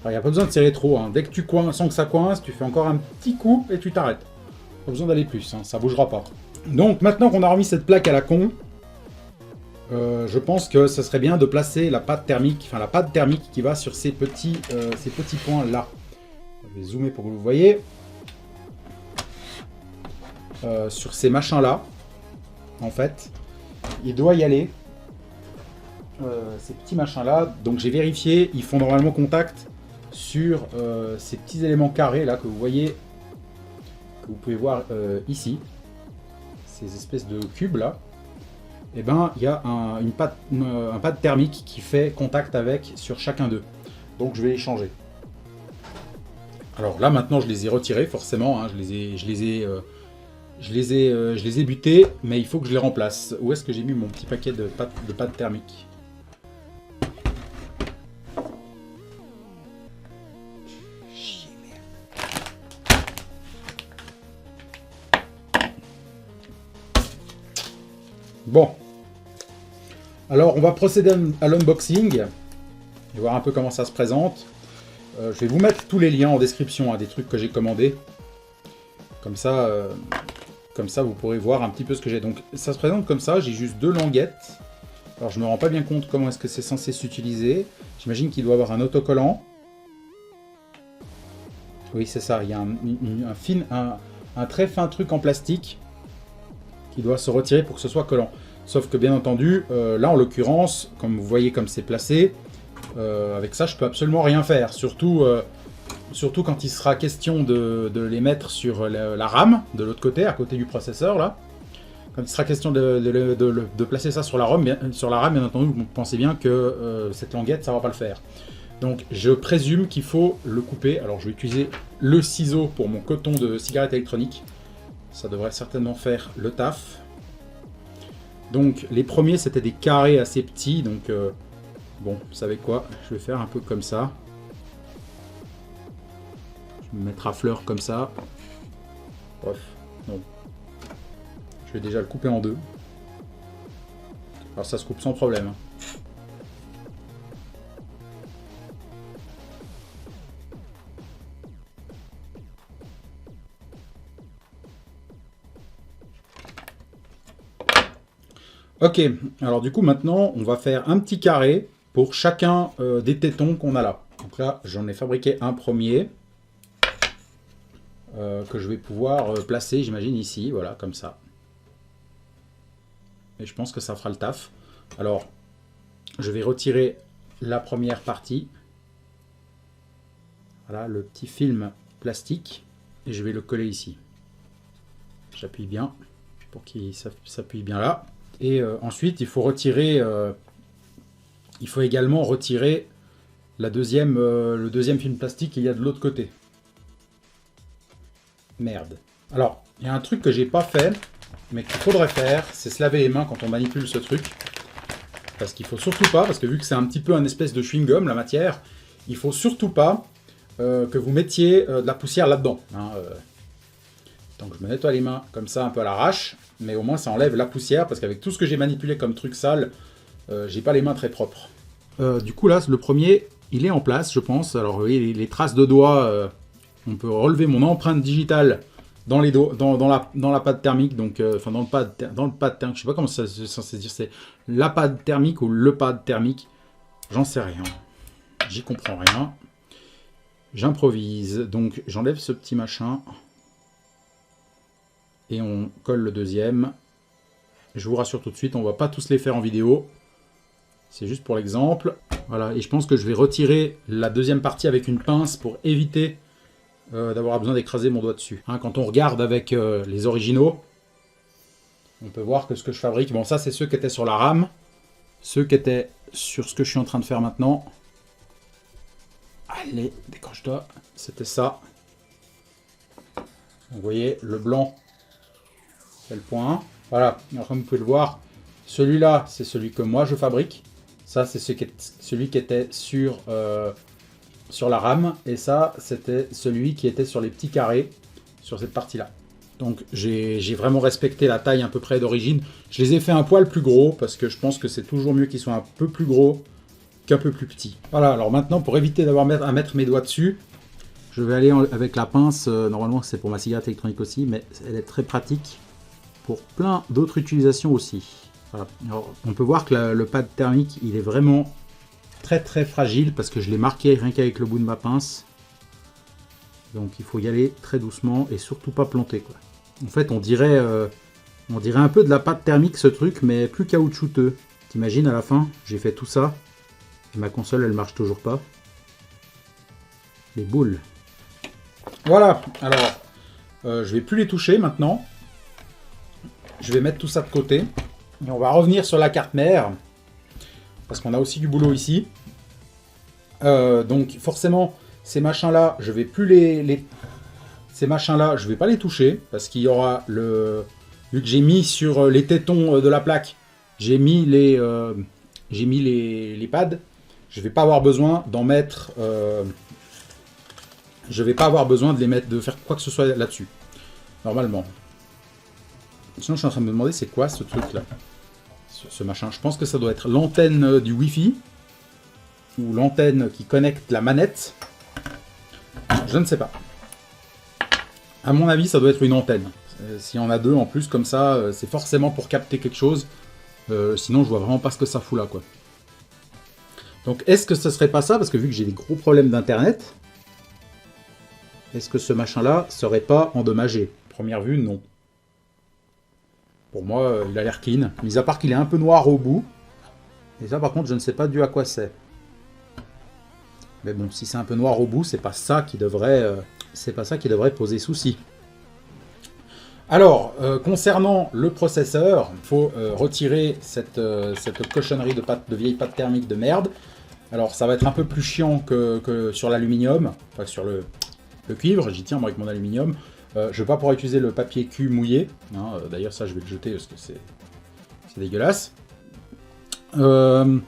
Il n'y a pas besoin de serrer trop, hein. Dès que tu sens que ça coince, tu fais encore un petit coup et tu t'arrêtes. Pas besoin d'aller plus, hein, ça bougera pas. Donc maintenant qu'on a remis cette plaque à la con, je pense que ce serait bien de placer la pâte thermique, enfin la pâte thermique qui va sur ces petits points là. Je vais zoomer pour que vous le voyez. Sur ces machins là, en fait, il doit y aller. Ces petits machins là, donc j'ai vérifié, ils font normalement contact sur ces petits éléments carrés là que vous voyez, que vous pouvez voir ici, ces espèces de cubes là. Et ben il y a un pad thermique qui fait contact avec sur chacun d'eux. Donc je vais les changer. Alors là maintenant je les ai retirés forcément, hein, je les ai butés, mais il faut que je les remplace. Où est-ce que j'ai mis mon petit paquet de pâte thermique? Bon, alors on va procéder à l'unboxing et voir un peu comment ça se présente. Je vais vous mettre tous les liens en description, des trucs que j'ai commandés. Comme ça vous pourrez voir un petit peu ce que j'ai. Donc ça se présente comme ça, j'ai juste 2 languettes. Alors je me rends pas bien compte comment est-ce que c'est censé s'utiliser. J'imagine qu'il doit avoir un autocollant. Oui c'est ça, il y a un très fin truc en plastique qui doit se retirer pour que ce soit collant. Sauf que bien entendu, là en l'occurrence, comme vous voyez comme c'est placé, avec ça je peux absolument rien faire. Surtout quand il sera question de les mettre sur la RAM, de l'autre côté, à côté du processeur là. Quand il sera question de placer ça sur la RAM, bien entendu, vous pensez bien que cette languette, ça va pas le faire. Donc je présume qu'il faut le couper. Alors je vais utiliser le ciseau pour mon coton de cigarette électronique. Ça devrait certainement faire le taf. Donc les premiers c'était des carrés assez petits. Donc bon, vous savez quoi, je vais faire un peu comme ça. Je vais me mettre à fleur comme ça. Bref, non. Je vais déjà le couper en deux. Alors ça se coupe sans problème. Ok, alors du coup maintenant on va faire un petit carré pour chacun des tétons qu'on a là. Donc là j'en ai fabriqué un premier que je vais pouvoir placer, j'imagine ici, voilà, comme ça. Et je pense que ça fera le taf. Alors je vais retirer la première partie. Voilà le petit film plastique et je vais le coller ici. J'appuie bien pour qu'il s'appuie bien là. Et ensuite, il faut retirer. Il faut également retirer le deuxième film plastique qu'il y a de l'autre côté. Merde. Alors, il y a un truc que j'ai pas fait, mais qu'il faudrait faire, c'est se laver les mains quand on manipule ce truc. Parce qu'il faut surtout pas, parce que vu que c'est un petit peu un espèce de chewing-gum, la matière, il faut surtout pas que vous mettiez de la poussière là-dedans. Hein, donc je me nettoie les mains comme ça, un peu à l'arrache. Mais au moins ça enlève la poussière, parce qu'avec tout ce que j'ai manipulé comme truc sale, j'ai pas les mains très propres. Du coup là, le premier, il est en place, je pense. Alors vous voyez, les traces de doigts, on peut relever mon empreinte digitale dans la pâte thermique, donc enfin dans le pad thermique, je sais pas comment ça c'est censé dire, c'est la pâte thermique ou le pad thermique, j'en sais rien, j'y comprends rien. J'improvise, donc j'enlève ce petit machin. Et on colle le deuxième. Je vous rassure tout de suite, on ne va pas tous les faire en vidéo. C'est juste pour l'exemple. Voilà, et je pense que je vais retirer la deuxième partie avec une pince pour éviter d'avoir besoin d'écraser mon doigt dessus. Hein, quand on regarde avec les originaux, on peut voir que ce que je fabrique, bon ça c'est ceux qui étaient sur la RAM, ceux qui étaient sur ce que je suis en train de faire maintenant. Allez, décroche-toi, c'était ça. Vous voyez, le blanc. C'est le point. Voilà, alors comme vous pouvez le voir, celui-là, c'est celui que moi je fabrique. Ça, c'est celui qui était sur la RAM. Et ça, c'était celui qui était sur les petits carrés, sur cette partie-là. Donc, j'ai vraiment respecté la taille à peu près d'origine. Je les ai fait un poil plus gros, parce que je pense que c'est toujours mieux qu'ils soient un peu plus gros qu'un peu plus petits. Voilà, alors maintenant, pour éviter d'avoir à mettre mes doigts dessus, je vais aller avec la pince. Normalement, c'est pour ma cigarette électronique aussi, mais elle est très pratique pour plein d'autres utilisations aussi. Voilà. Alors, on peut voir que le pad thermique, il est vraiment très très fragile parce que je l'ai marqué rien qu'avec le bout de ma pince. Donc il faut y aller très doucement et surtout pas planter, quoi. En fait, on dirait un peu de la pâte thermique ce truc, mais plus caoutchouteux. T'imagines, à la fin, j'ai fait tout ça et ma console elle marche toujours pas. Les boules. Voilà. Alors, je vais plus les toucher maintenant. Je vais mettre tout ça de côté. Et on va revenir sur la carte mère. Parce qu'on a aussi du boulot ici. Donc forcément, ces machins-là, je vais plus ces machins-là, je vais pas les toucher. Parce qu'il y aura le... Vu que j'ai mis sur les tétons de la plaque, j'ai mis les pads. Je vais pas avoir besoin d'en mettre... je vais pas avoir besoin de faire quoi que ce soit là-dessus. Normalement. Sinon, je suis en train de me demander c'est quoi ce truc-là. Ce machin. Je pense que ça doit être l'antenne du Wi-Fi. Ou l'antenne qui connecte la manette. Je ne sais pas. À mon avis, ça doit être une antenne. S'il y en a deux en plus, comme ça, c'est forcément pour capter quelque chose. Sinon, je vois vraiment pas ce que ça fout là, quoi. Donc, est-ce que ce serait pas ça? Parce que vu que j'ai des gros problèmes d'internet, est-ce que ce machin-là serait pas endommagé? Première vue, non. Pour moi, il a l'air clean. Mis à part qu'il est un peu noir au bout. Et ça, par contre, je ne sais pas dû à quoi c'est. Mais bon, si c'est un peu noir au bout, c'est pas ça qui devrait poser souci. Alors, concernant le processeur, il faut retirer cette cochonnerie de vieille pâte thermique de merde. Alors, ça va être un peu plus chiant que sur l'aluminium, enfin sur le cuivre. J'y tiens moi avec mon aluminium. Je ne vais pas pouvoir utiliser le papier cul mouillé. Hein, d'ailleurs, ça, je vais le jeter parce que c'est dégueulasse. On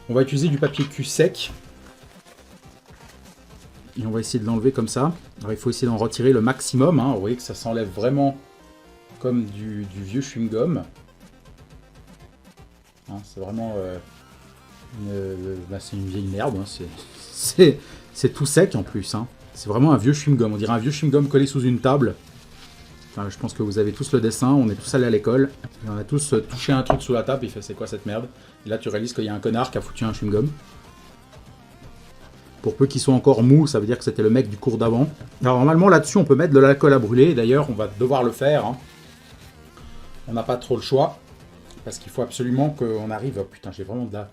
va utiliser du papier cul sec. Et on va essayer de l'enlever comme ça. Alors, il faut essayer d'en retirer le maximum. Hein. Vous voyez que ça s'enlève vraiment comme du vieux chewing-gum. Hein, c'est vraiment... c'est une vieille merde. Hein. C'est tout sec en plus. Hein. C'est vraiment un vieux chewing-gum. On dirait un vieux chewing-gum collé sous une table. Enfin, je pense que vous avez tous le dessin. On est tous allés à l'école. Et on a tous touché un truc sous la table. Il fait c'est quoi cette merde? Et là tu réalises qu'il y a un connard qui a foutu un chewing-gum. Pour peu qu'ils soient encore mous, ça veut dire que c'était le mec du cours d'avant. Alors normalement là-dessus on peut mettre de l'alcool à brûler. D'ailleurs on va devoir le faire. Hein. On n'a pas trop le choix. Parce qu'il faut absolument qu'on arrive... Oh putain, j'ai vraiment de la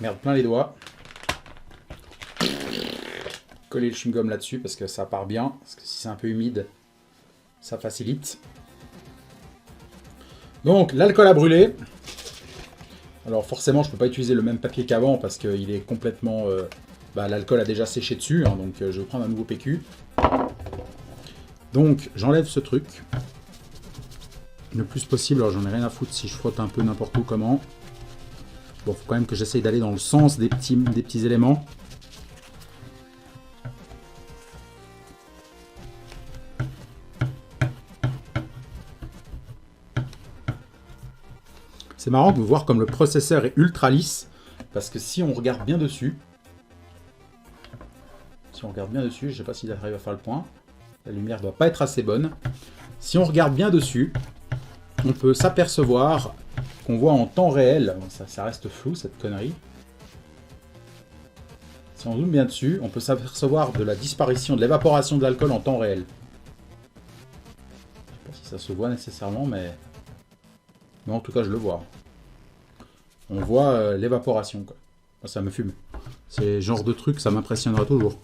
merde plein les doigts. Coller le chewing-gum là-dessus parce que ça part bien. Parce que si c'est un peu humide, ça facilite. Donc l'alcool à brûler. Alors forcément je ne peux pas utiliser le même papier qu'avant parce qu'il est complètement... l'alcool a déjà séché dessus. Hein, donc je vais prendre un nouveau PQ. Donc j'enlève ce truc. Le plus possible, alors j'en ai rien à foutre si je frotte un peu n'importe où comment. Bon, faut quand même que j'essaye d'aller dans le sens des petits éléments. C'est marrant de voir comme le processeur est ultra lisse, parce que si on regarde bien dessus, je ne sais pas s'il arrive à faire le point, la lumière doit pas être assez bonne. Si on regarde bien dessus, on peut s'apercevoir qu'on voit en temps réel, ça reste flou cette connerie. Si on zoome bien dessus, on peut s'apercevoir de la disparition, de l'évaporation de l'alcool en temps réel. Je sais pas si ça se voit nécessairement, mais en tout cas je le vois. On voit l'évaporation, quoi. Ça me fume. C'est le genre de truc, ça m'impressionnera toujours.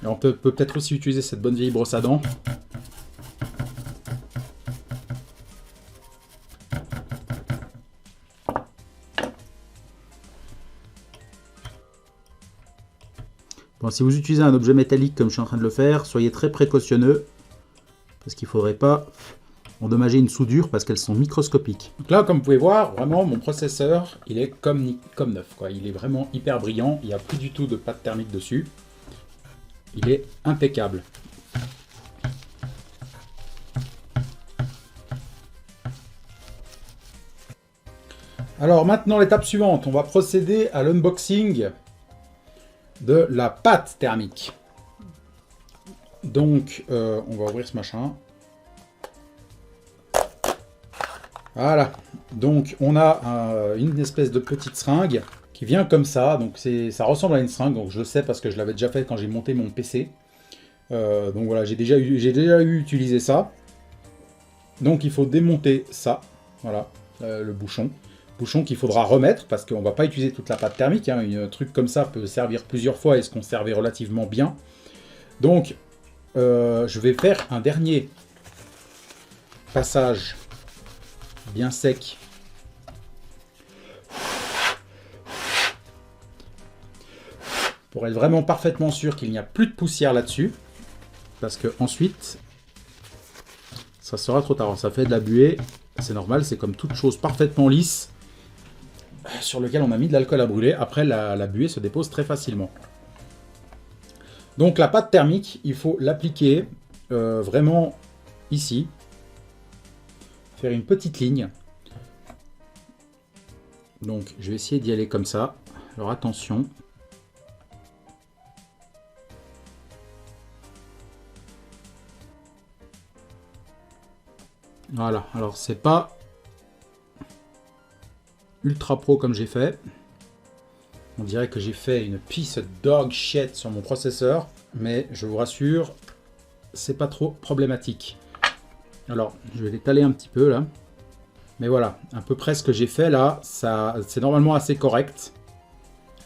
Et on peut peut-être aussi utiliser cette bonne vieille brosse à dents. Bon, si vous utilisez un objet métallique comme je suis en train de le faire, soyez très précautionneux parce qu'il ne faudrait pas endommager une soudure parce qu'elles sont microscopiques. Donc là, comme vous pouvez voir, vraiment mon processeur, il est comme neuf, quoi. Il est vraiment hyper brillant, il n'y a plus du tout de pâte thermique dessus. Il est impeccable. Alors maintenant, l'étape suivante, on va procéder à l'unboxing de la pâte thermique. Donc, on va ouvrir ce machin. Voilà. Donc, on a une espèce de petite seringue qui vient comme ça. Donc, ça ressemble à une seringue. Donc, je le sais parce que je l'avais déjà fait quand j'ai monté mon PC. Donc, voilà, j'ai déjà eu utilisé ça. Donc, il faut démonter ça. Voilà, le bouchon. Bouchon qu'il faudra remettre parce qu'on ne va pas utiliser toute la pâte thermique. Hein. Un truc comme ça peut servir plusieurs fois et se conserver relativement bien. Donc, je vais faire un dernier passage bien sec. Pour être vraiment parfaitement sûr qu'il n'y a plus de poussière là-dessus. Parce que ensuite, ça sera trop tard. Ça fait de la buée. C'est normal, c'est comme toute chose parfaitement lisse sur lequel on a mis de l'alcool à brûler. Après, la buée se dépose très facilement. Donc la pâte thermique, il faut l'appliquer vraiment ici. Faire une petite ligne. Donc je vais essayer d'y aller comme ça. Alors attention. Voilà, alors c'est pas ultra pro comme j'ai fait. On dirait que j'ai fait une piece dog shit sur mon processeur, mais je vous rassure, c'est pas trop problématique. Alors, je vais l'étaler un petit peu là. Mais voilà, à peu près ce que j'ai fait là, c'est normalement assez correct.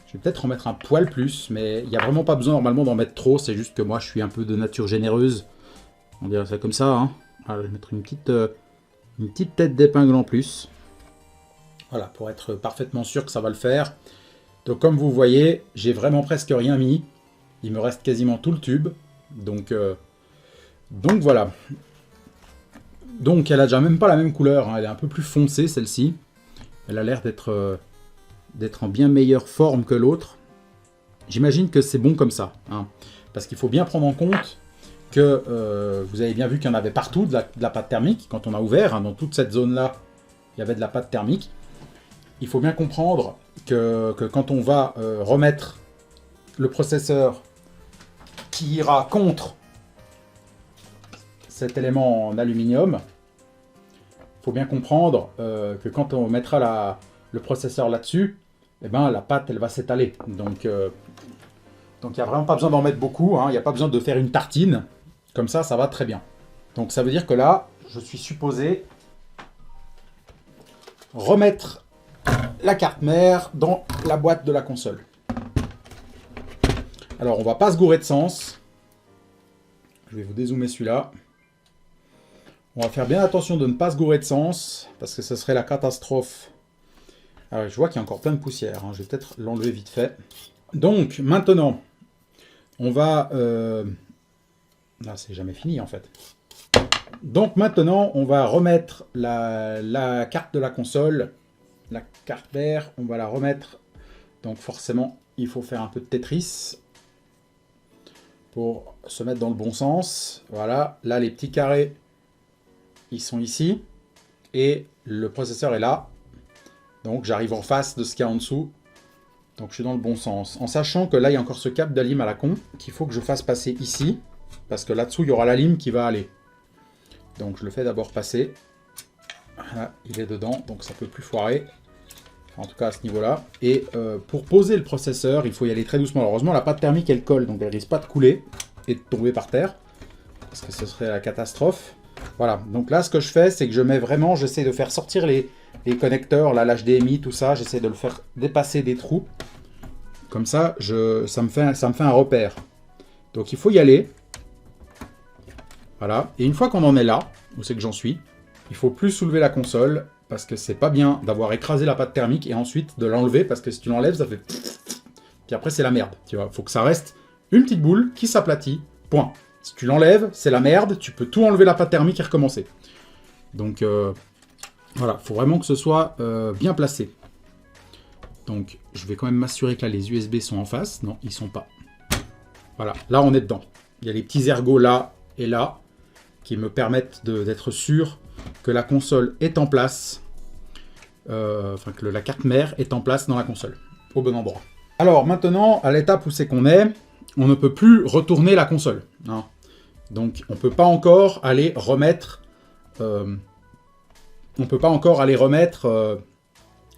Je vais peut-être en mettre un poil plus, mais il n'y a vraiment pas besoin normalement d'en mettre trop. C'est juste que moi, je suis un peu de nature généreuse. On dirait ça comme ça. Hein. Alors, je vais mettre une petite tête d'épingle en plus. Voilà, pour être parfaitement sûr que ça va le faire. Donc comme vous voyez, j'ai vraiment presque rien mis. Il me reste quasiment tout le tube. Donc voilà. Donc elle a déjà même pas la même couleur. Hein. Elle est un peu plus foncée celle-ci. Elle a l'air d'être en bien meilleure forme que l'autre. J'imagine que c'est bon comme ça. Hein. Parce qu'il faut bien prendre en compte que vous avez bien vu qu'il y en avait partout de la pâte thermique. Quand on a ouvert, hein, dans toute cette zone-là, il y avait de la pâte thermique. Il faut bien comprendre que quand on va remettre le processeur qui ira contre cet élément en aluminium, il faut bien comprendre que quand on mettra le processeur là-dessus, eh ben, la pâte elle va s'étaler. Donc il n'y a vraiment pas besoin d'en mettre beaucoup, hein. Il n'y a pas besoin de faire une tartine. Comme ça va très bien. Donc ça veut dire que là, je suis supposé remettre la carte mère dans la boîte de la console. Alors on va pas se gourer de sens. Je vais vous dézoomer celui-là. On va faire bien attention de ne pas se gourer de sens, parce que ce serait la catastrophe. Alors je vois qu'il y a encore plein de poussière, hein. Je vais peut-être l'enlever vite fait. Donc maintenant, on va... Là c'est jamais fini en fait. Donc maintenant, on va remettre la carte de la console. La carte mère, on va la remettre. Donc forcément, il faut faire un peu de Tetris pour se mettre dans le bon sens. Voilà, là les petits carrés, ils sont ici. Et le processeur est là. Donc j'arrive en face de ce qu'il y a en dessous. Donc je suis dans le bon sens. En sachant que là, il y a encore ce câble de lime à la con qu'il faut que je fasse passer ici. Parce que là-dessous, il y aura la lime qui va aller. Donc je le fais d'abord passer. Voilà, il est dedans, donc ça peut plus foirer. En tout cas à ce niveau-là. Et pour poser le processeur, il faut y aller très doucement. Heureusement, la pâte thermique, elle colle, donc elle risque pas de couler et de tomber par terre. Parce que ce serait la catastrophe. Voilà, donc là, ce que je fais, c'est que je mets vraiment, j'essaie de faire sortir les connecteurs, là, l'HDMI, tout ça. J'essaie de le faire dépasser des trous. Comme ça, ça me fait un repère. Donc il faut y aller. Voilà, et une fois qu'on en est là, où c'est que j'en suis, il faut plus soulever la console, parce que c'est pas bien d'avoir écrasé la pâte thermique et ensuite de l'enlever, parce que si tu l'enlèves, ça fait... Puis après, c'est la merde, tu vois. Faut que ça reste une petite boule qui s'aplatit, point. Si tu l'enlèves, c'est la merde, tu peux tout enlever la pâte thermique et recommencer. Donc, voilà, faut vraiment que ce soit bien placé. Donc, je vais quand même m'assurer que là, les USB sont en face. Non, ils sont pas. Voilà, là, on est dedans. Il y a les petits ergots là et là, qui me permettent d'être sûr que la console est en place, enfin que la carte mère est en place dans la console, au bon endroit. Alors maintenant, à l'étape où c'est qu'on est, on ne peut plus retourner la console. Hein. Donc on ne peut pas encore aller remettre,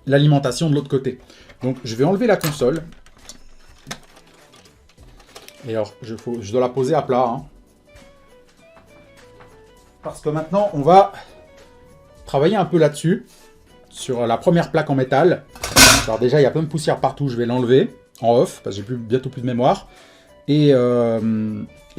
l'alimentation de l'autre côté. Donc je vais enlever la console. Et alors je dois la poser à plat. Hein. Parce que maintenant, on va travailler un peu là-dessus, sur la première plaque en métal. Alors déjà, il y a plein de poussière partout, je vais l'enlever en off, parce que j'ai bientôt plus de mémoire. Et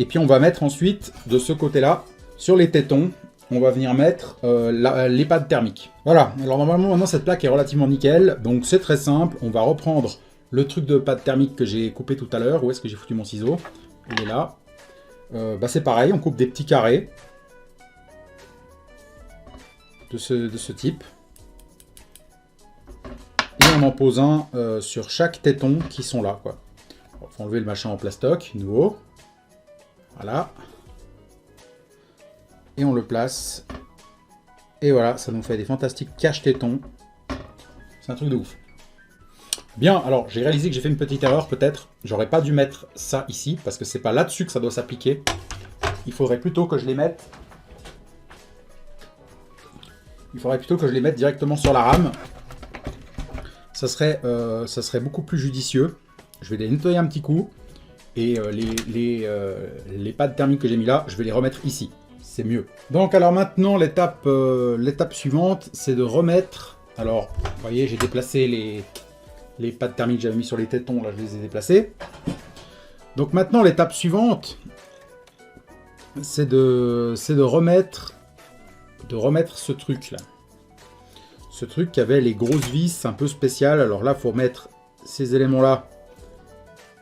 puis on va mettre ensuite, de ce côté-là, sur les tétons, on va venir mettre les pads thermiques. Voilà, alors normalement, maintenant, cette plaque est relativement nickel, donc c'est très simple. On va reprendre le truc de pad thermique que j'ai coupé tout à l'heure. Où est-ce que j'ai foutu mon ciseau? Il est là. C'est pareil, on coupe des petits carrés. De ce type. Et on en pose un sur chaque téton qui sont là, quoi. Il faut enlever le machin en plastoc, nouveau. Voilà. Et on le place. Et voilà, ça nous fait des fantastiques cache-tétons. C'est un truc de ouf. Bien, alors j'ai réalisé que j'ai fait une petite erreur peut-être. J'aurais pas dû mettre ça ici, parce que c'est pas là-dessus que ça doit s'appliquer. Il faudrait plutôt que je les mette... directement sur la rame. Ça serait beaucoup plus judicieux. Je vais les nettoyer un petit coup. Et les pads thermiques que j'ai mis là, je vais les remettre ici. c'est mieux. Donc alors maintenant, l'étape suivante, c'est de remettre... Alors, vous voyez, j'ai déplacé les pattes thermiques que j'avais mis sur les tétons, là je les ai déplacés. Donc maintenant, l'étape suivante, c'est de remettre ce truc-là. Ce truc qui avait les grosses vis un peu spéciales. Alors là, il faut mettre ces éléments-là.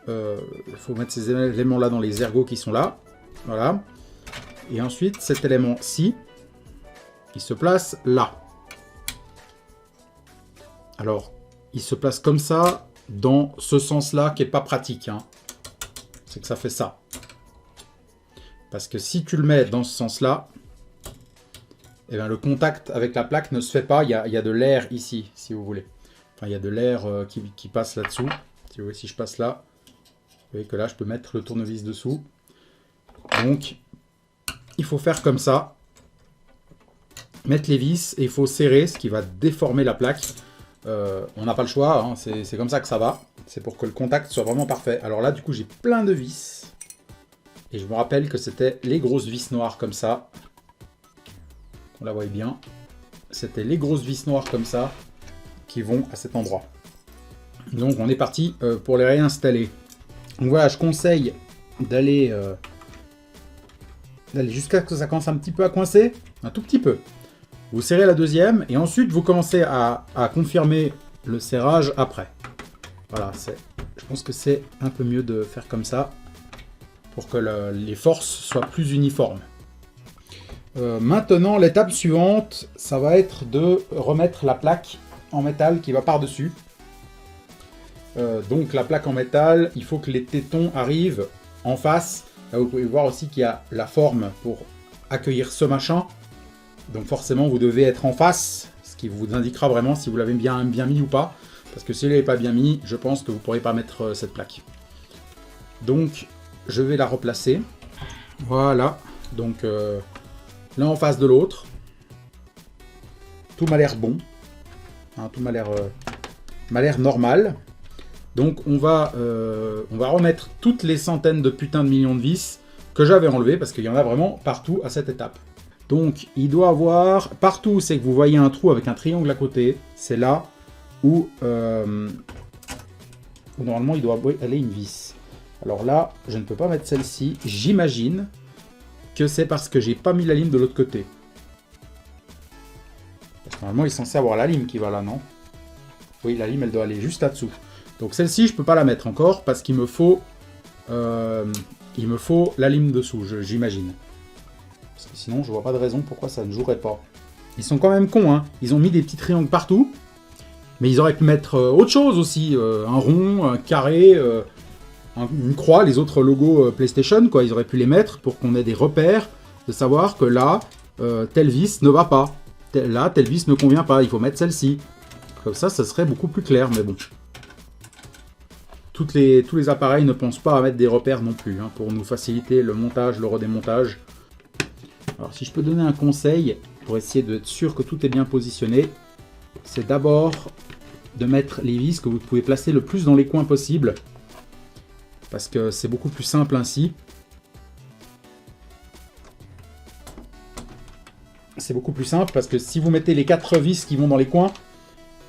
Dans les ergots qui sont là. Voilà. Et ensuite, cet élément-ci, il se place là. Alors, il se place comme ça, dans ce sens-là, qui n'est pas pratique. Hein. C'est que ça fait ça. Parce que si tu le mets dans ce sens-là, eh bien, le contact avec la plaque ne se fait pas. Il y a de l'air ici, si vous voulez. Enfin, il y a de l'air qui passe là-dessous. Si vous voyez, si je passe là, vous voyez que là, je peux mettre le tournevis dessous. Donc, il faut faire comme ça. Mettre les vis et il faut serrer, ce qui va déformer la plaque. On n'a pas le choix, hein, c'est comme ça que ça va. C'est pour que le contact soit vraiment parfait. Alors là, du coup, j'ai plein de vis. Et je me rappelle que c'était les grosses vis noires comme ça. On la voit bien. C'était les grosses vis noires comme ça qui vont à cet endroit. Donc on est parti pour les réinstaller. Donc voilà, je conseille d'aller jusqu'à ce que ça commence un petit peu à coincer. Un tout petit peu. Vous serrez la deuxième et ensuite vous commencez à confirmer le serrage après. Voilà, je pense que c'est un peu mieux de faire comme ça pour que les forces soient plus uniformes. Maintenant, l'étape suivante, ça va être de remettre la plaque en métal qui va par-dessus. Donc la plaque en métal, il faut que les tétons arrivent en face. Là, vous pouvez voir aussi qu'il y a la forme pour accueillir ce machin. Donc forcément, vous devez être en face, ce qui vous indiquera vraiment si vous l'avez bien mis ou pas. Parce que si vous ne l'avez pas bien mis, je pense que vous ne pourrez pas mettre cette plaque. Donc, je vais la replacer. Voilà. Donc, l'un en face de l'autre. Tout m'a l'air bon. Hein, tout m'a l'air normal. Donc, on va remettre toutes les centaines de putains de millions de vis que j'avais enlevées, parce qu'il y en a vraiment partout à cette étape. Donc, il doit avoir... Partout, c'est que vous voyez un trou avec un triangle à côté. C'est là où normalement, il doit aller une vis. Alors là, je ne peux pas mettre celle-ci. J'imagine que c'est parce que j'ai pas mis la lime de l'autre côté. Parce que normalement, il est censé avoir la lime qui va là, non? Oui, la lime, elle doit aller juste là-dessous. Donc celle-ci, je peux pas la mettre encore parce qu'il me faut la lime dessous, j'imagine. Parce que sinon, je vois pas de raison pourquoi ça ne jouerait pas. Ils sont quand même cons, hein. Ils ont mis des petits triangles partout. Mais ils auraient pu mettre autre chose aussi. Un rond, un carré, une croix, les autres logos PlayStation, quoi. Ils auraient pu les mettre pour qu'on ait des repères de savoir que là, telle vis ne va pas. Là, telle vis ne convient pas. Il faut mettre celle-ci. Comme ça serait beaucoup plus clair, mais bon. Tous les appareils ne pensent pas à mettre des repères non plus, hein, pour nous faciliter le montage, le redémontage. Alors, si je peux donner un conseil pour essayer d'être sûr que tout est bien positionné, c'est d'abord de mettre les vis que vous pouvez placer le plus dans les coins possible. Parce que c'est beaucoup plus simple ainsi. C'est beaucoup plus simple parce que si vous mettez les 4 vis qui vont dans les coins,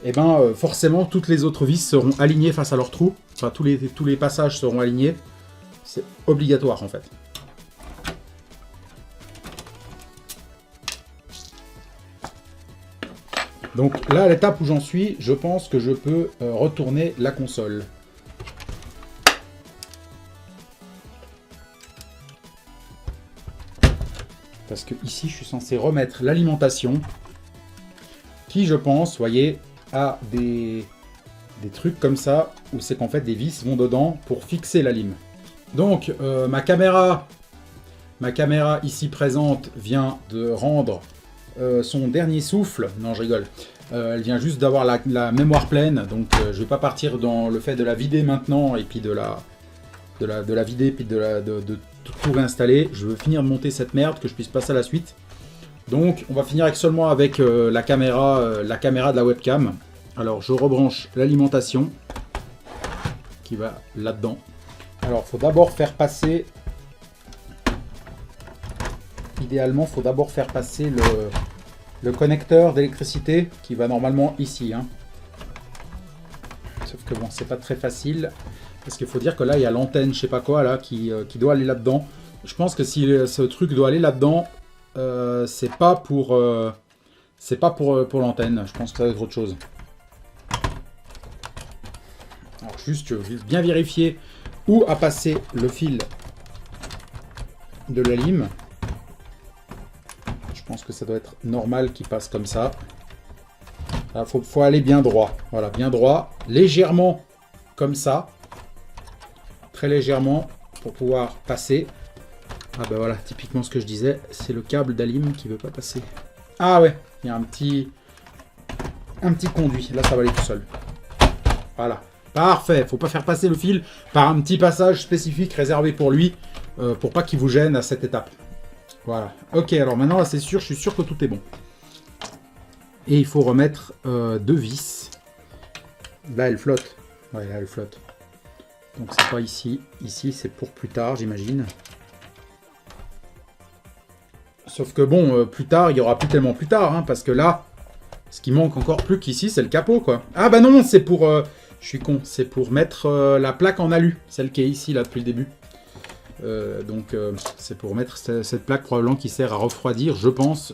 eh ben, forcément toutes les autres vis seront alignées face à leur trou. Enfin, tous les passages seront alignés. C'est obligatoire en fait. Donc là, à l'étape où j'en suis, je pense que je peux retourner la console. Parce que ici, je suis censé remettre l'alimentation qui, je pense, voyez, a des trucs comme ça, où c'est qu'en fait, des vis vont dedans pour fixer la lime. Donc, ma caméra ici présente vient de rendre son dernier souffle. Non, je rigole. Elle vient juste d'avoir la mémoire pleine, donc je vais pas partir dans le fait de la vider maintenant, et puis de la vider, puis de tout réinstaller. Je veux finir de monter cette merde, que je puisse passer à la suite. Donc, on va finir seulement avec la caméra de la webcam. Alors, je rebranche l'alimentation qui va là-dedans. Alors, il faut d'abord faire passer idéalement, il faut d'abord faire passer le connecteur d'électricité qui va normalement ici. Hein. Sauf que bon, c'est pas très facile. Parce qu'il faut dire que là, il y a l'antenne, je sais pas quoi, là, qui doit aller là-dedans. Je pense que si ce truc doit aller là-dedans, c'est pas pour l'antenne. Je pense que ça va être autre chose. Alors juste, je vais bien vérifier où a passé le fil de la lime. Je pense que ça doit être normal qu'il passe comme ça. Il faut aller bien droit. Voilà, bien droit. Légèrement comme ça. Très légèrement pour pouvoir passer. Ah ben voilà, typiquement ce que je disais, c'est le câble d'alim qui veut pas passer. Ah ouais, il y a un petit conduit. Là, ça va aller tout seul. Voilà. Parfait. Faut pas faire passer le fil par un petit passage spécifique réservé pour lui, pour pas qu'il vous gêne à cette étape. Voilà. Ok, alors maintenant, là, c'est sûr, je suis sûr que tout est bon. Et il faut remettre 2 vis. Là, elle flotte. Ouais, là, elle flotte. Donc, c'est pas ici. Ici, c'est pour plus tard, j'imagine. Sauf que bon, plus tard, il y aura plus tellement plus tard, hein, parce que là, ce qui manque encore plus qu'ici, c'est le capot, quoi. Ah bah non, c'est pour... je suis con, c'est pour mettre la plaque en alu, celle qui est ici, là, depuis le début. Donc, c'est pour mettre cette plaque, probablement, qui sert à refroidir, je pense,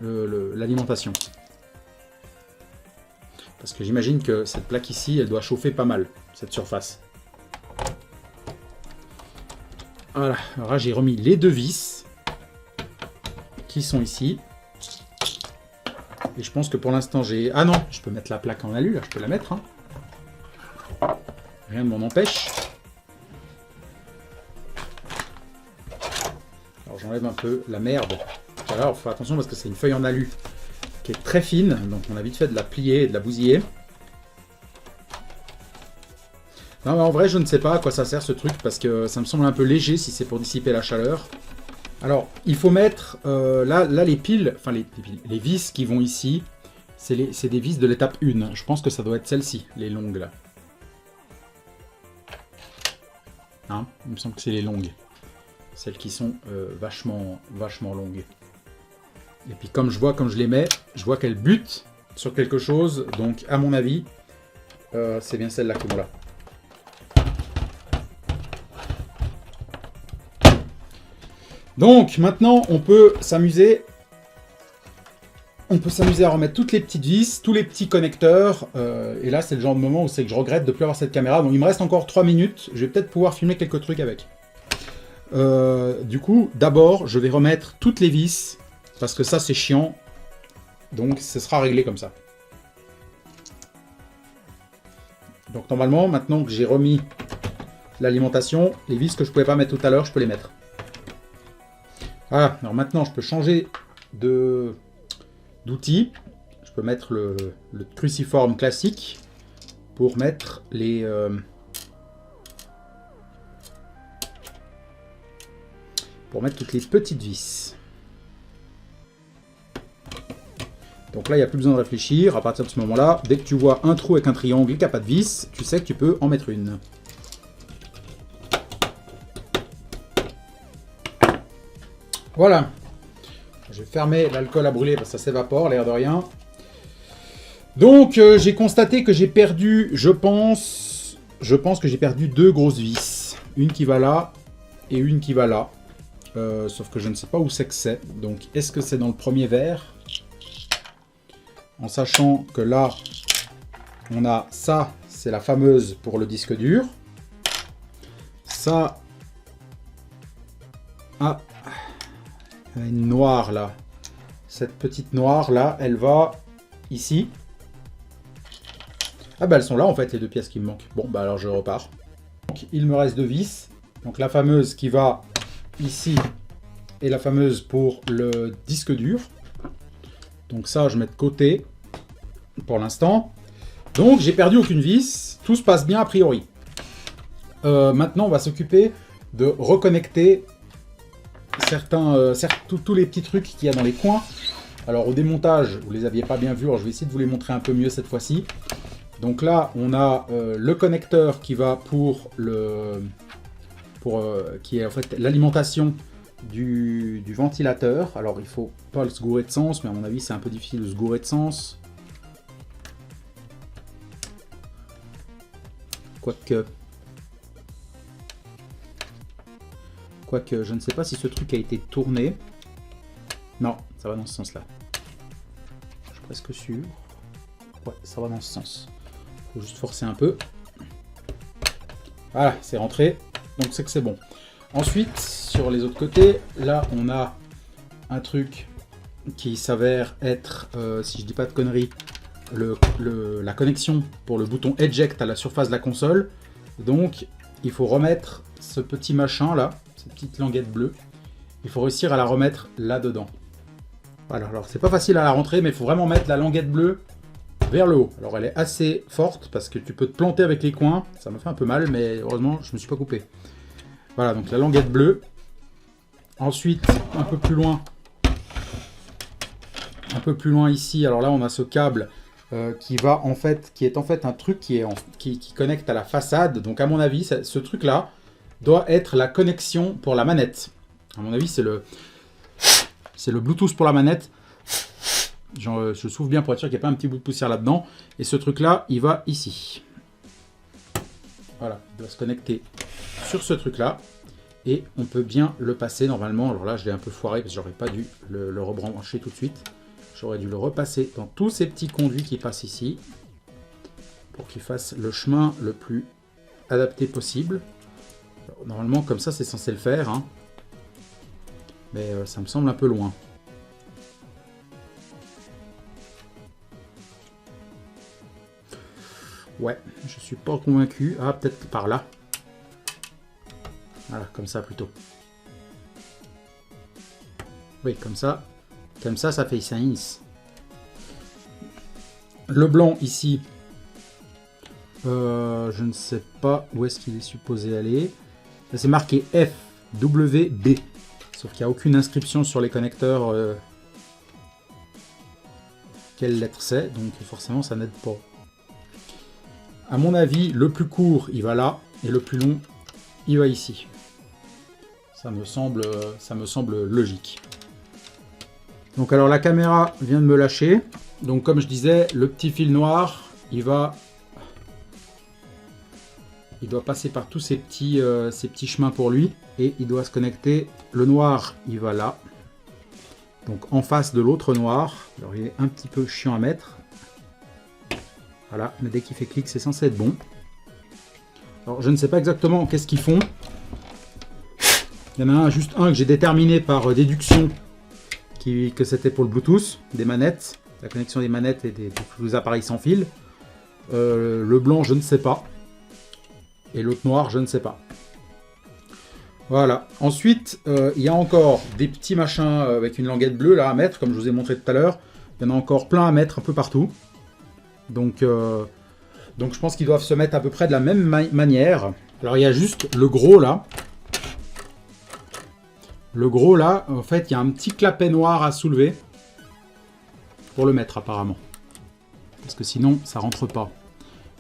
l'alimentation. Parce que j'imagine que cette plaque ici, elle doit chauffer pas mal, cette surface. Voilà, alors là, j'ai remis les 2 vis qui sont ici. Et je pense que pour l'instant, j'ai... Ah non, je peux mettre la plaque en alu, là, je peux la mettre. Hein. Rien ne m'en empêche. Alors, j'enlève un peu la merde. Alors, il faut faire attention parce que c'est une feuille en alu qui est très fine. Donc, on a vite fait de la plier et de la bousiller. Non, mais en vrai, je ne sais pas à quoi ça sert ce truc parce que ça me semble un peu léger si c'est pour dissiper la chaleur. Alors, il faut mettre, là les piles, enfin les vis qui vont ici, c'est des vis de l'étape 1. Je pense que ça doit être celle-ci, les longues là. Hein, il me semble que c'est les longues. Celles qui sont vachement longues. Et puis comme je les mets, je vois qu'elles butent sur quelque chose. Donc à mon avis, c'est bien celle-là qui vont là. Donc maintenant on peut s'amuser à remettre toutes les petites vis, tous les petits connecteurs, et là c'est le genre de moment où c'est que je regrette de ne plus avoir cette caméra, donc il me reste encore 3 minutes, je vais peut-être pouvoir filmer quelques trucs avec. Du coup, d'abord je vais remettre toutes les vis, parce que ça c'est chiant, donc ce sera réglé comme ça. Donc normalement, maintenant que j'ai remis l'alimentation, les vis que je ne pouvais pas mettre tout à l'heure, je peux les mettre. Voilà, alors maintenant je peux changer d'outil. Je peux mettre le cruciforme classique pour mettre les toutes les petites vis. Donc là, il n'y a plus besoin de réfléchir. À partir de ce moment-là, dès que tu vois un trou avec un triangle et qu'il n'y a pas de vis, tu sais que tu peux en mettre une. Voilà. Je vais fermer l'alcool à brûler parce que ça s'évapore, l'air de rien. Donc, j'ai constaté que j'ai perdu, je pense que j'ai perdu 2 grosses vis. Une qui va là et une qui va là. Sauf que je ne sais pas où c'est que c'est. Donc, est-ce que c'est dans le premier verre? En sachant que là, on a ça, c'est la fameuse pour le disque dur. Ça... Ah, il y a une noire là. Cette petite noire là, elle va ici. Ah bah elles sont là en fait les 2 pièces qui me manquent. Bon bah alors je repars. Donc il me reste 2 vis. Donc la fameuse qui va ici et la fameuse pour le disque dur. Donc ça je mets de côté pour l'instant. Donc j'ai perdu aucune vis. Tout se passe bien a priori. Maintenant on va s'occuper de reconnecter tous les petits trucs qu'il y a dans les coins. Alors au démontage, vous les aviez pas bien vus, alors je vais essayer de vous les montrer un peu mieux cette fois-ci. Donc là, on a le connecteur qui va qui est en fait l'alimentation du ventilateur. Alors il faut pas le se gourer de sens, mais à mon avis c'est un peu difficile de se gourer de sens. Quoique, je ne sais pas si ce truc a été tourné. Non, ça va dans ce sens-là. Je suis presque sûr. Ouais, ça va dans ce sens. Faut juste forcer un peu. Voilà, c'est rentré. Donc c'est que c'est bon. Ensuite, sur les autres côtés, là on a un truc qui s'avère être, si je dis pas de conneries, la connexion pour le bouton eject à la surface de la console. Donc il faut remettre ce petit machin là, cette petite languette bleue. Il faut réussir à la remettre là dedans. Voilà, alors c'est pas facile à la rentrer, mais il faut vraiment mettre la languette bleue vers le haut. Alors elle est assez forte parce que tu peux te planter avec les coins. Ça m'a fait un peu mal, mais heureusement je me suis pas coupé. Voilà, donc la languette bleue. Ensuite, un peu plus loin ici, alors là on a ce câble qui est en fait un truc qui connecte à la façade. Donc à mon avis, ce truc là doit être la connexion pour la manette. À mon avis, c'est le Bluetooth pour la manette. Je souffle bien pour être sûr qu'il n'y a pas un petit bout de poussière là-dedans. Et ce truc là, il va ici. Voilà, il doit se connecter sur ce truc là. Et on peut bien le passer normalement. Alors là, je l'ai un peu foiré parce que j'aurais pas dû le rebrancher tout de suite. J'aurais dû le repasser dans tous ces petits conduits qui passent ici. Pour qu'il fasse le chemin le plus adapté possible. Alors, normalement, comme ça, c'est censé le faire. Hein. Mais ça me semble un peu loin. Ouais, je suis pas convaincu. Ah, peut-être par là. Voilà, comme ça plutôt. Oui, comme ça. Comme ça, ça fait sens. Le blanc ici, je ne sais pas où est-ce qu'il est supposé aller. C'est marqué FWB. Sauf qu'il n'y a aucune inscription sur les connecteurs. Quelle lettre c'est, donc forcément ça n'aide pas. À mon avis, le plus court, il va là, et le plus long, il va ici. Ça me semble logique. Donc alors la caméra vient de me lâcher. Donc comme je disais, le petit fil noir, il doit passer par tous ces petits chemins pour lui. Et il doit se connecter. Le noir, il va là. Donc en face de l'autre noir. Alors il est un petit peu chiant à mettre. Voilà, mais dès qu'il fait clic, c'est censé être bon. Alors je ne sais pas exactement qu'est-ce qu'ils font. Il y en a juste un que j'ai déterminé par déduction que c'était pour le Bluetooth des manettes, la connexion des manettes et des appareils sans fil. Le blanc, je ne sais pas. Et l'autre noir, je ne sais pas. Voilà. Ensuite, il y a encore des petits machins avec une languette bleue là à mettre, comme je vous ai montré tout à l'heure. Il y en a encore plein à mettre un peu partout. Donc je pense qu'ils doivent se mettre à peu près de la même manière. Alors il y a juste le gros là. Le gros là, en fait, il y a un petit clapet noir à soulever pour le mettre apparemment. Parce que sinon, ça rentre pas.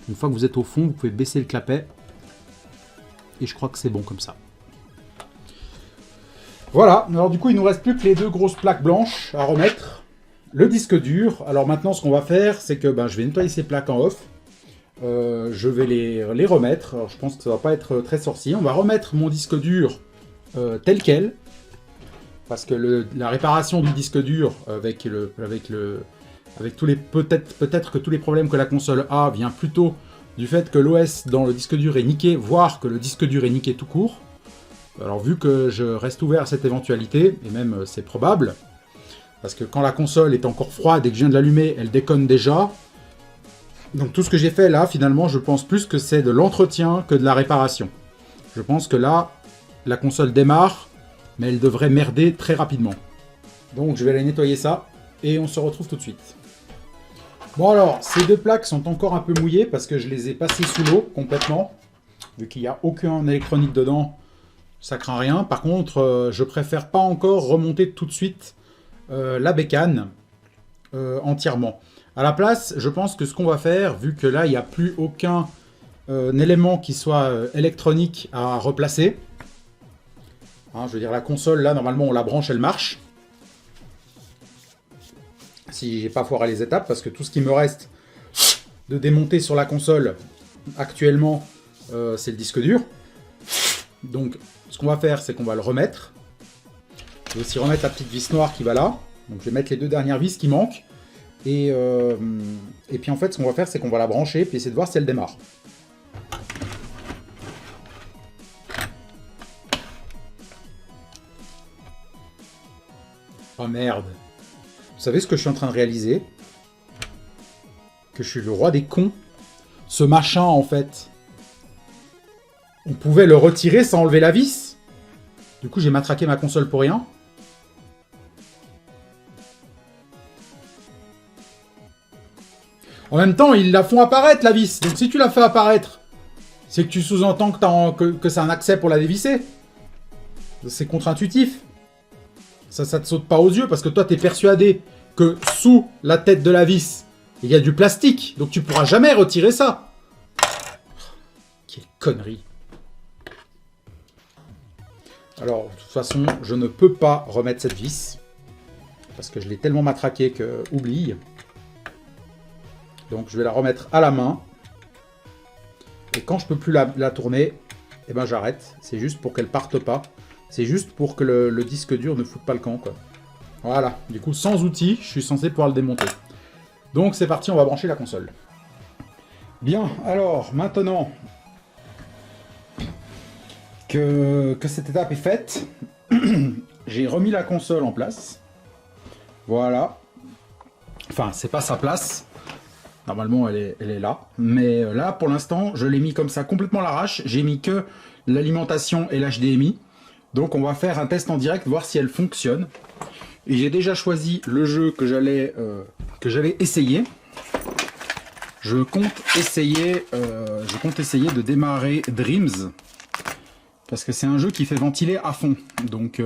Une fois que vous êtes au fond, vous pouvez baisser le clapet. Et je crois que c'est bon comme ça. Voilà, alors du coup, il nous reste plus que les deux grosses plaques blanches à remettre. Le disque dur. Alors maintenant, ce qu'on va faire, c'est que je vais nettoyer ces plaques en off. Je vais les remettre. Alors, je pense que ça va pas être très sorcier. On va remettre mon disque dur tel quel. Parce que la réparation du disque dur avec tous les peut-être que tous les problèmes que la console a vient plutôt du fait que l'OS dans le disque dur est niqué, voire que le disque dur est niqué tout court. Alors vu que je reste ouvert à cette éventualité, et même c'est probable, parce que quand la console est encore froide et que je viens de l'allumer, elle déconne déjà. Donc tout ce que j'ai fait là, finalement, je pense plus que c'est de l'entretien que de la réparation. Je pense que là, la console démarre, mais elle devrait merder très rapidement. Donc je vais aller nettoyer ça, et on se retrouve tout de suite. Bon alors, ces deux plaques sont encore un peu mouillées, parce que je les ai passées sous l'eau complètement. Vu qu'il n'y a aucun électronique dedans, ça craint rien. Par contre, je préfère pas encore remonter tout de suite la bécane entièrement. À la place, je pense que ce qu'on va faire, vu que là, il n'y a plus aucun élément qui soit électronique à replacer, Hein, je veux dire, la console, là, normalement, on la branche, elle marche. Si j'ai pas foiré les étapes, parce que tout ce qui me reste de démonter sur la console, actuellement, c'est le disque dur. Donc, ce qu'on va faire, c'est qu'on va le remettre. Je vais aussi remettre la petite vis noire qui va là. Donc, je vais mettre les 2 dernières vis qui manquent. Et puis, en fait, ce qu'on va faire, c'est qu'on va la brancher, puis essayer de voir si elle démarre. Oh merde. Vous savez ce que je suis en train de réaliser? Que je suis le roi des cons. Ce machin, en fait, on pouvait le retirer sans enlever la vis. Du coup, j'ai matraqué ma console pour rien. En même temps, ils la font apparaître, la vis. Donc si tu la fais apparaître, c'est que tu sous-entends que c'est un accès pour la dévisser. C'est contre-intuitif. Ça te saute pas aux yeux, parce que toi, t'es persuadé que sous la tête de la vis, il y a du plastique. Donc tu pourras jamais retirer ça. Quelle connerie. Alors, de toute façon, je ne peux pas remettre cette vis. Parce que je l'ai tellement matraqué que... Oublie. Donc je vais la remettre à la main. Et quand je peux plus la tourner, eh ben j'arrête. C'est juste pour qu'elle parte pas. C'est juste pour que le disque dur ne foute pas le camp, quoi. Voilà. Du coup, sans outils, je suis censé pouvoir le démonter. Donc c'est parti, on va brancher la console. Bien, alors, maintenant que cette étape est faite, j'ai remis la console en place. Voilà. Enfin, c'est pas sa place. Normalement, elle est là. Mais là, pour l'instant, je l'ai mis comme ça, complètement à l'arrache. J'ai mis que l'alimentation et l'HDMI. Donc, on va faire un test en direct, voir si elle fonctionne. Et j'ai déjà choisi le jeu que j'allais essayer. Je compte essayer de démarrer Dreams. Parce que c'est un jeu qui fait ventiler à fond. Donc,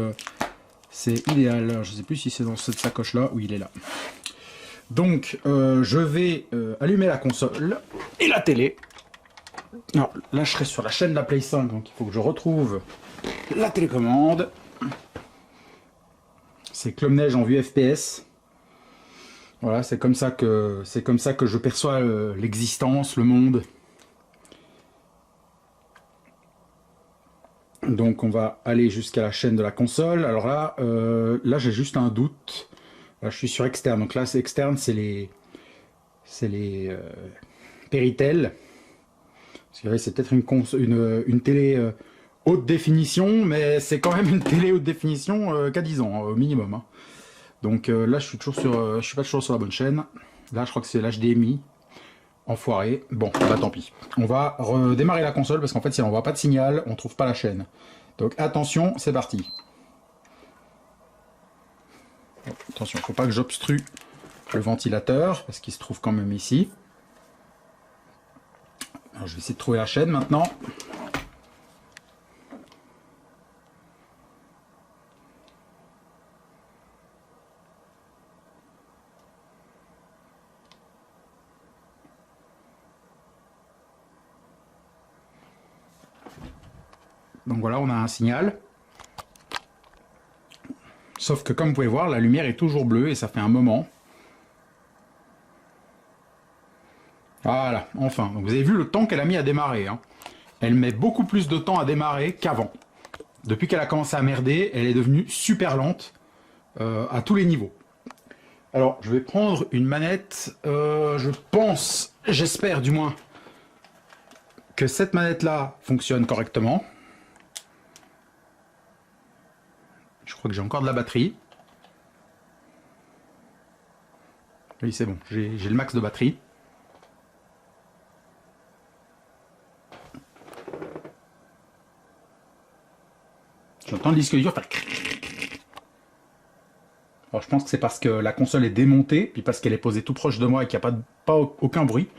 c'est idéal. Alors, je ne sais plus si c'est dans cette sacoche-là ou il est là. Donc, je vais allumer la console et la télé. Alors, là, je serai sur la chaîne de la Play 5, donc il faut que je retrouve la télécommande. C'est Club Neige en vue FPS. Voilà, c'est comme ça que je perçois l'existence, le monde. Donc, on va aller jusqu'à la chaîne de la console. Alors là, j'ai juste un doute. Là, je suis sur externe. Donc là, c'est externe, c'est les Péritel. C'est peut-être une télé haute définition, mais c'est quand même une télé haute définition qu'à 10 ans, au minimum. Hein. Donc là, je suis pas toujours sur la bonne chaîne. Là, je crois que c'est l'HDMI. Enfoiré. Bon, bah tant pis. On va redémarrer la console, parce qu'en fait, si on voit pas de signal, on trouve pas la chaîne. Donc attention, c'est parti. Attention, faut pas que j'obstrue le ventilateur, parce qu'il se trouve quand même ici. Alors, je vais essayer de trouver la chaîne maintenant. Donc voilà, on a un signal. Sauf que comme vous pouvez voir, la lumière est toujours bleue et ça fait un moment. Voilà, enfin. Donc vous avez vu le temps qu'elle a mis à démarrer. Hein. Elle met beaucoup plus de temps à démarrer qu'avant. Depuis qu'elle a commencé à merder, elle est devenue super lente à tous les niveaux. Alors, je vais prendre une manette. Je pense, j'espère du moins, que cette manette-là fonctionne correctement. Je crois que j'ai encore de la batterie. Oui, c'est bon, j'ai le max de batterie. J'entends le disque dur faire... Alors je pense que c'est parce que la console est démontée, puis parce qu'elle est posée tout proche de moi et qu'il n'y a pas aucun bruit.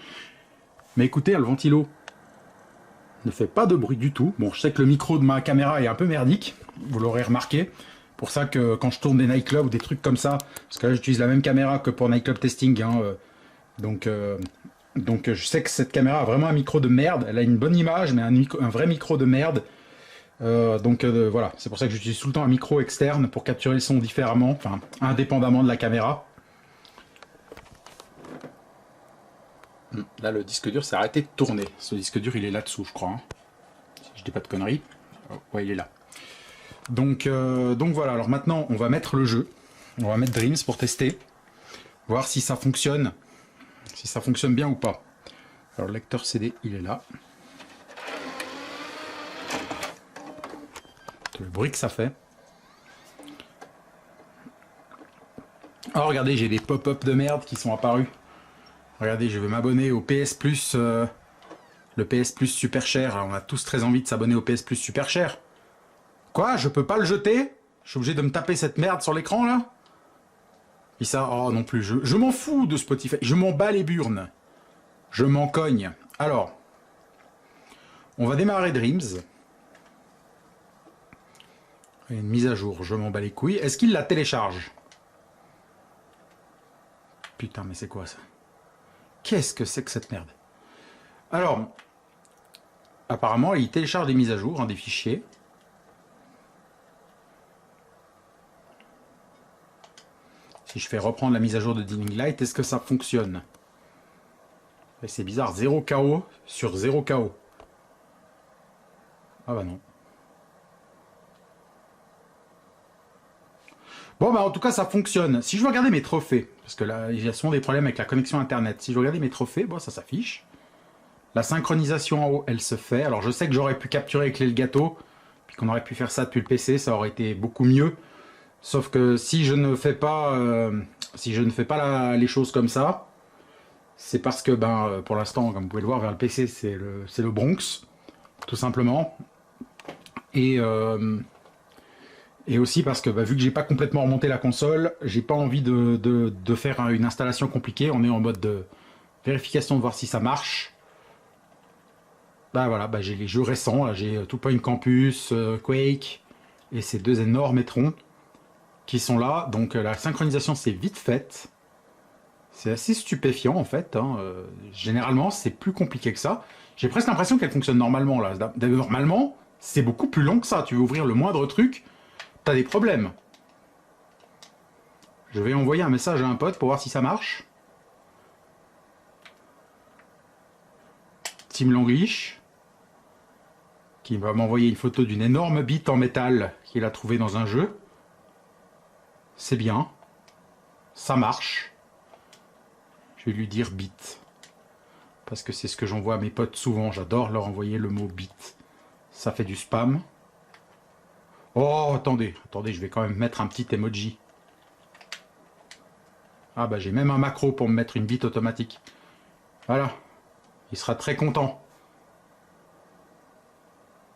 Mais écoutez, le ventilo ne fait pas de bruit du tout. Bon, je sais que le micro de ma caméra est un peu merdique, vous l'aurez remarqué. Pour ça que quand je tourne des nightclubs ou des trucs comme ça, parce que là j'utilise la même caméra que pour nightclub testing, hein, donc je sais que cette caméra a vraiment un micro de merde. Elle a une bonne image, mais un vrai micro de merde. Voilà, c'est pour ça que j'utilise tout le temps un micro externe pour capturer le son différemment, enfin indépendamment de la caméra. Là, le disque dur s'est arrêté de tourner. Ce disque dur, il est là-dessous, je crois. Hein. Si je dis pas de conneries. Oh, ouais, il est là. Donc voilà, alors maintenant, on va mettre le jeu. On va mettre Dreams pour tester. Voir si ça fonctionne. Si ça fonctionne bien ou pas. Alors, le lecteur CD, il est là. Le bruit que ça fait. Oh, regardez, j'ai des pop-up de merde qui sont apparus. Regardez, je vais m'abonner au PS Plus, le PS Plus super cher. Alors, on a tous très envie de s'abonner au PS Plus super cher. Quoi? Je peux pas le jeter? Je suis obligé de me taper cette merde sur l'écran, là? Et ça, oh non plus, je m'en fous de Spotify. Je m'en bats les burnes. Je m'en cogne. Alors, on va démarrer Dreams. Il y a une mise à jour, je m'en bats les couilles. Est-ce qu'il la télécharge? Putain, mais c'est quoi ça? Qu'est-ce que c'est que cette merde? Alors, apparemment, il télécharge des mises à jour, des fichiers. Si je fais reprendre la mise à jour de Dying Light, est-ce que ça fonctionne? C'est bizarre, 0 KO sur 0 KO. Ah bah non. Bon bah en tout cas ça fonctionne. Si je veux regarder mes trophées, parce que là il y a souvent des problèmes avec la connexion internet, si je veux regarder mes trophées, bon ça s'affiche. La synchronisation en haut elle se fait. Alors je sais que j'aurais pu capturer avec l'Elgato, puis qu'on aurait pu faire ça depuis le PC, ça aurait été beaucoup mieux. Sauf que si je ne fais pas, les choses comme ça, c'est parce que pour l'instant, comme vous pouvez le voir vers le PC, c'est le Bronx, tout simplement. Et aussi parce que vu que j'ai pas complètement remonté la console, j'ai pas envie de faire une installation compliquée. On est en mode de vérification de voir si ça marche. Voilà, j'ai les jeux récents, j'ai Two Point Campus, Quake et ces deux énormes étrons qui sont là. Donc la synchronisation c'est vite faite. C'est assez stupéfiant en fait. Généralement c'est plus compliqué que ça. J'ai presque l'impression qu'elle fonctionne normalement là. Normalement c'est beaucoup plus long que ça. Tu veux ouvrir le moindre truc, t'as des problèmes. Je vais envoyer un message à un pote pour voir si ça marche. Tim Langlish, qui va m'envoyer une photo d'une énorme bite en métal qu'il a trouvée dans un jeu. C'est bien. Ça marche. Je vais lui dire bite. Parce que c'est ce que j'envoie à mes potes souvent. J'adore leur envoyer le mot bite. Ça fait du spam. Oh, attendez, je vais quand même mettre un petit emoji. Ah j'ai même un macro pour me mettre une bite automatique. Voilà. Il sera très content.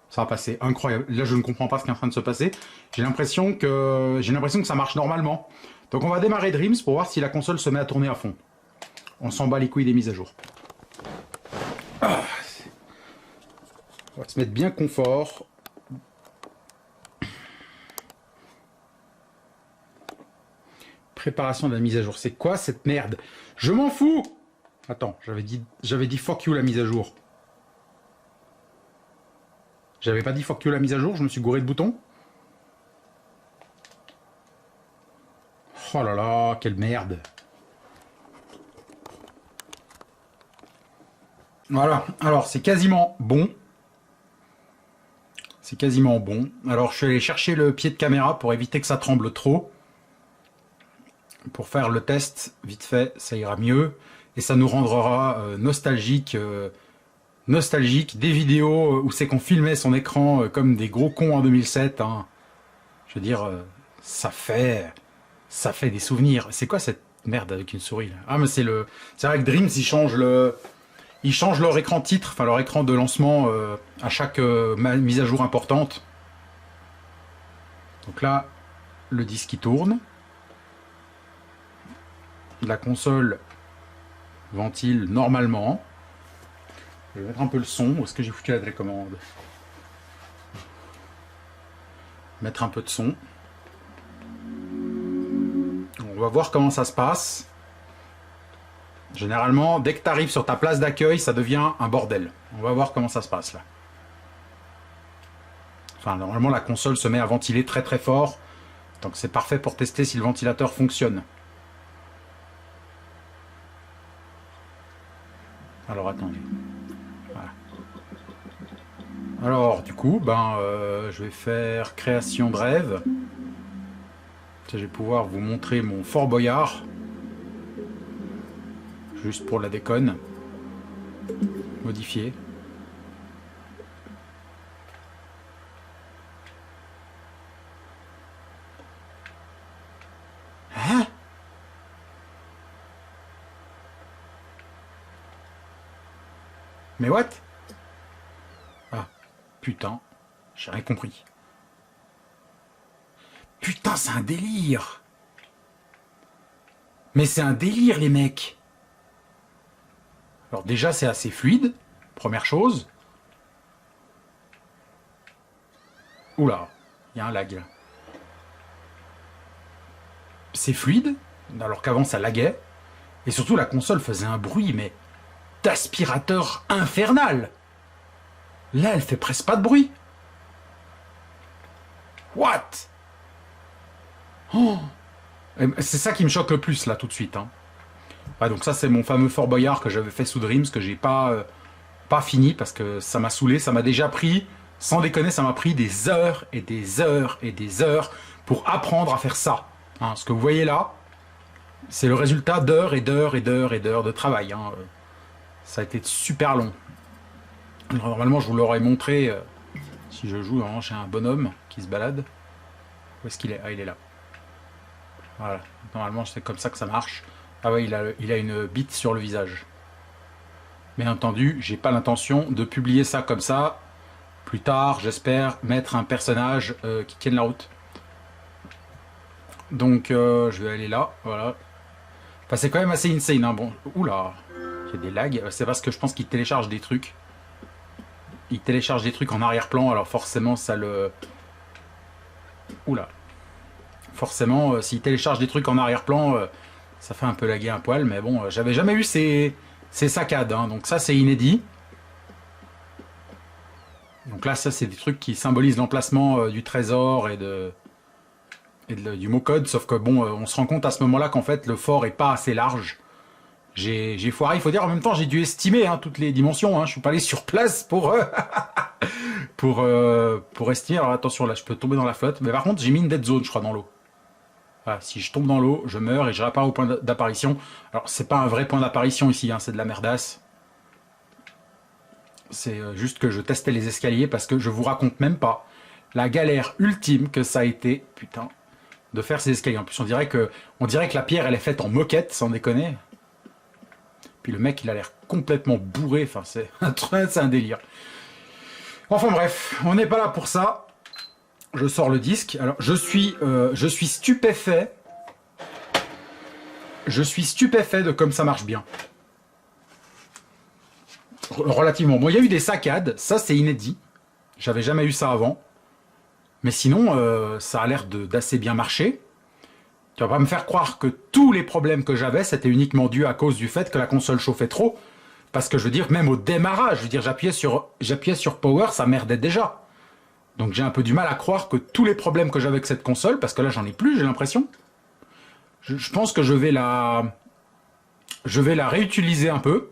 Ça va passer incroyable. Là, je ne comprends pas ce qui est en train de se passer. J'ai l'impression que ça marche normalement. Donc, on va démarrer Dreams pour voir si la console se met à tourner à fond. On s'en bat les couilles des mises à jour. On va se mettre bien confort. Préparation de la mise à jour. C'est quoi cette merde? Je m'en fous! Attends, j'avais dit fuck you la mise à jour. J'avais pas dit fuck you la mise à jour, je me suis gouré de boutons. Oh là là, quelle merde. Voilà, alors c'est quasiment bon. C'est quasiment bon. Alors je suis allé chercher le pied de caméra pour éviter que ça tremble trop. Pour faire le test, vite fait, ça ira mieux. Et ça nous rendra nostalgique des vidéos où c'est qu'on filmait son écran comme des gros cons en 2007. Hein. Je veux dire, ça fait des souvenirs. C'est quoi cette merde avec une souris là? Ah mais c'est vrai que Dreams ils changent leur écran titre, enfin leur écran de lancement à chaque mise à jour importante. Donc là, le disque il tourne. La console ventile normalement. Je vais mettre un peu le son. Où est-ce que j'ai foutu la télécommande? Mettre un peu de son. On va voir comment ça se passe. Généralement, dès que tu arrives sur ta place d'accueil, ça devient un bordel. On va voir comment ça se passe là. Enfin, normalement, la console se met à ventiler très très fort. Donc c'est parfait pour tester si le ventilateur fonctionne. Alors, attendez. Voilà. Alors, du coup, je vais faire création de rêve. Je vais pouvoir vous montrer mon Fort Boyard. Juste pour la déconne. Modifier. Hein? Mais what? Ah, putain, j'ai rien compris. Putain, c'est un délire! Mais c'est un délire, les mecs! Alors déjà, c'est assez fluide, première chose. Oula, il y a un lag là. C'est fluide, alors qu'avant ça laguait. Et surtout, la console faisait un bruit, mais d'aspirateur infernal! Là, elle fait presque pas de bruit. What? Oh, c'est ça qui me choque le plus, là, tout de suite. Hein. Ouais, donc ça, c'est mon fameux Fort Boyard que j'avais fait sous Dreams, que j'ai pas fini, parce que ça m'a saoulé. Ça m'a déjà pris, sans déconner, ça m'a pris des heures et des heures et des heures pour apprendre à faire ça. Hein, ce que vous voyez là, c'est le résultat d'heures et d'heures et d'heures et d'heures de travail. Hein. Ça a été super long. Alors, normalement, je vous l'aurais montré si je joue. Hein, j'ai un bonhomme qui se balade. Où est-ce qu'il est? Ah, il est là. Voilà. Normalement, c'est comme ça que ça marche. Ah ouais, il a une bite sur le visage. Bien entendu, j'ai pas l'intention de publier ça comme ça. Plus tard, j'espère mettre un personnage qui tienne la route. Donc, je vais aller là. Voilà. Enfin, c'est quand même assez insane. Hein. Bon, oula, il y a des lags. C'est parce que je pense qu'il télécharge des trucs. Il télécharge des trucs en arrière-plan. Alors forcément, ça le... Oula. Forcément, s'il télécharge des trucs en arrière-plan, ça fait un peu laguer un poil. Mais bon, j'avais jamais eu ces saccades. Hein. Donc ça, c'est inédit. Donc là, ça, c'est des trucs qui symbolisent l'emplacement du trésor et du mot code. Sauf que bon, on se rend compte à ce moment-là qu'en fait, le fort est pas assez large. J'ai foiré. Il faut dire, en même temps, j'ai dû estimer hein, toutes les dimensions. Hein. Je suis pas allé sur place pour... pour estimer. Alors attention, là, je peux tomber dans la flotte. Mais par contre, j'ai mis une dead zone, je crois, dans l'eau. Voilà, si je tombe dans l'eau, je meurs et je réapparais au point d'apparition. Alors, c'est pas un vrai point d'apparition ici, hein, c'est de la merdasse. C'est juste que je testais les escaliers parce que je vous raconte même pas la galère ultime que ça a été, putain, de faire ces escaliers. En plus, on dirait que la pierre, elle est faite en moquette, sans déconner. Puis le mec, il a l'air complètement bourré. Enfin, c'est un délire. Enfin bref, on n'est pas là pour ça. Je sors le disque. Alors, je suis stupéfait. Je suis stupéfait de comme ça marche bien. Relativement. Bon, il y a eu des saccades. Ça, c'est inédit. J'avais jamais eu ça avant. Mais sinon, ça a l'air d'assez bien marcher. Tu vas pas me faire croire que tous les problèmes que j'avais, c'était uniquement dû à cause du fait que la console chauffait trop. Parce que je veux dire, même au démarrage, je veux dire, j'appuyais sur Power, ça merdait déjà. Donc j'ai un peu du mal à croire que tous les problèmes que j'avais avec cette console, parce que là j'en ai plus, j'ai l'impression. Je pense que je vais la réutiliser un peu.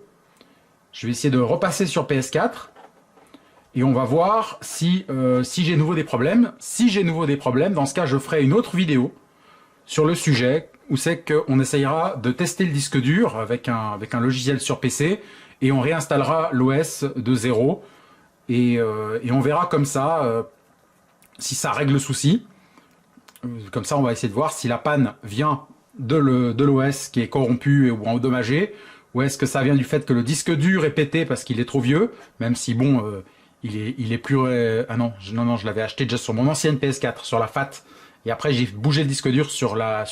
Je vais essayer de repasser sur PS4. Et on va voir si j'ai nouveau des problèmes. Si j'ai nouveau des problèmes, dans ce cas, je ferai une autre vidéo sur le sujet, où c'est qu'on essayera de tester le disque dur avec un logiciel sur PC, et on réinstallera l'OS de zéro, et on verra comme ça si ça règle le souci. Comme ça, on va essayer de voir si la panne vient de l'OS qui est corrompu ou endommagé, ou est-ce que ça vient du fait que le disque dur est pété parce qu'il est trop vieux, même si bon, il est plus... ah non, je l'avais acheté déjà sur mon ancienne PS4, sur la FAT, et après j'ai bougé le disque dur sur la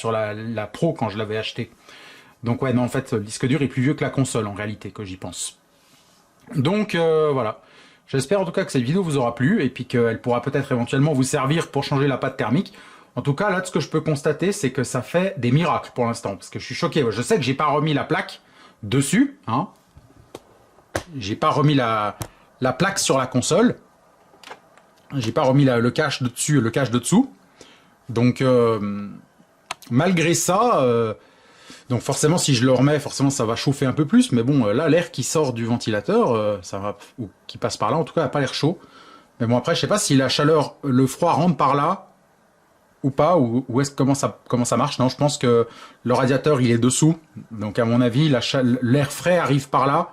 Pro quand je l'avais acheté. Donc ouais, non, en fait, le disque dur est plus vieux que la console, en réalité, que j'y pense. Donc voilà. J'espère en tout cas que cette vidéo vous aura plu, et puis qu'elle pourra peut-être éventuellement vous servir pour changer la pâte thermique. En tout cas, là, ce que je peux constater, c'est que ça fait des miracles pour l'instant, parce que je suis choqué. Je sais que j'ai pas remis la plaque dessus, hein. J'ai pas remis la plaque sur la console. J'ai pas remis le cache de dessus, le cache de dessous. Donc, malgré ça, donc forcément, si je le remets, forcément, ça va chauffer un peu plus. Mais bon, là, l'air qui sort du ventilateur, ça va, ou qui passe par là, en tout cas, n'a pas l'air chaud. Mais bon, après, je sais pas si la chaleur, le froid rentre par là ou pas, ou est-ce comment ça marche. Non, je pense que le radiateur, il est dessous. Donc, à mon avis, l'air frais arrive par là.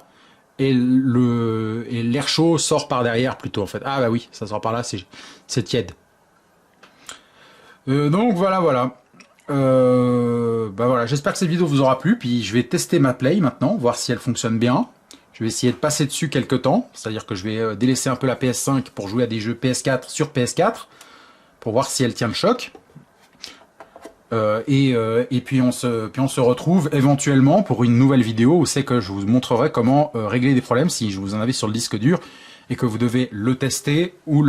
Et l'air chaud sort par derrière plutôt en fait. Ah bah oui, ça sort par là, c'est tiède. Donc voilà. Bah voilà, j'espère que cette vidéo vous aura plu. Puis je vais tester ma Play maintenant, voir si elle fonctionne bien. Je vais essayer de passer dessus quelques temps. C'est-à-dire que je vais délaisser un peu la PS5 pour jouer à des jeux PS4 sur PS4. Pour voir si elle tient le choc. Et puis on se retrouve éventuellement pour une nouvelle vidéo où c'est que je vous montrerai comment régler des problèmes si je vous en avais sur le disque dur et que vous devez le tester ou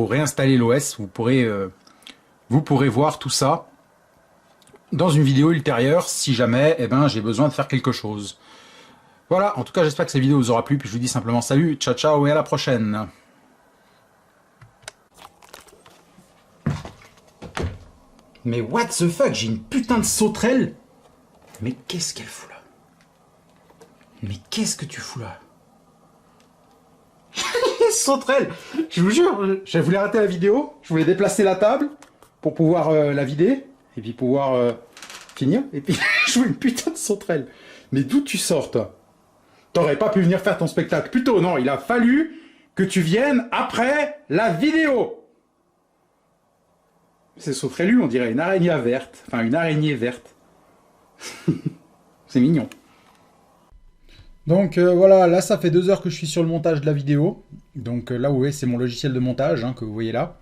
réinstaller l'OS. Vous pourrez voir tout ça dans une vidéo ultérieure si jamais j'ai besoin de faire quelque chose. Voilà, en tout cas j'espère que cette vidéo vous aura plu, puis je vous dis simplement salut, ciao ciao et à la prochaine. Mais what the fuck, j'ai une putain de sauterelle. Mais qu'est-ce qu'elle fout là? Mais qu'est-ce que tu fous là? Sauterelle. Je vous jure, je voulais arrêter la vidéo, je voulais déplacer la table pour pouvoir la vider, et puis pouvoir finir, et puis je vois une putain de sauterelle. Mais d'où tu sors toi? T'aurais pas pu venir faire ton spectacle plus tôt, non, il a fallu que tu viennes après la vidéo. C'est sauterelle, on dirait une araignée verte. Enfin, une araignée verte. C'est mignon. Donc voilà, là ça fait 2 heures que je suis sur le montage de la vidéo. Donc là, vous voyez, c'est mon logiciel de montage que vous voyez là.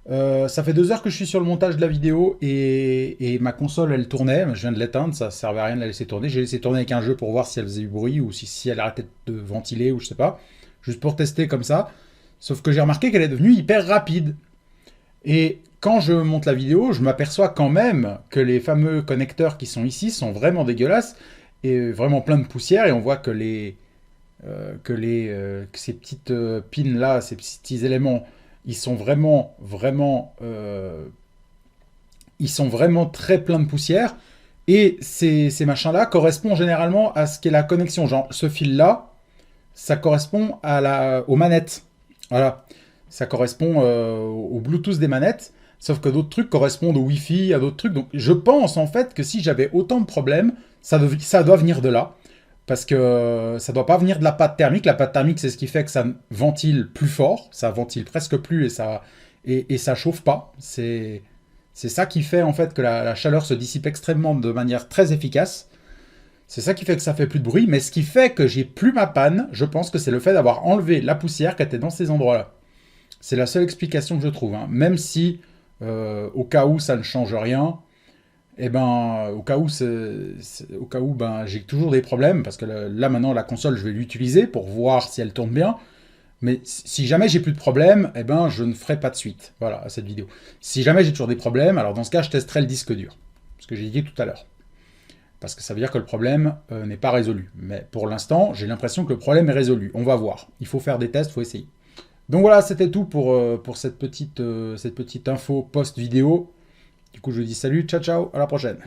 Ça fait 2 heures que je suis sur le montage de la vidéo et ma console, elle tournait. Je viens de l'éteindre, ça servait à rien de la laisser tourner. J'ai laissé tourner avec un jeu pour voir si elle faisait du bruit ou si elle arrêtait de ventiler ou je sais pas. Juste pour tester comme ça. Sauf que j'ai remarqué qu'elle est devenue hyper rapide. Et quand je monte la vidéo, je m'aperçois quand même que les fameux connecteurs qui sont ici sont vraiment dégueulasses et vraiment plein de poussière. Et on voit que ces petites pins là, ces petits éléments, ils sont vraiment très pleins de poussière. Et ces machins-là correspondent généralement à ce qu'est la connexion. Genre, ce fil-là, ça correspond aux manettes. Voilà. Ça correspond au Bluetooth des manettes. Sauf que d'autres trucs correspondent au Wi-Fi, à d'autres trucs. Donc je pense en fait que si j'avais autant de problèmes, ça doit venir de là. Parce que ça doit pas venir de la pâte thermique. La pâte thermique, c'est ce qui fait que ça ventile plus fort. Ça ventile presque plus et ça chauffe pas. C'est ça qui fait en fait que la chaleur se dissipe extrêmement de manière très efficace. C'est ça qui fait que ça fait plus de bruit. Mais ce qui fait que j'ai plus ma panne, je pense que c'est le fait d'avoir enlevé la poussière qui était dans ces endroits-là. C'est la seule explication que je trouve. Hein. Même si, au cas où ça ne change rien, au cas où j'ai toujours des problèmes, parce que là maintenant la console je vais l'utiliser pour voir si elle tourne bien, mais si jamais j'ai plus de problèmes, je ne ferai pas de suite, voilà, à cette vidéo. Si jamais j'ai toujours des problèmes, alors dans ce cas je testerai le disque dur, ce que j'ai dit tout à l'heure. Parce que ça veut dire que le problème n'est pas résolu. Mais pour l'instant, j'ai l'impression que le problème est résolu. On va voir. Il faut faire des tests, il faut essayer. Donc voilà, c'était tout pour cette petite info post-vidéo. Du coup, je vous dis salut, ciao, ciao, à la prochaine.